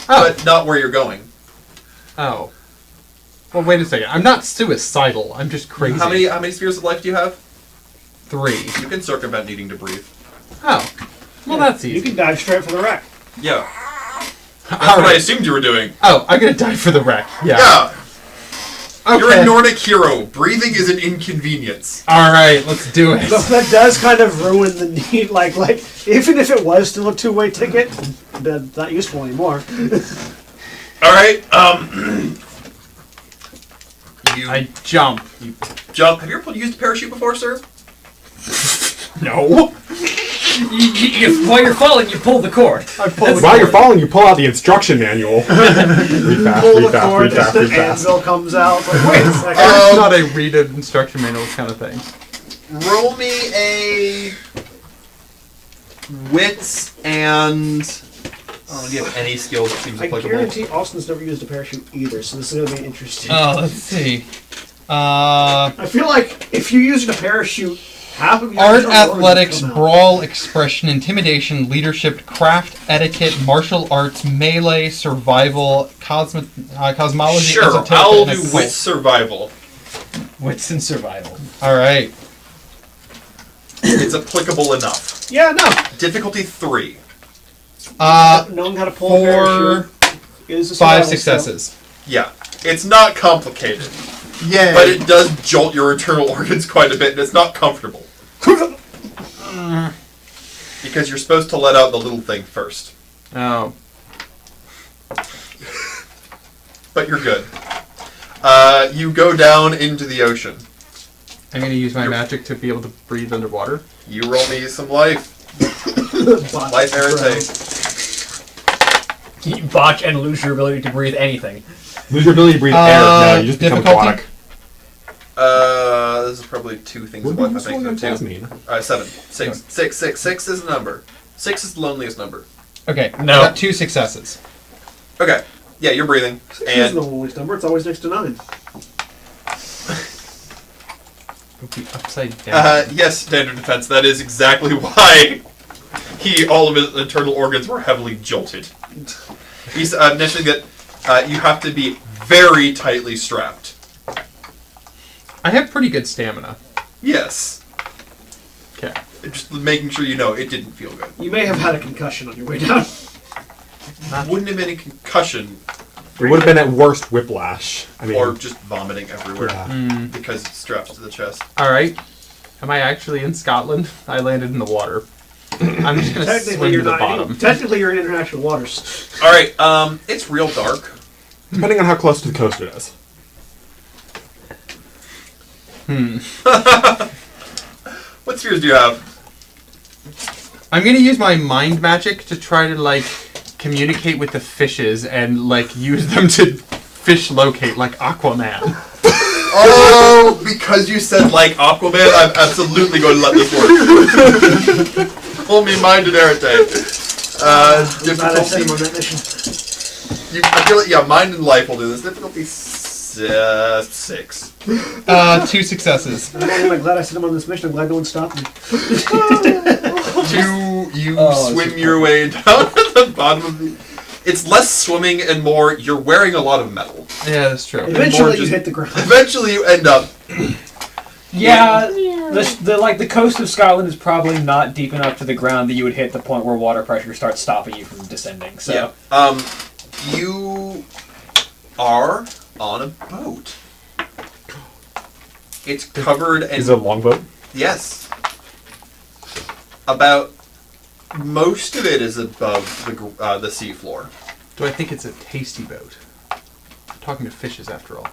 Oh. but not where you're going. Oh. Well, wait a second. I'm not suicidal. I'm just crazy. How many spheres of life do you have? 3. You can circumvent needing to breathe. Oh. Well, that's easy. You can dive straight for the wreck. Yeah, that's All what I right. assumed you were doing. Oh, I'm gonna die for the wreck. Yeah. Yeah, Okay. you're a Nordic hero. Breathing is an inconvenience. All right, let's do it. So that does kind of ruin the need. Like even if it was still a two-way ticket, that's not useful anymore. All right. You I jump. jump. Have you ever used a parachute before, sir? No. While you're falling, you pull the cord. While you're falling, you pull out the instruction manual. Read fast, Pull read the fast, cord, read fast, the read fast. anvil comes out. It's like, wait a second. It's not a read an instruction manual kind of thing. Roll me a wits and. Oh, do you have any skills that seems I applicable? guarantee Austin's never used a parachute either, so this is going to be interesting. Let's see. I feel like if you used a parachute, half of your Art, words athletics, would come out. brawl, expression, intimidation, leadership, craft, etiquette, martial arts, melee, survival, cosmology, Sure, esoteric, I'll and do occult. wits survival. Wits and survival. All right. It's applicable enough. Yeah, no. Difficulty 3. Knowing how to pull a 4, parachute. It is a 5 survival successes. Yeah. It's not complicated, Yay. but it does jolt your internal organs quite a bit, and it's not comfortable. Because you're supposed to let out the little thing first. Oh. But you're good. You go down into the ocean. I'm going to use my magic to be able to breathe underwater. You roll me some life. spell. Life Arete. You botch and lose your ability to breathe anything. Lose your ability to breathe air. No, you just become difficulty? aquatic. This is probably 2 things What of life, I does think. one So does 2. mean? 7. 6. 6 is the number. 6 is the loneliest number. Okay, No. I got 2 successes. Okay. Yeah, you're breathing. 6 is And the loneliest number. It's always next to 9. It'll be upside down. yes, standard defense. That is exactly why all of his internal organs were heavily jolted. He's mentioning that you have to be very tightly strapped. I have pretty good stamina. Yes. Okay. Just making sure you know it didn't feel good. You may have had a concussion on your way down. Wouldn't have been a concussion It would have been at worst whiplash. I mean, or just vomiting everywhere yeah. because it's strapped to the chest. Alright. Am I actually in Scotland? I landed in the water. I'm just going to Technically, swim to you're the not. bottom. Technically, you're in international waters. All right. It's real dark. Depending on how close to the coast it is. What spheres do you have? I'm going to use my mind magic to try to, like, communicate with the fishes and, like, use them to fish locate, like Aquaman. Oh, because you said like Aquaman, I'm absolutely going to let this work. Hold me in mind and Arete. Glad I sent him on Difficulty. that mission. I feel like, yeah, mind and life will do this. Difficulty 6. 2 successes. I'm not only glad I sent him on this mission, I'm glad no one stopped me. You Oh, swim your way down to the bottom of the... It's less swimming and more, you're wearing a lot of metal. Yeah, that's true. Eventually, you just- hit the ground. Eventually you end up... Yeah, the coast of Scotland is probably not deep enough to the ground that you would hit the point where water pressure starts stopping you from descending. So Yeah. You are on a boat. It's covered and... Is it a longboat? Yes. About... Most of it is above the seafloor. Do I think it's a tasty boat? I'm talking to fishes, after all.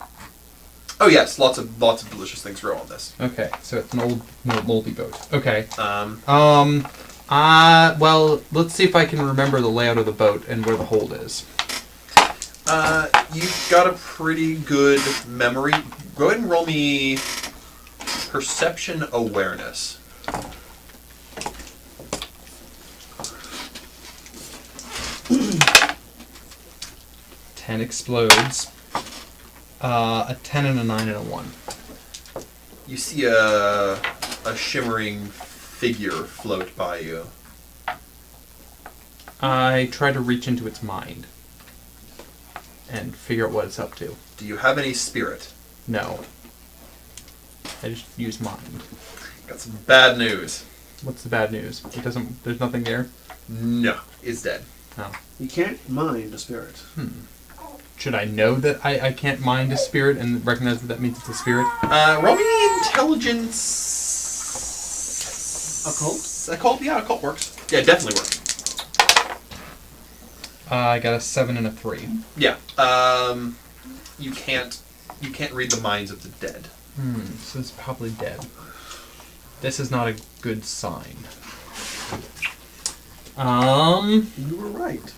Oh yes, lots of delicious things grow on this. Okay, so it's an old, moldy boat. Okay. Um, Well, let's see if I can remember the layout of the boat and where the hold is. You've got a pretty good memory. Go ahead and roll me perception awareness. Ten explodes. A 10 and a 9 and a 1. You see a shimmering figure float by you. I try to reach into its mind and figure out what it's up to. Do you have any spirit? No. I just use mind. Got some bad news. What's the bad news? It doesn't. There's nothing there. No, it's dead. No. You can't mind a spirit. Should I know that I can't mind a spirit and recognize that means it's a spirit? Roll me intelligence. Occult? Occult? Yeah, occult works. Yeah, it definitely works. I got a 7 and a 3. Yeah. You can't read the minds of the dead. So it's probably dead. This is not a good sign. You were right.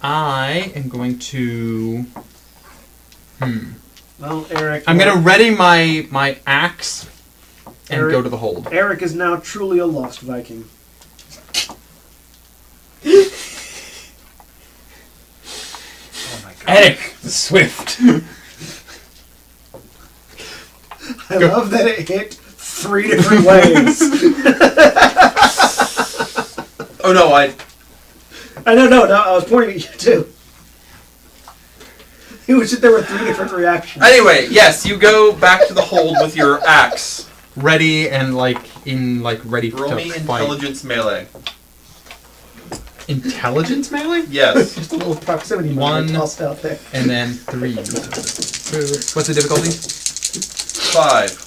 I am going to... Well, Eric... I'm going to ready my axe and Eric- go to the hold. Eric is now truly a lost Viking. Oh my god. Eric the Swift. I love that it hit 3 different ways. Oh no, I was pointing at you too. It was just there were 3 different reactions. Anyway, yes, you go back to the hold with your axe. Ready and ready Roll to me fight. intelligence melee. Intelligence melee? Yes. Just a little proximity One. mode tossed out there. And then 3. What's the difficulty? 5.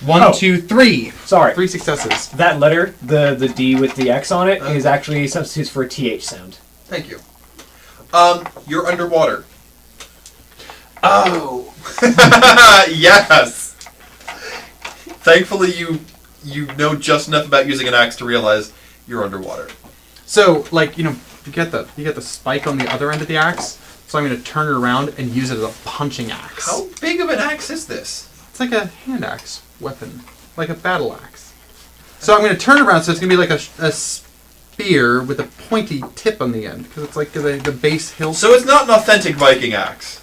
1, 2, 3. Sorry. 3 successes. That letter, the D with the X on it, is actually substitutes for a TH sound. Thank you. You're underwater. Oh. Yes. Thankfully, you know just enough about using an axe to realize you're underwater. So, like, you get the spike on the other end of the axe. So I'm going to turn it around and use it as a punching axe. How big of an axe is this? It's like a hand axe weapon, like a battle axe. So I'm going to turn it around so it's going to be like a spear with a pointy tip on the end because it's like the base hilt. So it's not an authentic Viking axe.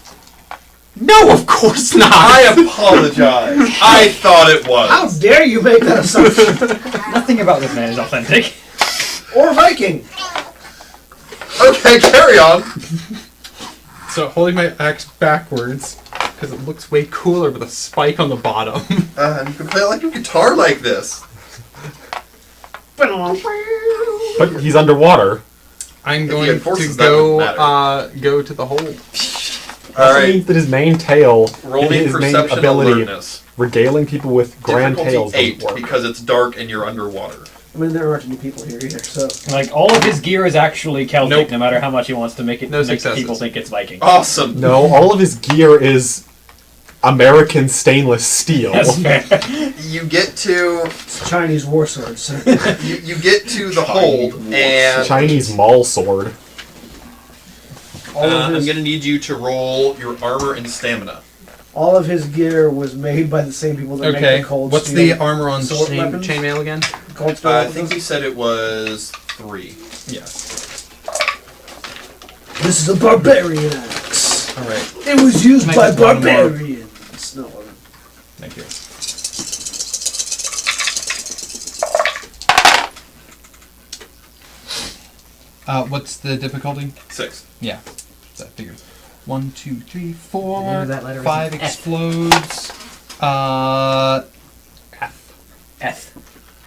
No, of course not. I apologize. I thought it was. How dare you make that assumption? Nothing about this man is authentic. Or Viking. Okay, carry on. So holding my axe backwards because it looks way cooler with a spike on the bottom. You can play like a guitar like this. But he's underwater. I'm If he going enforces to that, wouldn't go to the hold. All That right. means that his main tail, Roll me his main perception ability, alertness. regaling people with grand tales, Difficulty 8 doesn't work. because it's dark and you're underwater. I mean, there aren't any people here either, so... Like, all of his gear is actually Celtic, Nope. no matter how much he wants to make it No make successes. people think it's Viking. Awesome. No, all of his gear is American stainless steel. That's fair. You get to It's Chinese war swords. you get to the hold and Chinese mall sword. I'm going to need you to roll your armor and stamina. All of his gear was made by the same people that make Okay. the cold What's steel. the armor on sword weapons? chainmail again? Cold steel I weapons? think he said it was 3. Yes. This is a barbarian axe. All right. It was used Make by this one more. barbarians. No, it wasn't. Thank you. What's the difficulty? 6. Yeah, that figured. 1, 2, 3, 4. The end of that letter is 5 an F. explodes.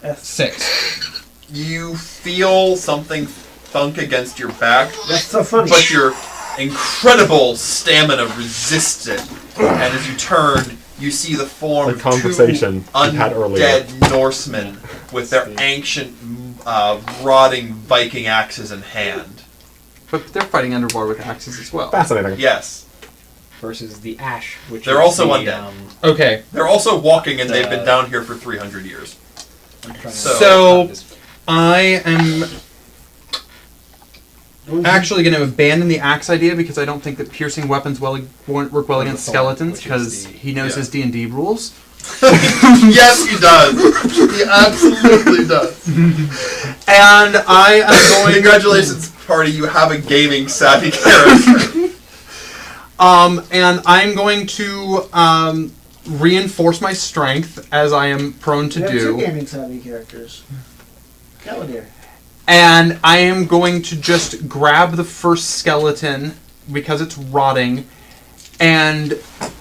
F. 6. You feel something thunk against your back, That's so funny. but your incredible stamina resists it. And as you turn, you see the form The of conversation two we had earlier. undead Norsemen with their ancient, rotting Viking axes in hand. But they're fighting underwater with axes as well. Fascinating. Yes. Versus the Ash, which They're is also the, undead. Okay. They're also walking, and they've been down here for 300 years. I'm trying to- So- I am actually going to abandon the axe idea because I don't think that piercing weapons won't work well against thorn, skeletons which is because the- he knows yeah. his D&D rules. Yes, he does. He absolutely does. And I am going... Congratulations, party. You have a gaming savvy character. And I'm going to reinforce my strength as I am prone to We have do. two gaming savvy characters. Galadir. And I am going to just grab the first skeleton because it's rotting and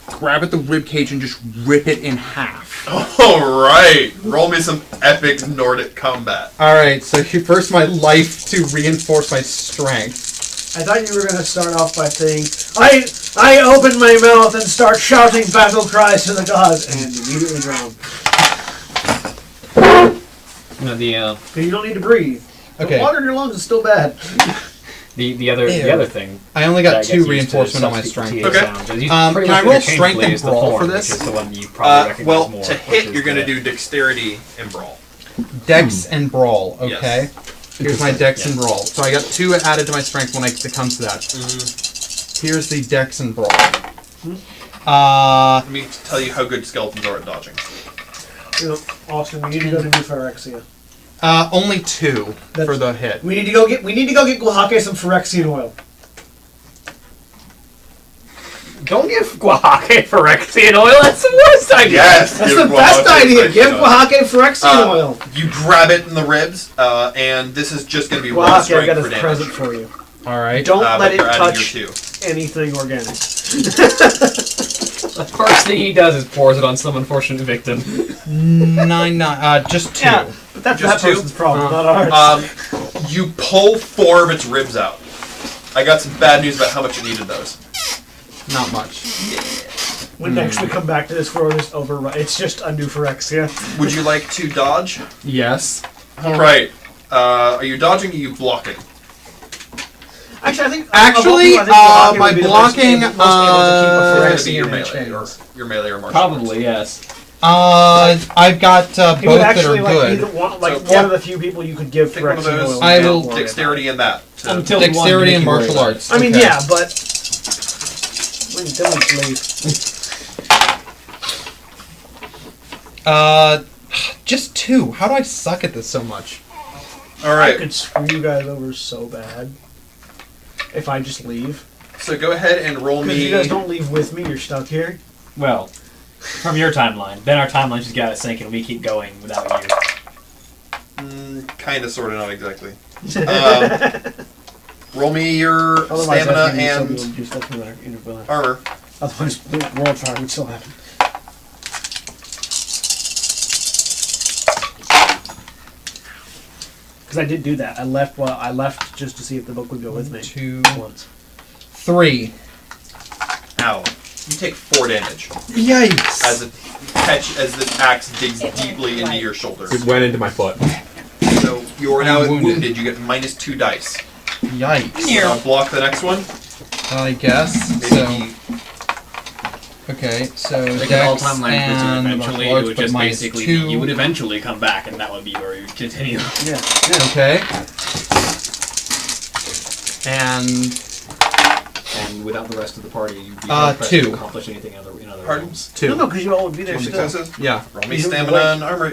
grab at the ribcage and just rip it in half. All right. Roll me some epic Nordic combat. Alright, so first my life to reinforce my strength. I thought you were going to start off by saying, I open my mouth and start shouting battle cries to the gods, and immediately drown. No, the Because you don't need to breathe. Okay. The water in your lungs is still bad. the other thing. I only that got gets 2 used to reinforcement on my substitute strength. TA Okay. sounds. It's used Can pretty I much roll interchangeably strength and as the brawl for thorn, this? Which is the one you probably recognize Well, more. to which hit, is you're going to the- do dexterity and brawl. Dex and brawl, okay? Yes. Here's my dex and Yes. brawl. So I got 2 added to my strength when it comes to that. Here's the dex and brawl. Let me tell you how good skeletons are at dodging. You know, Austin, we need to go to New Phyrexia. Only 2 for the hit. We need to go get Guahake some Phyrexian oil. Don't give Guahake Phyrexian oil. That's the worst idea. Yes, That's give the best Guahake idea. Phyrexian Give oil. Guahake Phyrexian oil. You grab it in the ribs, and this is just going to be one Guahake, I've strength got for a damage. present for you. Alright. Don't But let it you're adding touch your 2. anything organic. The first thing he does is pours it on some unfortunate victim. 9, just 2. Yeah, but that's Just that two? person's problem, not ours. You pull 4 of its ribs out. I got some bad news about how much you needed those. Not much. When next we come back to this world, it's overrun. It's just a new Phyrexia. Would you like to dodge? Yes. Right. Are you dodging or are you blocking? Actually, I think. Actually, my blocking, It's going to be your Phyrexian melee, or your melee or martial arts. Probably, yes. I've got He both would that actually are like good. either one, So, one of the few people you could give Pick one of Phyrexian those. oil. I and will- not worry Dexterity about and that. to- Until he wanted to Dexterity make and you worry martial about it. arts. it. I mean, okay. yeah, but then we leave. Just 2. How do I suck at this so much? All I right. could screw you guys over so bad if I just leave. So go ahead and roll Because me. if you guys don't leave with me, you're stuck here. Well, from your timeline. Then our timeline just got out of sync and we keep going without you. Kind of, sort of, not exactly. Roll me your Otherwise, stamina that's gonna be and something we'll do stuff armor. Otherwise, world fire would still happen. Because I did do that. I left. Well, I left just to see if the book would go with me. 2, Once. 3. Ow. You take 4 damage Yikes! as this axe digs deeply into your shoulder. It went into my foot. So you are now I'm wounded. wounded. You get -2 dice. Yikes. Block the next one. I guess. Maybe Okay, so Like an all Dex timeline and eventually martial it arts, would but just minus basically 2. you would eventually come back and that would be where you would continue. Yeah. Okay. And And without the rest of the party you'd be 2. to accomplish anything in other Pardon? realms. 2. No, because you all would be there Two still. successes. Yeah. Roll me You don't stamina wait. and armor.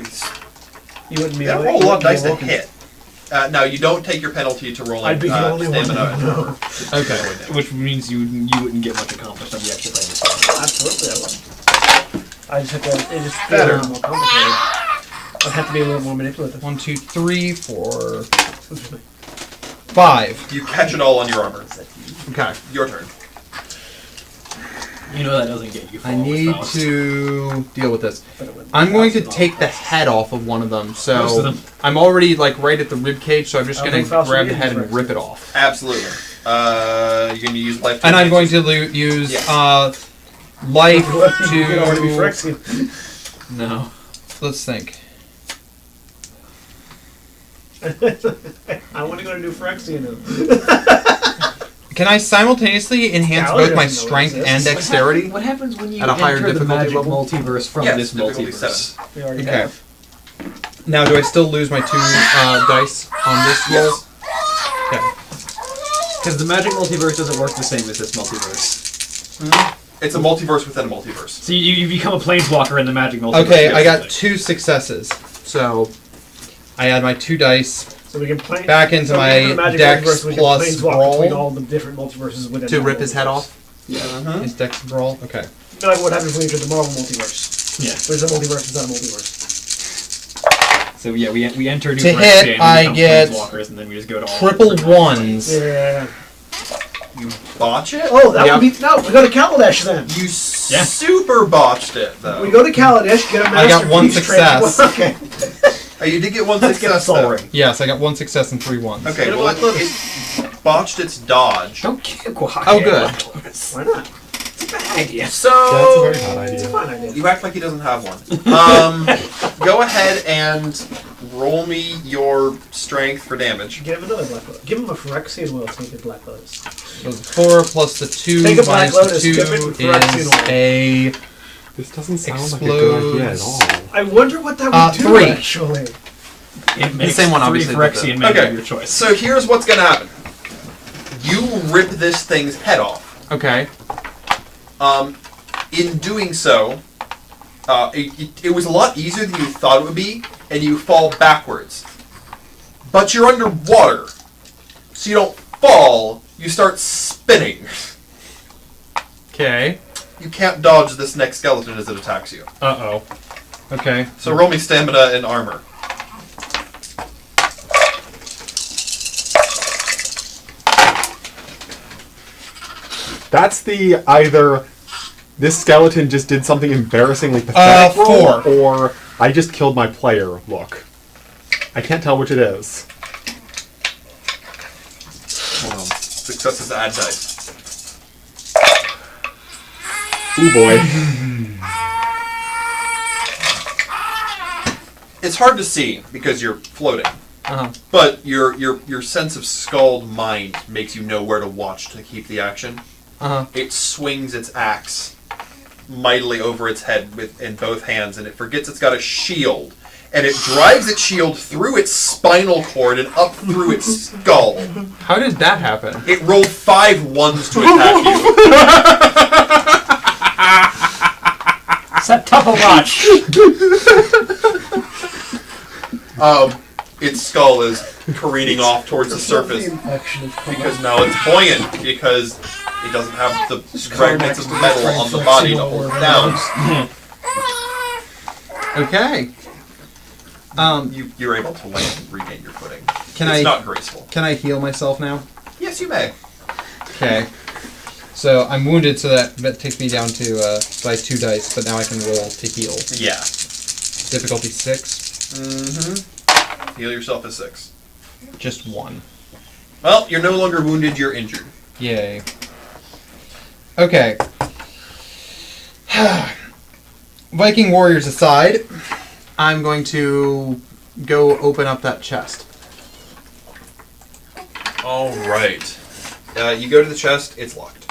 You wouldn't be. They don't awake, roll a you lot of wouldn't dice be that awoken. hit. No, you don't take your penalty to rolling I'd be the only one. stamina. That would know. Okay. Which means you wouldn't get much accomplished on the extra playing this game. Absolutely, I would. I just have to. It just feels a Better. little more complicated. I'd have to be a little more manipulative. 1, 2, 3, 4, 5. You catch it all on your armor. Okay. Your turn. You know that doesn't get you I forward, need fellas. to deal with this. But it would- I'm going to take the head off of one of them. Most So of them. I'm already like right at the rib cage, so I'm just I going to think Faust grab the would head use and rip it off. Absolutely. You're going to use life. And I'm going to use Yes. life You could already be to. Phyrexian. No. Let's think. I want to go to New Phyrexian now. Can I simultaneously enhance Gallagher both my doesn't know strength it and exists. dexterity? What happens when you At a higher enter the difficulty magic level? multiverse from Yes, this difficulty multiverse? 7. We already Okay. have. Now, do I still lose my 2 dice on this roll? Yes. Okay. Because the magic multiverse doesn't work the same as this multiverse. It's a multiverse within a multiverse. So you become a planeswalker in the magic multiverse. Okay, I got basically. 2 successes. So I add my 2 dice So we can play back into so my in the Magic dex multiverse, we can plus planeswalk brawl. between all the different multiverses within to that rip his head multiverse. off. His dex brawl. Okay. No, like what happens when you enter the Marvel multiverse? Yeah. There's a multiverse inside a multiverse. So yeah, we enter New To Phyrexian, hit, we I become get planeswalkers, and then we just go to all Triple different ones. Yeah. You botch it? Oh, that Yep. would be no. We go to Kaladesh then. You Yeah. super botched it, though. We go to Kaladesh, get a I got masterpiece. 1 success. Okay. You did get 1 Let's get a success, soul though. ring. Yes, I got 1 success and 3 ones. Okay, Get a well, Black Lotus. it botched its dodge. Don't kill Quack. Oh, good. Why not? Idea. So, That's a very bad It's a idea. fine idea. you act like he doesn't have one. Go ahead and roll me your strength for damage. Give him another Black Lotus. Give him a Phyrexian will take a Black Lotus. So the 4 plus the 2 Take a Black minus the Lotus, 2 dip it with Phyrexian is oil. a This doesn't sound like a good idea at Explodes. all. I wonder what that would do 3. actually. It makes same one, 3 obviously, did Phyrexian that. men Okay, of your choice. so here's what's gonna happen. You rip this thing's head off. okay. In doing so, it was a lot easier than you thought it would be, and you fall backwards. But you're underwater, so you don't fall, you start spinning. Okay. You can't dodge this next skeleton as it attacks you. Uh oh. Okay. So roll me stamina and armor. That's the either this skeleton just did something embarrassingly pathetic 4. or I just killed my player look. I can't tell which it is. Hold on. Successes add dice. Ooh boy. It's hard to see because you're floating. But your sense of scald mind makes you know where to watch to keep the action. It swings its axe mightily over its head in both hands, and it forgets it's got a shield. And it drives its shield through its spinal cord and up through its skull. How did that happen? It rolled 5 ones to attack you. Set top of watch. Its skull is careening off towards the surface because now it's buoyant because it doesn't have the fragments of metal on the body to hold it down. Okay. You're able to land and regain your footing. It's not graceful. Can I heal myself now? Yes, you may. Okay. So I'm wounded, so that takes me down to by 2 dice, but now I can roll to heal. Yeah. Difficulty 6. Mm-hmm. Heal yourself at 6. Just 1. Well, you're no longer wounded, you're injured. Yay. Okay. Viking warriors aside, I'm going to go open up that chest. Alright. You go to the chest, it's locked.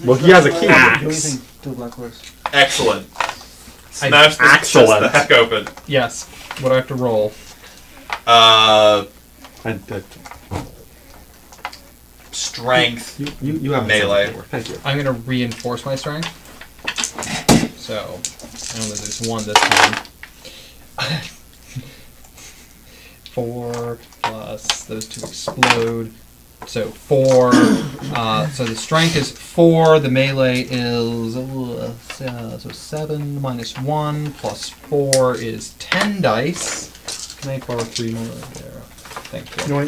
Well, he has a key. Axe. To a black horse. Excellent. Smash this chest the heck open. Yes. What do I have to roll? Strength. You have melee. Thank you. I'm going to reinforce my strength. So, I only lose 1 this time. 4 plus those 2 explode. So 4. So the strength is 4. The melee is so 7 minus 1 plus 4 is 10 dice. Can I borrow 3 more? There. Thank you. Are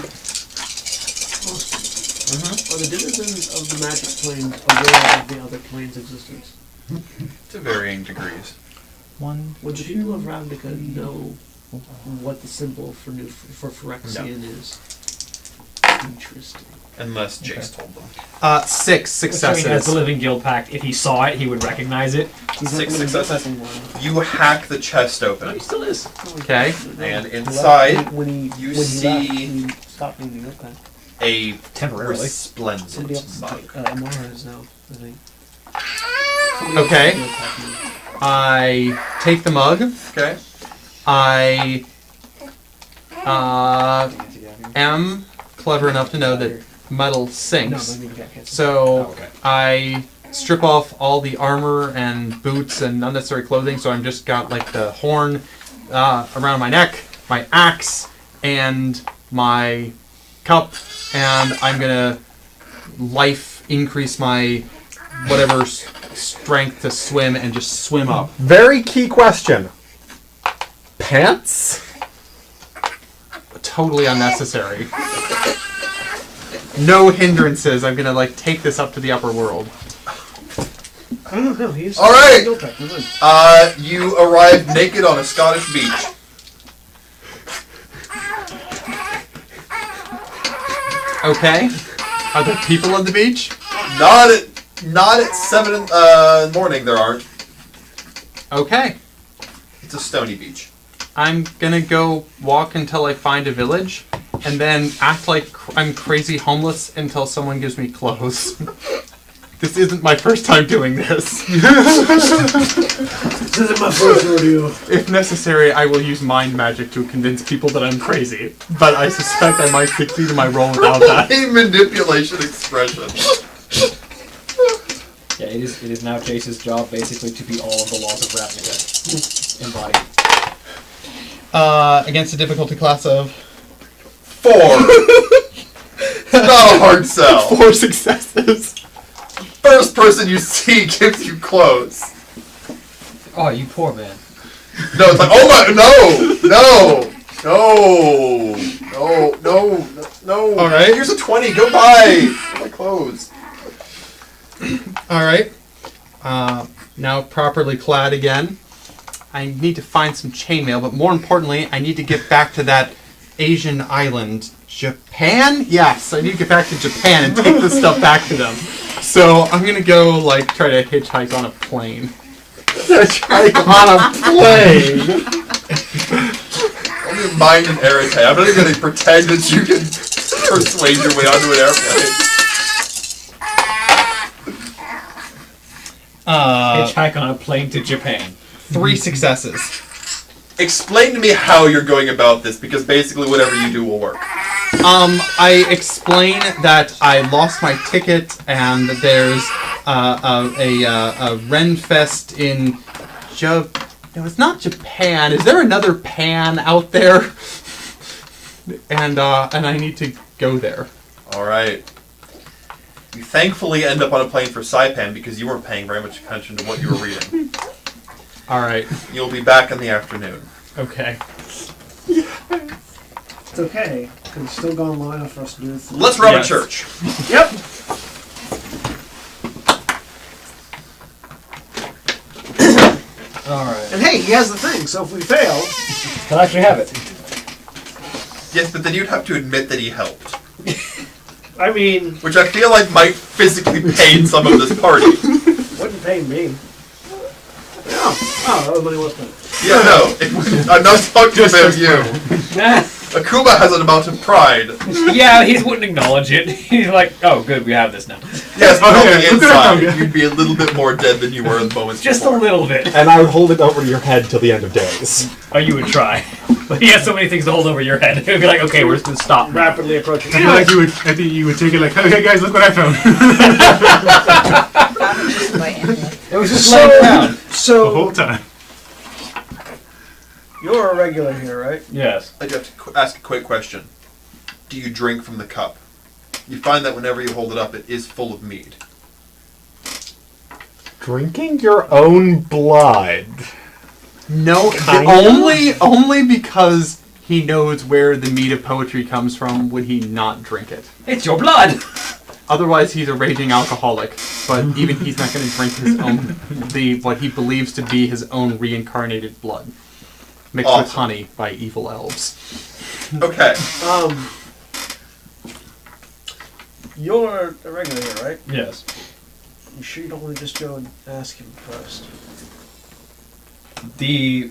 the denizens of the magic planes aware of the other planes' existence? To varying degrees. Would the people of Ravnica know what the symbol for Phyrexian is? Interesting. Unless Jace told them. 6 successes. As the Living Guild Pact, if he saw it, he would recognize it. 6 successes. You hack the chest open. No, he still is. Okay. And inside, when you he see left, he stopped being the okay. a Temporarily. resplendent Somebody else mug. Amara is now, I think. Okay. I take the mug. Okay. I am clever enough to know that metal sinks. So I strip off all the armor and boots and unnecessary clothing, so I've just got like the horn around my neck, my axe, and my cup, and I'm gonna life increase my whatever strength to swim and just swim up. Very key question. Pants? Totally unnecessary. No hindrances. I'm gonna like take this up to the upper world. I don't know. He's All right. You arrive naked on a Scottish beach. Okay. Are there people on the beach? Not at 7 in the morning. There aren't. Okay. It's a stony beach. I'm gonna go walk until I find a village, and then act like I'm crazy homeless until someone gives me clothes. This isn't my first time doing this. This isn't my first rodeo. If necessary, I will use mind magic to convince people that I'm crazy. But I suspect I might succeed in my role without that. A manipulation expression. Yeah, it is now Jace's job basically to be all of the laws of Ravnica embodied. Against a difficulty class of 4. Not a hard sell. 4 successes. First person you see gives you clothes. Oh, you poor man. No, it's like, oh my, no. All right. Here's a 20. Go buy my clothes. Alright. Now properly clad again. I need to find some chainmail, but more importantly, I need to get back to that Asian island. Japan? Yes, I need to get back to Japan and take this stuff back to them. So I'm gonna go, like, try to hitchhike on a plane. Hitchhike on a plane! I'm your mind and Arate. I'm not even going to pretend that you can persuade your way onto an airplane. Hitchhike on a plane to Japan. 3 successes. Explain to me how you're going about this, because basically whatever you do will work. I explain that I lost my ticket and there's a Renfest in no, it's not Japan. Is there another Pan out there? And I need to go there. Alright. You thankfully end up on a plane for Saipan because you weren't paying very much attention to what you were reading. Alright. You'll be back in the afternoon. Okay. It's okay, because it's still gone long enough for us to do this. Let's rob Yes. a church. Yep. Alright. And hey, he has the thing, so if we fail... Can I actually have it? Yes, but then you'd have to admit that he helped. I mean, Which I feel like might physically pain some of this party. wouldn't pay me. Oh, that money was spent. Yeah, no. I'm not talking about you. Akuma has an amount of pride. Yeah, he wouldn't acknowledge it. He's like, oh, good, we have this now. Yes, but on Okay, the look at inside, you'd be a little bit more dead than you were in the moments Just before. a little bit. And I would hold it over your head till the end of days. Oh, you would try. But he has so many things to hold over your head. It would be like, okay, we're just going to stop now. Rapidly approaching. I feel like I think you would take it like, okay guys, look what I found. Just by Emily. It was just laying around. The So, whole time. you're a regular here, right? Yes. I have to ask a quick question. Do you drink from the cup? You find that whenever you hold it up, it is full of mead. Drinking your own blood. No, Kinda? only because he knows where the meat of poetry comes from would he not drink it. It's your blood! Otherwise, he's a raging alcoholic. But even he's not going to drink his own, what he believes to be his own reincarnated blood, mixed with Awesome. honey by evil elves. Okay. You're a regular here, right? Yes. You sure you don't want to just go and ask him first? The,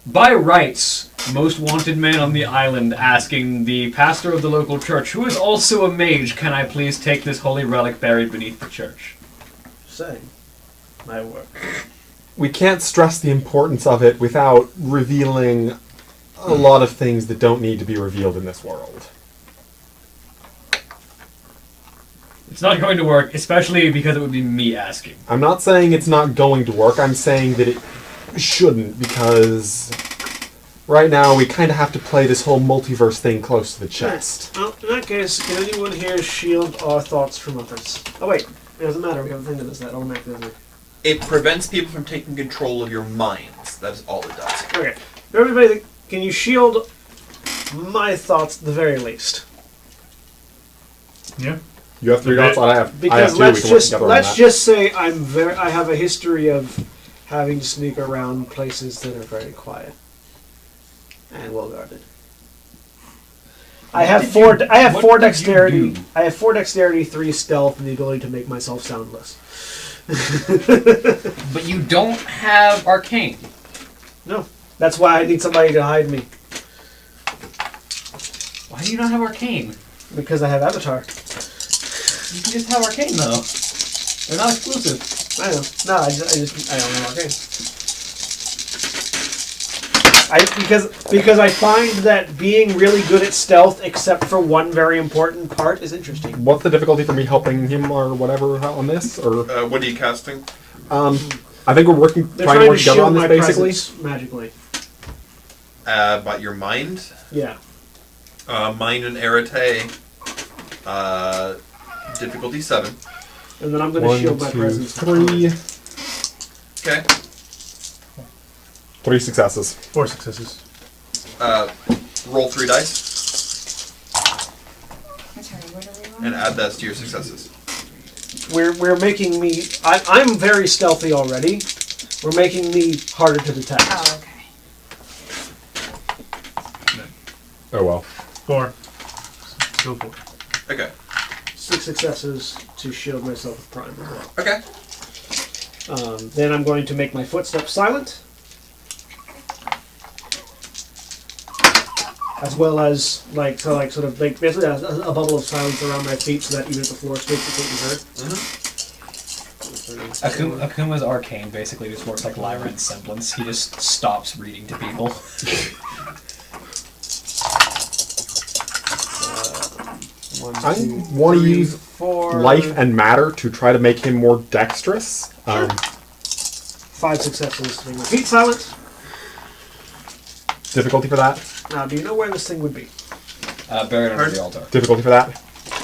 by rights, most wanted man on the island asking the pastor of the local church, who is also a mage, can I please take this holy relic buried beneath the church? Saying. My work. We can't stress the importance of it without revealing a lot of things that don't need to be revealed in this world. It's not going to work, especially because it would be me asking. I'm not saying it's not going to work, I'm saying that it shouldn't, because right now we kind of have to play this whole multiverse thing close to the chest. Well, in that case, can anyone here shield our thoughts from others? Oh wait, it doesn't matter, we have a thing that does that automatically, doesn't it? It prevents people from taking control of your minds. That is all it does. Okay. For everybody, can you shield my thoughts at the very least? Yeah. You have 3 dots, I have Because 2, let's we can work just together on let's that. just say I have a history of having to sneak around places that are very quiet and well guarded. I have four dexterity. I have 4 dexterity, 3 stealth, and the ability to make myself soundless. But you don't have arcane. No, that's why I need somebody to hide me, Why do you not have arcane? because I have avatar. You can just have arcane though. They're not exclusive. I know. No, I don't have arcane. Because I find that being really good at stealth, except for one very important part, is interesting. What's the difficulty for me helping him or whatever on this? Or What are you casting? I think we're They're trying to work to together shield on this my basically. presence magically. But your mind? Yeah. Mind and Arate. Difficulty 7. And then I'm going to 1, shield my 2, presence. 3. Okay. 3 successes. 4 successes. Roll 3 dice I'm sorry, what are we on? and add that to your successes. we're making me. I'm very stealthy already. We're making me harder to detect. Oh, okay. Oh well. 4. Still 4. Okay. 6 successes to shield myself with prime as well. Okay. Then I'm going to make my footsteps silent, as well as sort of basically a bubble of silence around my feet, so that even if the floor shakes, it can't be heard. Akuma's arcane basically just works like Lyran's semblance. He just stops reading to people. I want to use 4 life and matter to try to make him more dexterous. 5 successes to make my feet silent. Difficulty for that? Now, do you know where this thing would be? Buried under the altar. Difficulty for that?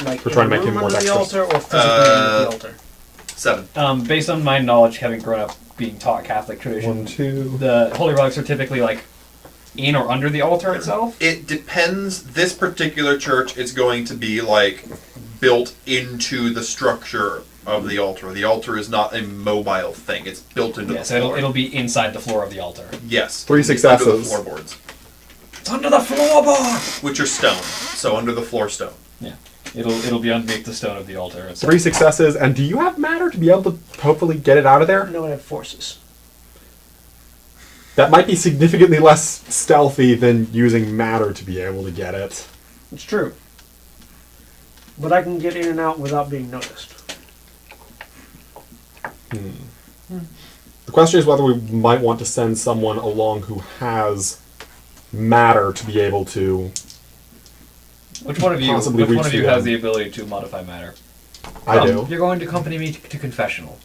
Like We're trying to in make the him room more under the dexterous. altar, or physically under the altar? 7. Based on my knowledge, having grown up being taught Catholic tradition, 1, 2. the holy relics are typically like in or under the altar itself. It depends. This particular church is going to be like built into the structure of the altar. The altar is not a mobile thing. It's built into the So floor. it'll be inside the floor of the altar. Yes. 3 Under the successes. floorboards, It's under the floorboard. which are stone. So under the floor stone. Yeah, it'll be underneath the stone of the altar. 3 successes, and do you have matter to be able to hopefully get it out of there? No, I have forces. That might be significantly less stealthy than using matter to be able to get it. It's true. But I can get in and out without being noticed. The question is whether we might want to send someone along who has matter to be able to... Which one of you? Possibly Which one reach of you the has end. the ability to modify matter? I do. You're going to accompany me to confessional.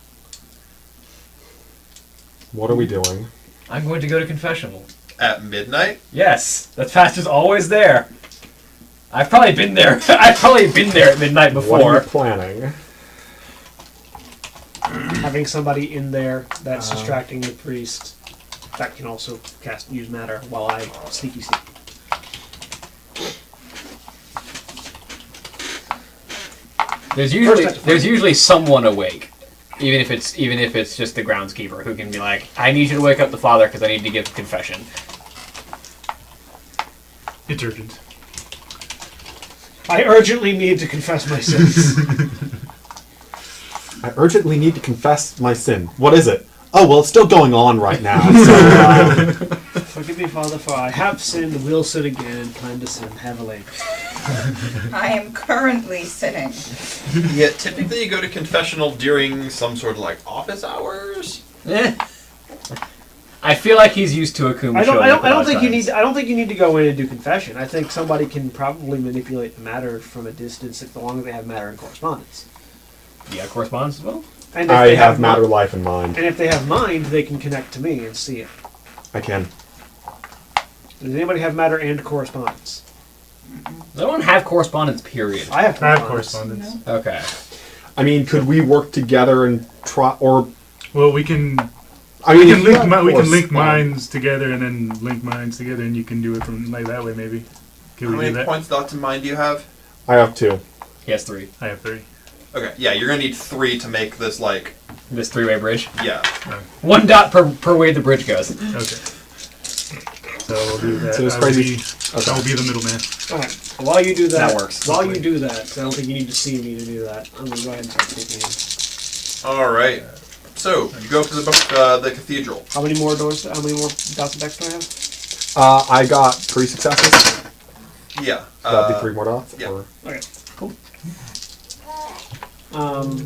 What are we doing? I'm going to go to confessional. At midnight? Yes, that fast is always there. I've probably been there. I've probably been there at midnight What are before. you planning? Having somebody in there that's distracting the priest that can also use matter while I sneaky. There's usually someone awake, even if it's just the groundskeeper who can be like, I need you to wake up the father because I need to give confession. It's urgent. I urgently need to confess my sins. I urgently need to confess my sin. What is it? Oh, well, it's still going on right now. So, Forgive me, Father, for I have sinned, will sin again, plan to sin heavily. I am currently sinning. Yeah, typically you go to confessional during some sort of like office hours. I feel like he's used to Akuma. I don't think you need to go in and do confession. I think somebody can probably manipulate the matter from a distance as long as they have matter and correspondence. Yeah, correspondence as well. And if I they have matter, mind, life, and mind. and if they have mind, they can connect to me and see it. I can. Does anybody have matter and correspondence? I don't have correspondence, period. I have I have correspondence. correspondence. Okay. I mean, could we work together and try, or... Well, we can I mean, we if can you link have we can link correspondence- minds together and then link minds together, and you can do it from like that way maybe. Can How we do many that? points thoughts in mind do you have? I have 2. He has 3. I have 3. Okay, yeah, you're gonna need 3 to make this like This 3-way bridge. yeah. 1 dot per way the bridge goes. Okay. So we'll do that. So it's I will crazy. be- I will be the middleman. Alright, while you do that, That works. While you do that, 'cause I don't think you need to see me to do that, I'm going to go ahead and start taking in. All right. So you go up to the cathedral. How many more dots of dex do I have? I got 3 successes. Yeah. That'd be 3 more dots? yeah. Or... Okay, cool. So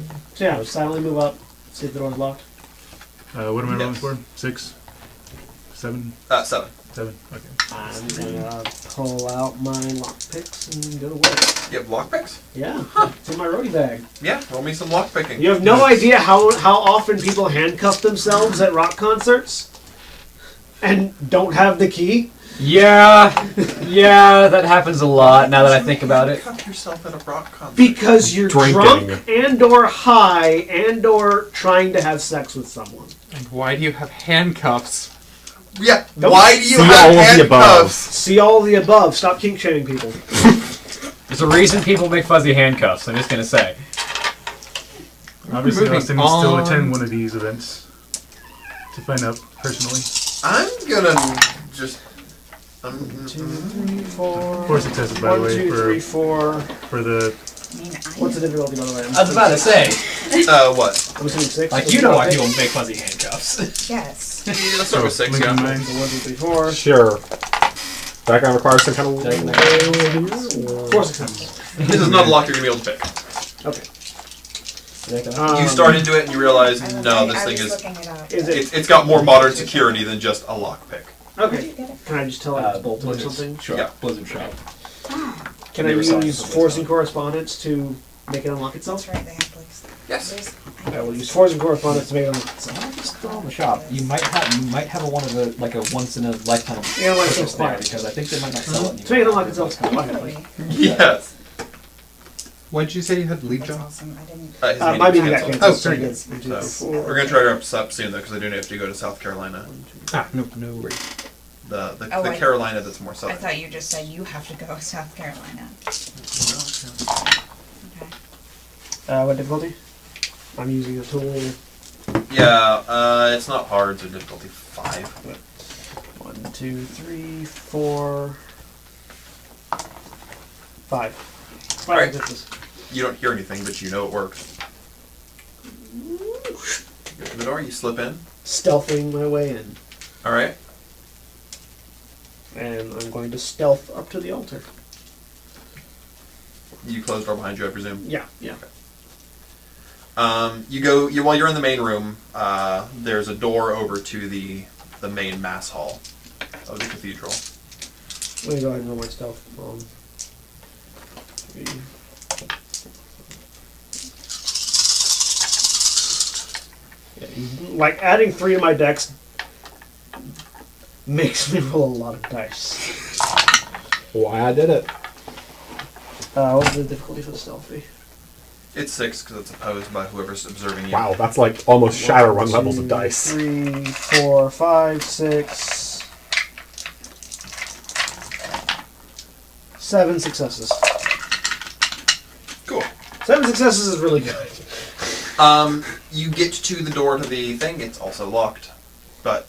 yeah, silently move up, see if the door's locked. What am I rolling Yes. for? 6? 7? 7. 7? Okay. I'm gonna pull out my lockpicks and go to work. You have lockpicks? Yeah, it's in my roadie bag. Yeah. Roll me some lockpicking. You have no idea how often people handcuff themselves at rock concerts and don't have the key. Yeah, that happens a lot now that I think about it. Cuff yourself at a rock concert. Because you're Drinking. drunk and/or high and/or trying to have sex with someone. And why do you have handcuffs? Yeah. Don't Why do you see have all of the above. handcuffs? See all the above. Stop kink shaming people. There's a reason people make fuzzy handcuffs. I'm just gonna say. Obviously, Moving Austin needs to on. attend one of these events to find out personally. I'm gonna just. 1, 2, 3, 4. 4 successes, by the 1, way, 2, 3, 4. for the. I mean, What's the difficulty, by the way? I was about to say, What? I'm assuming 6. like, you know why people make fuzzy handcuffs. Yes. Yeah, let's start with 6, Lincoln yeah. Mine. 1, 2, 3, 4. Sure. Background requires some kind of. 4 successes. This is not a lock you're going to be able to pick. Okay. You start into it and you realize, I was, no, this I thing was is... looking it up. Is it? It's got more modern security than just a lockpick. Where'd Okay. you get it? Can I just tell it to bolt or Blizzard something? Shop. Yeah. Blizzard Shop. Can I Never saw it use before. forcing correspondence to make it unlock itself? That's right, they have like... Yes. I will use forcing correspondence to make it unlock itself. Just throw in the shop. You might have a one of the like a once in a lifetime Yeah, like purchase so there fine. because I think they might not sell it To make it anymore. unlock itself. Really? Yes. What did you say you had lead That's job? awesome. I didn't... His My meeting's meeting got canceled. canceled. Oh, very good. 1, 2, 3, So, 4. we're going to try to wrap this up soon, though, because I do have to go to South Carolina. Ah, no worries. The Oh, the I- Carolina that's more I southern. thought you just said you have to go to South Carolina. Okay. What difficulty? I'm using a tool. Yeah, it's not hard, so difficulty 5. 1, 2, 3, 4, 5. 5 Alright. successes. You don't hear anything, but you know it works. You open the door, you slip in. Stealthing my way in. Alright. And I'm going to stealth up to the altar. You close the door behind you, I presume. Yeah, yeah. While you're in the main room, there's a door over to the main mass hall of the cathedral. Let me go ahead and roll my stealth. 3. Yeah, like adding 3 to my dex makes me roll a lot of dice. Why I did it. What was the difficulty for the stealth be? It's 6 because it's opposed by whoever's observing you. Wow, that's like almost Shadowrun levels of 2, dice. 3, 4, 5, 6, 7 successes. Cool. 7 successes is really good. You get to the door to the thing. It's also locked, but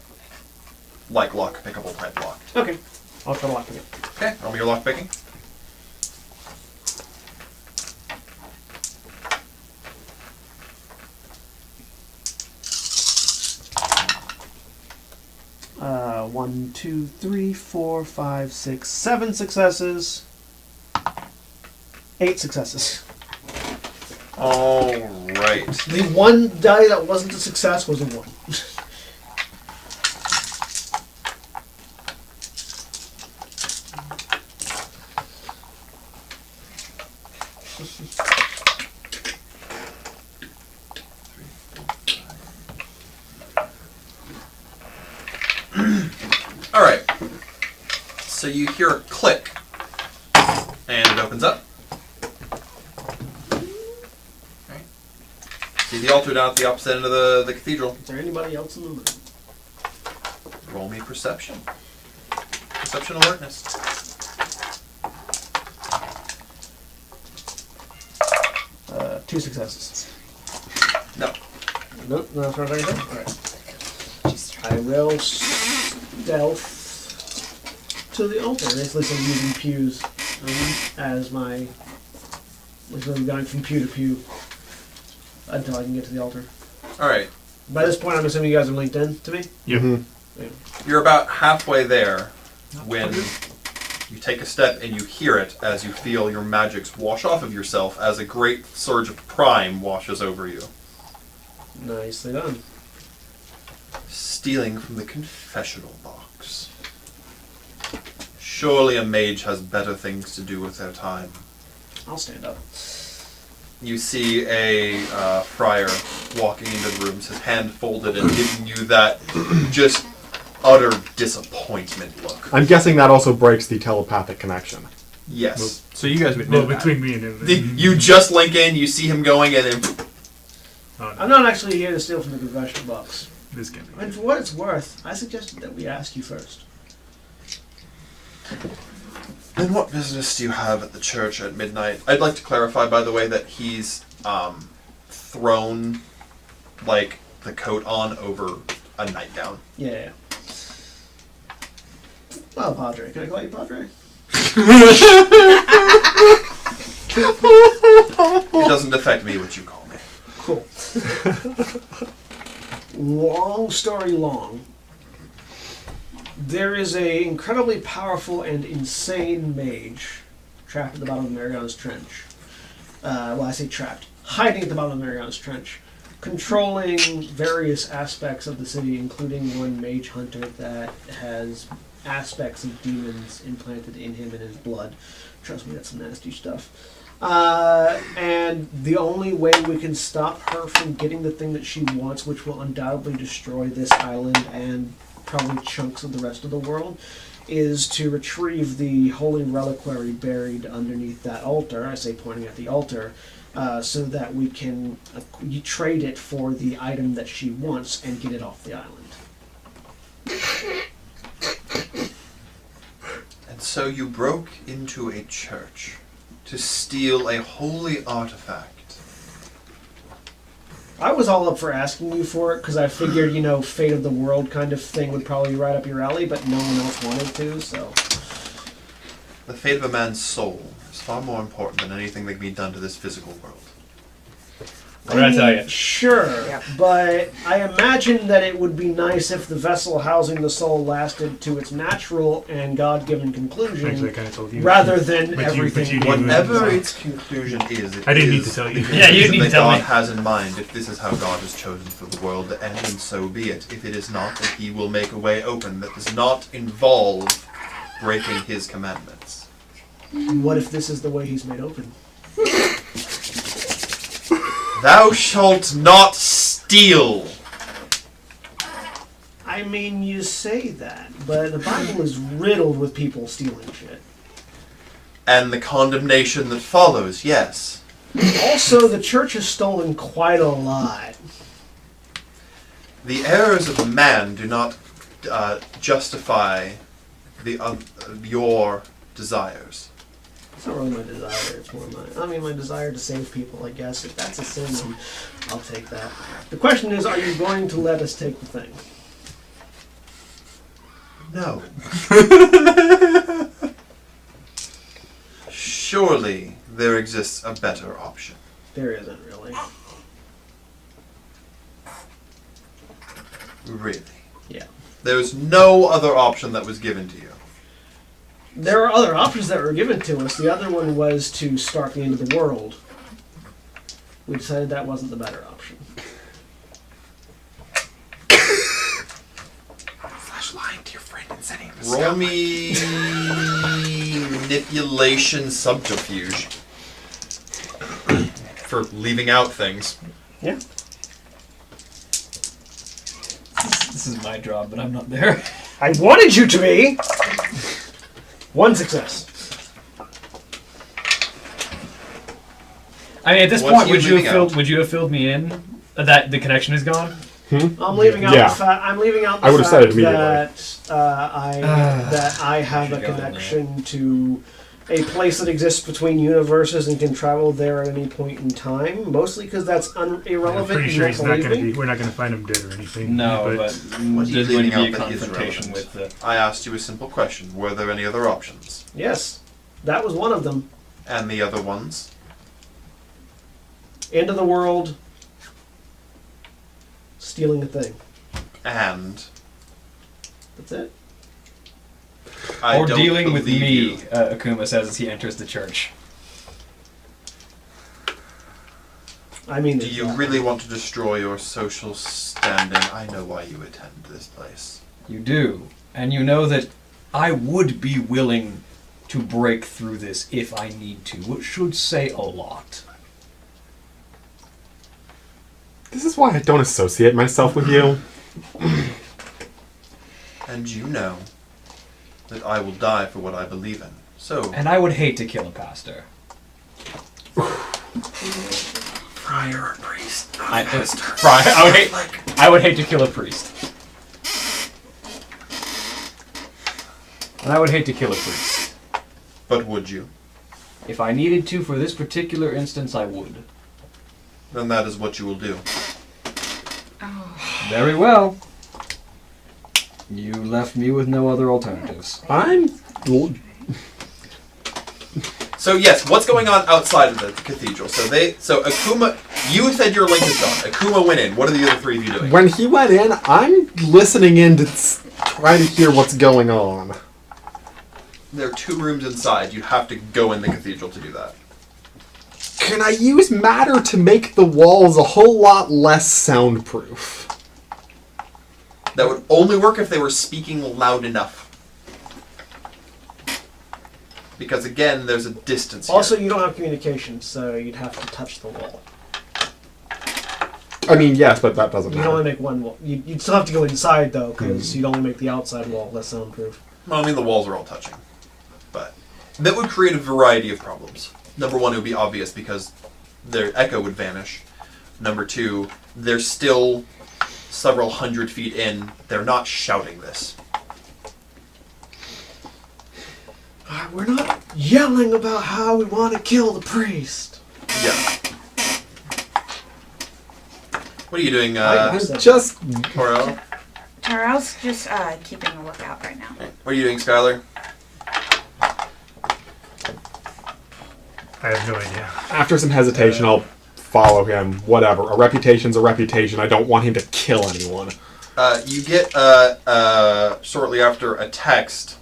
like lock pickable type locked. Okay. I'll try to lock it. Okay, roll me your lock picking. One, 2, 3, 4, 5, 6, 7 successes. 8 successes. All right. The one die that wasn't a success was a 1. All right. So you hear a click, and it opens up. Right. See the altar down at the opposite end of the cathedral. Is there anybody else in the room? Roll me perception. Perception alertness. Two successes. No. Nope, no, that's what I said. Alright. I will stealth to the altar. Basically, so I'm using pews as my. Basically, going from pew to pew until I can get to the altar. All right. By this point, I'm assuming you guys are linked in to me? Yep. You're about halfway there when you take a step and you hear it as you feel your magics wash off of yourself as a great surge of prime washes over you. Nicely done. Stealing from the confessional box. Surely a mage has better things to do with their time. I'll stand up. You see a friar walking into the room, his hand folded and giving you that just utter disappointment look. I'm guessing that also breaks the telepathic connection. Yes. So you guys would know Well, that. between me and him. You just link in, you see him going, and then Oh, no. I'm not actually here to steal from the confessional box. This can't be. And for what it's worth, I suggested that we ask you first. Then what business do you have at the church at midnight? I'd like to clarify, by the way, that he's thrown, like, the coat on over a nightgown. Yeah. Well, Padre. Can I call you Padre? It doesn't affect me what you call me. Cool. Long story long, there is a incredibly powerful and insane mage trapped at the bottom of Mariana's Trench. Well, I say trapped. Hiding at the bottom of Mariana's Trench. Controlling various aspects of the city, including one mage hunter that has aspects of demons implanted in him and his blood. Trust me, that's some nasty stuff. And the only way we can stop her from getting the thing that she wants, which will undoubtedly destroy this island and probably chunks of the rest of the world, is to retrieve the holy reliquary buried underneath that altar, I say pointing at the altar, so that we can trade it for the item that she wants and get it off the island. And so you broke into a church to steal a holy artifact. I was all up for asking you for it because I figured, fate of the world kind of thing would probably be right up your alley, but no one else wanted to, so. The fate of a man's soul is far more important than anything that can be done to this physical world. What did I tell you? Sure, but I imagine that it would be nice if the vessel housing the soul lasted to its natural and God-given conclusion, Actually, I kind of told you. rather than But everything. Whatever its conclusion is, it I didn't need is to tell you. Yeah, you the need to that tell God me. has in mind. If this is how God has chosen for the world to end, and so be it. If it is not, then He will make a way open that does not involve breaking His commandments. What if this is the way He's made open? Thou shalt not steal. I mean, you say that, but the Bible is riddled with people stealing shit. And the condemnation that follows, yes. Also, the church has stolen quite a lot. The errors of man do not justify your desires. It's not really my desire, it's more my desire to save people, I guess. If that's a sin, then I'll take that. The question is, are you going to let us take the thing? No. Surely there exists a better option. There isn't really. Really? Yeah. There's no other option that was given to you. There are other options that were given to us. The other one was to start the end of the world. We decided that wasn't the better option. Slash lying to your friend and setting him to Roll me manipulation subterfuge for leaving out things. Yeah. This is my job, but I'm not there. I wanted you to be! One success. I mean, at this What's point, you would you leaving have filled me in that the connection is gone? I'm leaving out Yeah. the fact. I'm leaving out the I would have said it fact immediately. that I have a Should've gone connection to a place that exists between universes and can travel there at any point in time. Mostly because that's I'm irrelevant. pretty and sure not he's not going to believing. be. We're not going to find him dead or anything. No, but What are you there's going to leaving be a out that is confrontation relevant? with the. I asked you a simple question. Were there any other options? Yes, that was one of them. And the other ones? End of the world. Stealing a thing. And That's it. I Or don't dealing with believe me, you. Akuma says as he enters the church. I mean, Do you really want to destroy your social standing? I know why you attend this place. You do. And you know that I would be willing to break through this if I need to, which should say a lot. This is why I don't associate myself with you. And you know that I will die for what I believe in. So, And I would hate to kill a pastor. friar or priest, not I pastor. would hate to kill a priest. And I would hate to kill a priest. But would you? If I needed to for this particular instance, I would. then that is what you will do. Very well. You left me with no other alternatives. So yes, what's going on outside of the cathedral? So Akuma, you said your link is gone. Akuma went in. What are the other three of you doing? When he went in, I'm listening in to try to hear what's going on. There are 2 rooms inside. You have to go in the cathedral to do that. Can I use matter to make the walls a whole lot less soundproof? That would only work if they were speaking loud enough. Because again, there's a distance here. Also, you don't have communication, so you'd have to touch the wall. I mean, yes, but that doesn't You'd matter. only make one wall. You'd still have to go inside, though, because you'd only make the outside wall less soundproof. Well, I mean, the walls are all touching. But that would create a variety of problems. Number 1, it would be obvious because their echo would vanish. Number 2, they're still several hundred feet in. They're not shouting this. We're not yelling about how we want to kill the priest. Yeah. What are you doing, I'm just... Toro? Tarel's just keeping a lookout right now. What are you doing, Skylar? I have no idea. After some hesitation, I'll follow him. Whatever. A reputation's a reputation. I don't want him to kill anyone. You get, shortly after, a text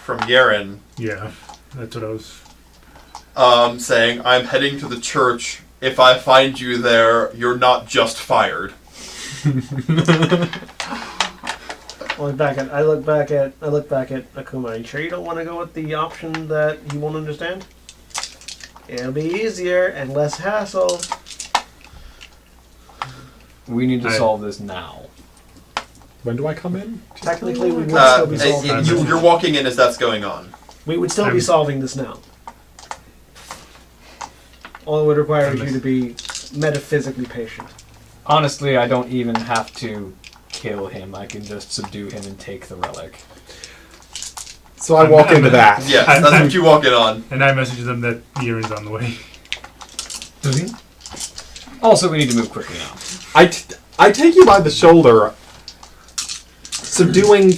from Yaren Yeah, that's what I was... saying, I'm heading to the church. If I find you there, you're not just fired. I look back at Akuma. Are you sure you don't want to go with the option that he won't understand? It'll be easier and less hassle. We need to solve this now. When do I come in? Technically, we would still be solving this. You're walking in as that's going on. We would still be solving this now. All it would require is you to be metaphysically patient. Honestly, I don't even have to kill him. I can just subdue him and take the relic. So I walk into that. Yes, that's what you walk in on. And I message them that Yaren's on the way. Does he? Also, we need to move quickly now. I take you by the shoulder, subduing...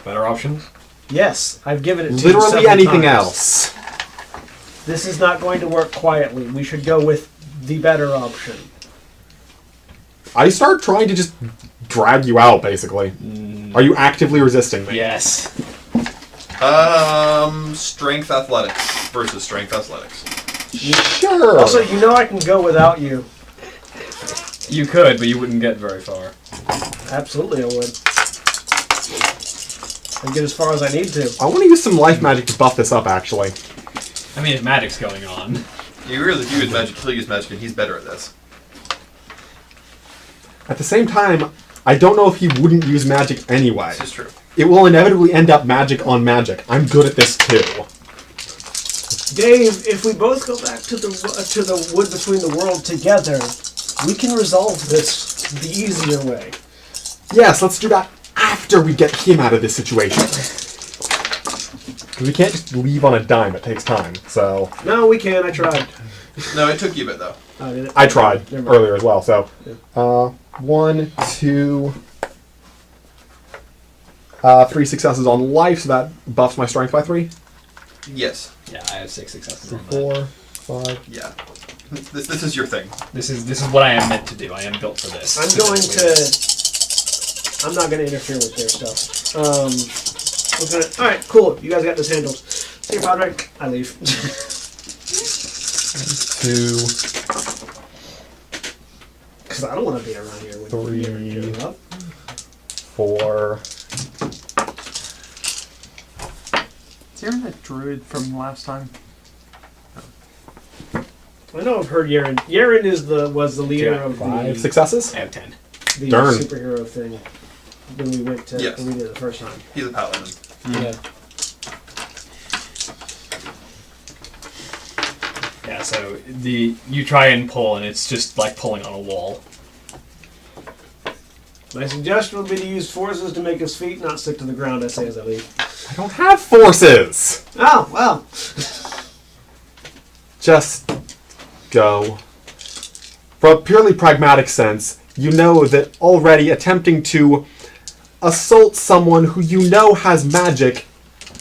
Better options? Yes, I've given it to you Literally several anything times. else. This is not going to work quietly. We should go with the better option. I start trying to just drag you out, basically. Are you actively resisting me? Yes. Strength athletics versus strength athletics. Sure. Also, you know I can go without you. You could, but you wouldn't get very far. Absolutely, I would. I'd get as far as I need to. I want to use some life magic to buff this up, actually. I mean, if magic's going on. You realize if you use magic, he'll use magic, and he's better at this. At the same time, I don't know if he wouldn't use magic anyway. This is true. It will inevitably end up magic on magic. I'm good at this too. Dave, if we both go back to the wood between the world together, we can resolve this the easier way. Yes, let's do that after we get him out of this situation. Because we can't just leave on a dime. It takes time. So No, we can. I tried. No, it took you a bit, though. Oh, did it? I tried Never mind. earlier as well. So 1, 2, 3 successes on life. So that buffs my strength by 3. Yes. Yeah, I have 6 successes on that. 4, 5. Yeah. This is your thing. This is what I am meant to do. I am built for this. I'm not going to interfere with their stuff. All right, cool. You guys got this handled. See you, Padre. I leave. 2, Because I don't want to be around here when 3, you're up. 4. Is Yaren that druid from last time? I know I've heard Yaren. Yaren was the leader Yeah, of 5 the successes. I have 10. Darn. superhero thing when we went to Yes. when we did it the first time. He's a paladin. Yeah. Yeah, so you try and pull, and it's just like pulling on a wall. My suggestion would be to use forces to make his feet not stick to the ground. I say as I leave. I don't have forces. Oh well. just go. From a purely pragmatic sense, you know that already attempting to assault someone who you know has magic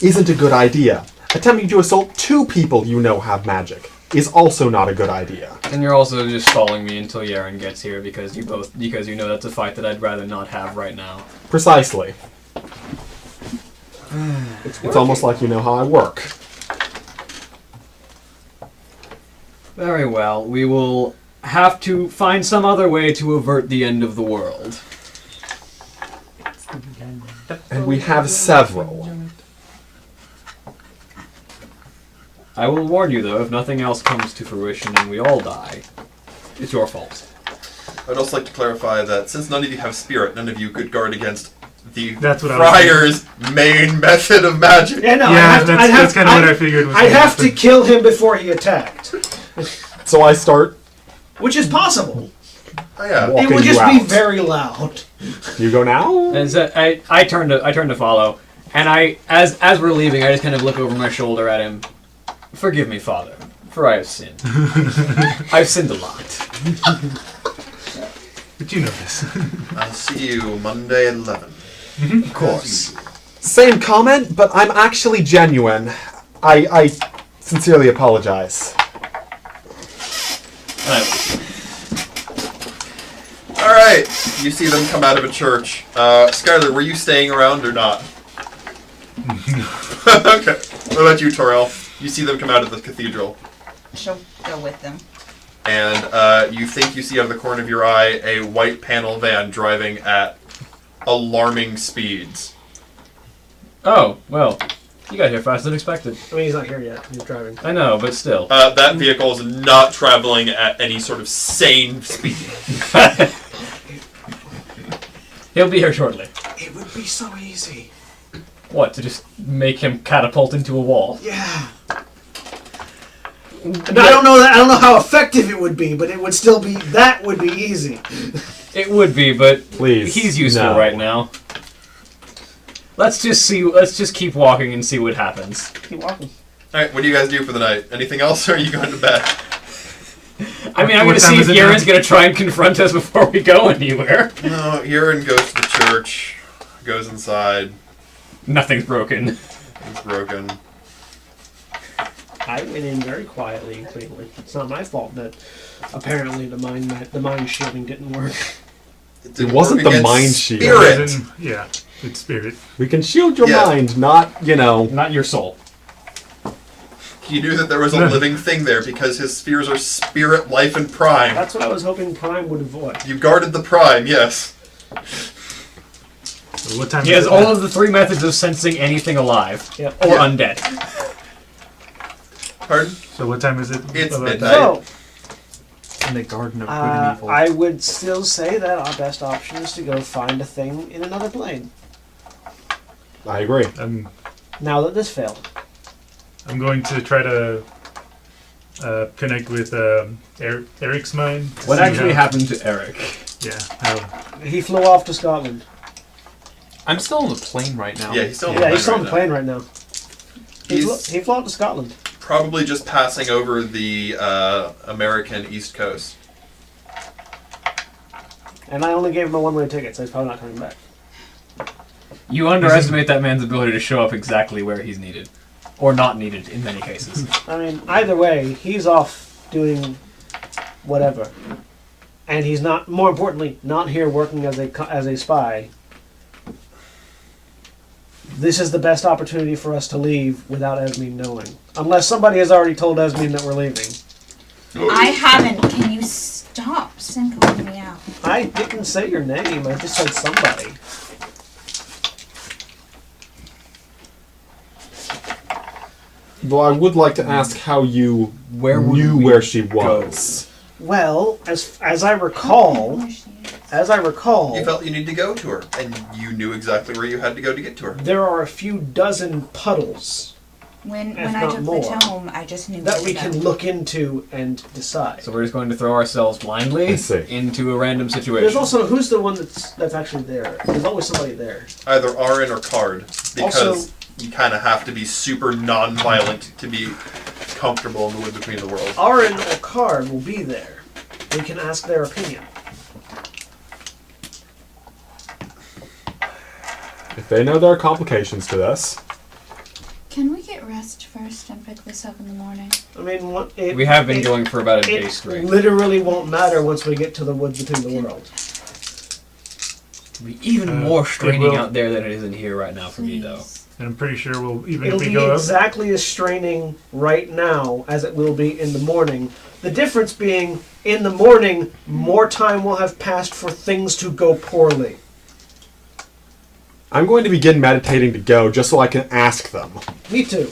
isn't a good idea. Attempting to assault two people you know have magic is also not a good idea. And you're also just stalling me until Yaren gets here because you know that's a fight that I'd rather not have right now. Precisely. It's almost like you know how I work. Very well. We will have to find some other way to avert the end of the world. And we have several. I will warn you, though, if nothing else comes to fruition and we all die, it's your fault. I'd also like to clarify that since none of you have spirit, none of you could guard against the That's what Friar's main method of magic. Yeah, no, Yeah, that's kind of what I figured was I'd gonna have to happen. kill him before he attacked. So I start Which is possible. Oh, yeah. walking It would you just be out. very loud. You go now? And so I turn to follow, and as we're leaving, I just kind of look over my shoulder at him. Forgive me, Father, for I have sinned. I've sinned a lot. But you know this. I'll see you Monday at 11. Of course. Same comment, but I'm actually genuine. I sincerely apologize. Alright, you see them come out of a church. Skylar, were you staying around or not? Okay. What about you, Torel? You see them come out of the cathedral. She'll go with them. And you think you see out of the corner of your eye a white panel van driving at alarming speeds. Oh, well, you got here faster than expected. I mean, he's not here yet. He's driving. I know, but still. That vehicle is not traveling at any sort of sane speed. He'll be here shortly. It would be so easy. What, to just make him catapult into a wall? Yeah. And I don't know how effective it would be, but it would still be. That would be easy. It would be, but Please, he's useful no. right now. Let's just keep walking and see what happens. Keep walking. Alright, what do you guys do for the night? Anything else, or are you going to bed? I mean, I'm What going to time see is if it now? Yaren's going to try and confront us before we go anywhere. No, Aaron goes to the church, goes inside, Nothing's broken. is broken. I went in very quietly and cleanly. It's not my fault that apparently the mind shielding didn't work. It wasn't work the against mind shield. Spirit. Yeah, it's spirit. We can shield your Yeah. mind, not, Not your soul. He knew that there was a living thing there because his spheres are spirit, life, and prime. That's what I was hoping Prime would avoid. You guarded the prime, yes. So what time He is has it all now? of the three methods of sensing anything alive Yep. or Yeah. undead. Pardon? So what time is it? It's about midnight. now? So, In the Garden of Good and Evil. I would still say that our best option is to go find a thing in another plane. I agree. Now that this failed. I'm going to try to connect with Eric's mind. to What see actually how- happened to Eric? Yeah. How, He flew off to Scotland. I'm still on the plane right now. Yeah, he's still on Yeah, the he's still on plane the right plane right now. He flew out to Scotland. now. Probably just passing over the American East Coast. And I only gave him a one-way ticket, so he's probably not coming back. You underestimate that man's ability to show up exactly where he's needed. Or not needed in many cases. I mean, either way, he's off doing whatever. And he's not, more importantly, not here working as a spy. This is the best opportunity for us to leave without Esme knowing. Unless somebody has already told Esme that we're leaving. I haven't. Can you stop singling me out? I didn't say your name, I just said somebody. Though I would like to ask how you knew where she was. Well, as I recall, You felt you needed to go to her, and you knew exactly where you had to go to get to her. there are a few dozen puddles When If I not took more, the tome, I just knew that where we to can go. look into and decide. So we're just going to throw ourselves blindly I see. into a random situation. There's also, who's the one that's actually there? There's always somebody there. Either RN or Card, because Also- you kind of have to be super non-violent to be uncomfortable in the wood between the worlds. Arin or Card will be there. We can ask their opinion. If they know there are complications to this, Can we get rest first and pick this up in the morning? I mean, We have been going for about a day It straight. literally won't matter once we get to the woods between the worlds. It'll be even more straining out there than it is in here right now for me, though. And I'm pretty sure we'll, even It'll if we be go up, exactly as straining right now as it will be in the morning. The difference being, in the morning, more time will have passed for things to go poorly. I'm going to begin meditating to go just so I can ask them. Me too.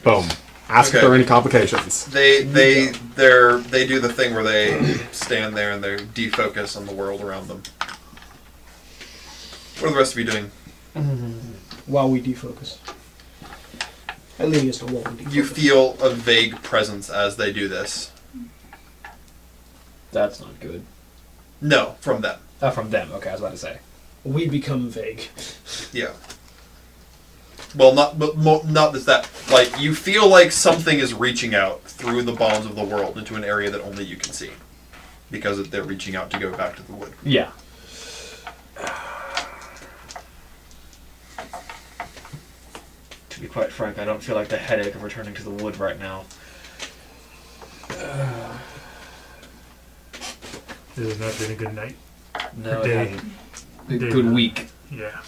Boom. Ask if Okay. there are any complications. They do the thing where they stand there and they defocus on the world around them. What are the rest of you doing? While we defocus. At least while we defocus. You feel a vague presence as they do this. That's not good. No, from them. From them. Okay, I was about to say. We become vague. Yeah. Well, not that. Like, you feel like something is reaching out through the bonds of the world into an area that only you can see, because they're reaching out to go back to the wood. Yeah. To be quite frank, I don't feel like the headache of returning to the wood right now. this has not been a good night. No, Day. it hasn't. A good week. Yeah.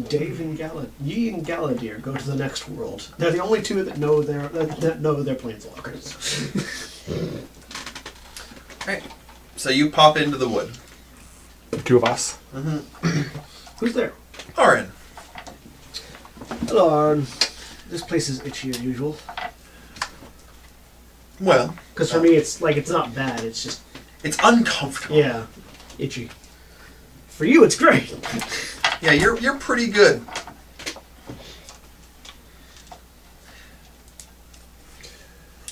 Dave and Yee and Galadir go to the next world. They're the only two that know their planeswalkers. Right. So you pop into the wood. The two of us. Who's there? Arin. Hello, Arin. This place is itchy as usual. Well, Because for me, it's not bad. It's just it's uncomfortable. yeah, itchy. For you, it's great. Yeah, you're pretty good.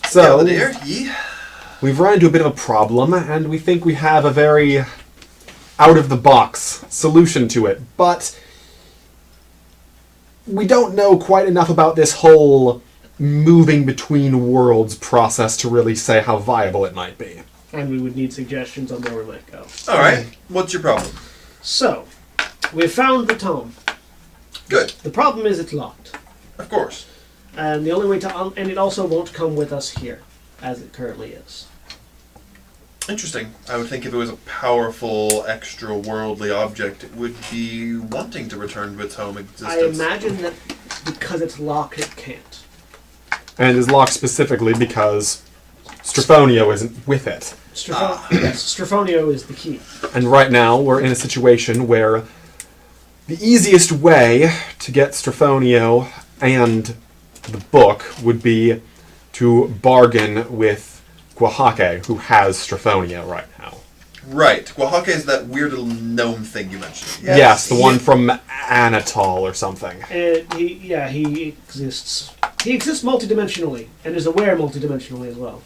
So, Galadir, Yee. we've run into a bit of a problem, and we think we have a very out-of-the-box solution to it. But we don't know quite enough about this whole moving between worlds process to really say how viable it might be. And we would need suggestions on where we might go. All right. What's your problem? So, we've found the tome. Good. The problem is it's locked. Of course. And the only way to and it also won't come with us here, as it currently is. Interesting. I would think if it was a powerful, extra-worldly object, it would be wanting to return to its home existence. I imagine that because it's locked, it can't. And is locked specifically because Strafonio isn't with it. Yes, Strafonio is the key. And right now, we're in a situation where the easiest way to get Strafonio and the book would be to bargain with Guahake, who has Strafonio right now. Right. Guahake is that weird little gnome thing you mentioned. Yes, the one from Anatol or something. He exists. He exists multidimensionally, and is aware multidimensionally as well.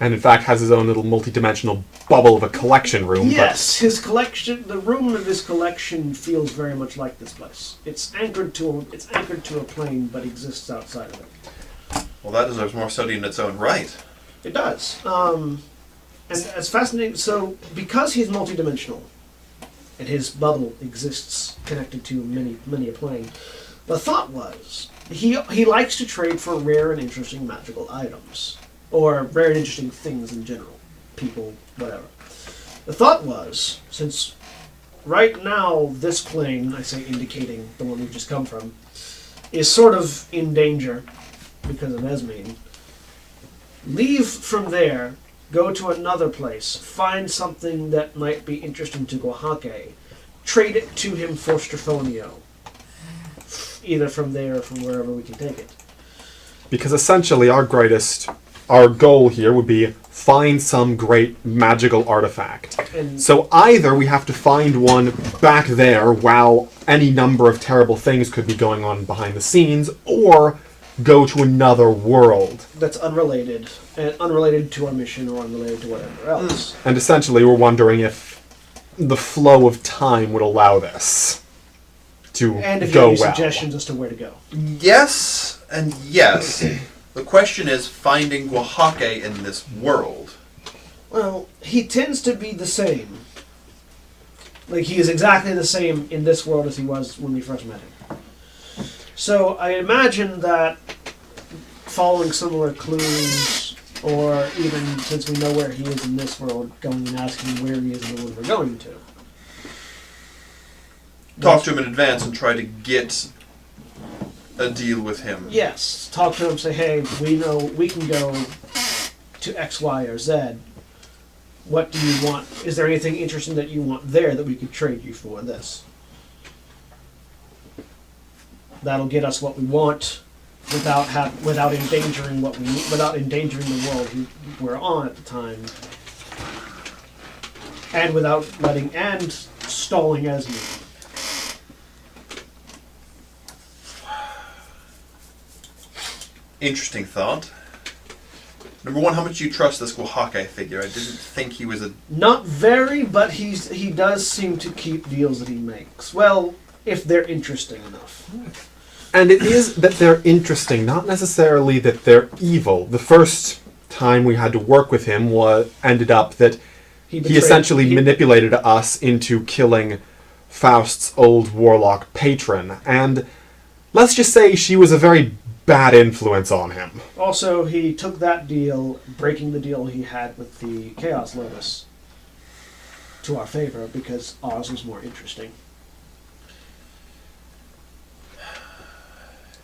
And in fact has his own little multi-dimensional bubble of a collection room. Yes, his collection, the room of his collection feels very much like this place. It's anchored to a plane, but exists outside of it. Well, that deserves more study in its own right. It does. And it's fascinating. So, because he's multidimensional, and his bubble exists connected to many a plane, the thought was he likes to trade for rare and interesting magical items. Or rare and interesting things in general. People, whatever. The thought was, since right now this plane, I say indicating the one we've just come from, is sort of in danger because of Esme, leave from there, go to another place, find something that might be interesting to Guahake, trade it to him for Strafonio. Either from there or from wherever we can take it. Because essentially our goal here would be find some great magical artifact. And So either we have to find one back there while any number of terrible things could be going on behind the scenes, or go to another world. that's unrelated to our mission or unrelated to whatever else. And essentially we're wondering if the flow of time would allow this to And if you go have any well. suggestions as to where to go. Yes and yes. The question is finding Oaxaca in this world. Well, he tends to be the same. Like, he is exactly the same in this world as he was when we first met him. So I imagine that following similar clues, or even since we know where he is in this world, going and asking where he is in the one we're going to. Talk to him in advance and try to get a deal with him. Yes, talk to him, say, hey, we know we can go to X, Y, or Z. What do you want? Is there anything interesting that you want there that we could trade you for this? That'll get us what we want without endangering what we need, without endangering the world we're on at the time, and without stalling Esme. Interesting thought. Number one, how much do you trust this Oaxaca figure? I didn't think he was a... Not very, but he does seem to keep deals that he makes. Well, if they're interesting enough. And it is that they're interesting, not necessarily that they're evil. The first time we had to work with him ended up that he essentially manipulated us into killing Faust's old warlock patron. And let's just say she was a very bad influence on him. Also, he took that deal, breaking the deal he had with the Chaos Lotus, to our favor because ours was more interesting.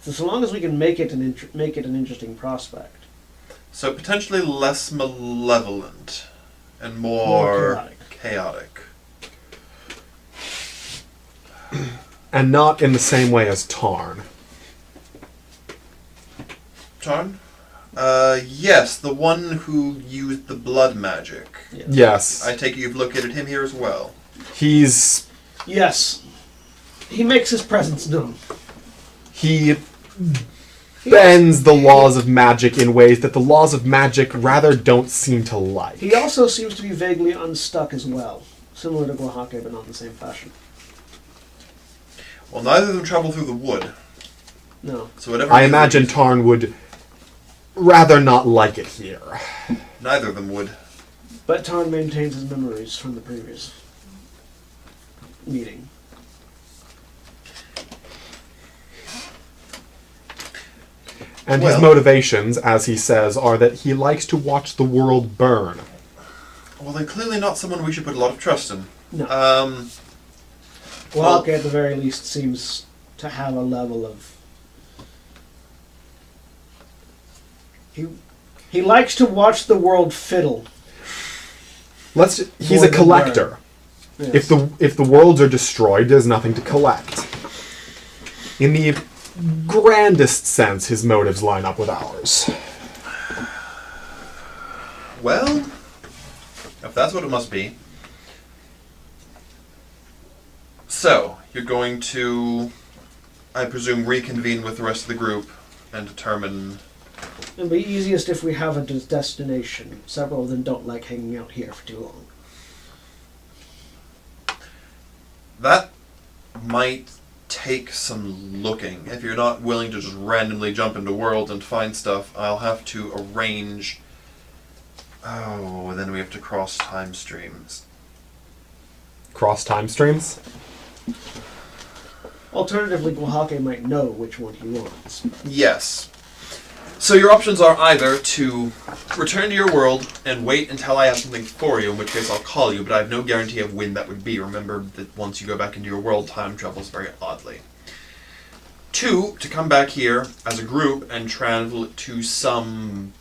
So long as we can make it an interesting prospect. So potentially less malevolent and more chaotic. And not in the same way as Tarn. Tarn? Yes, the one who used the blood magic. Yes. I take it you've located him here as well. He's... Yes. He makes his presence known. He bends the laws of magic in ways that the laws of magic rather don't seem to like. He also seems to be vaguely unstuck as well. Similar to Oaxaca, but not in the same fashion. Well, neither of them travel through the wood. No. So whatever. I imagine Tarn would rather not like it here. Neither of them would. But Tarn maintains his memories from the previous meeting. And his motivations, as he says, are that he likes to watch the world burn. Well, then clearly not someone we should put a lot of trust in. No. Oaxaca, at the very least, seems to have a level of... He likes to watch the world fiddle. He's a collector. Yes. If the worlds are destroyed, there's nothing to collect. In the grandest sense, his motives line up with ours. Well, if that's what it must be. So, you're going to, I presume, reconvene with the rest of the group and determine... It'll be easiest if we have a destination. Several of them don't like hanging out here for too long. That might take some looking. If you're not willing to just randomly jump into worlds and find stuff, I'll have to arrange... Oh, then we have to cross time streams. Cross time streams? Alternatively, Oaxaca might know which one he wants. Yes. So your options are either to return to your world and wait until I have something for you, in which case I'll call you, but I have no guarantee of when that would be. Remember that once you go back into your world, time travels very oddly. 2, to come back here as a group and travel to some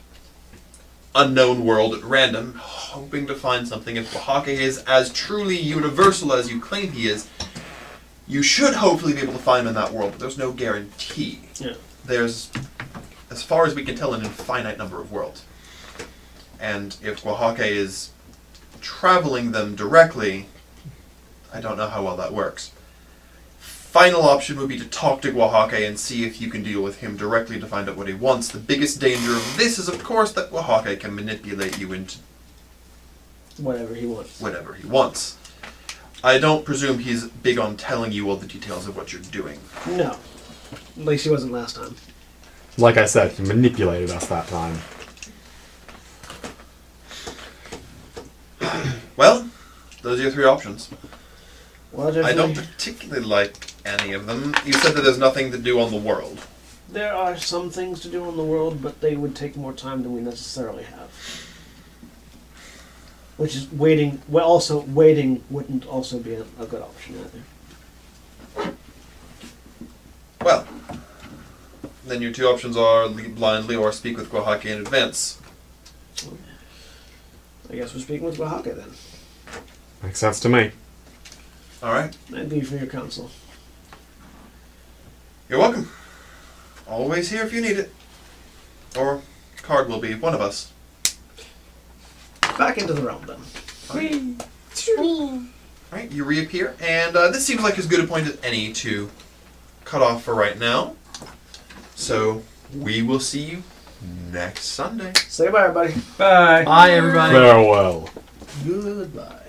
unknown world at random, hoping to find something. If Oaxaca is as truly universal as you claim he is, you should hopefully be able to find him in that world, but there's no guarantee. Yeah. There's, as far as we can tell, an infinite number of worlds. And if Oaxaca is traveling them directly, I don't know how well that works. Final option would be to talk to Oaxaca and see if you can deal with him directly to find out what he wants. The biggest danger of this is, of course, that Oaxaca can manipulate you into whatever he wants. Whatever he wants. I don't presume he's big on telling you all the details of what you're doing. No. At least he wasn't last time. Like I said, he manipulated us that time. Well, those are your 3 options. Well, I don't definitely, particularly like any of them. You said that there's nothing to do on the world. there are some things to do in the world, but they would take more time than we necessarily have. Which is waiting. Well, also waiting wouldn't also be a good option either. Well, then your 2 options are lead blindly or speak with Oaxaca in advance. I guess we're speaking with Oaxaca then. Makes sense to me. Alright. Thank you for your counsel. You're welcome. Always here if you need it. Or Card will be, one of us. Back into the realm then. Alright, you reappear, and this seems like as good a point as any to cut off for right now. So, we will see you next Sunday. Say bye, everybody. Bye. Bye, everybody. Farewell. Goodbye.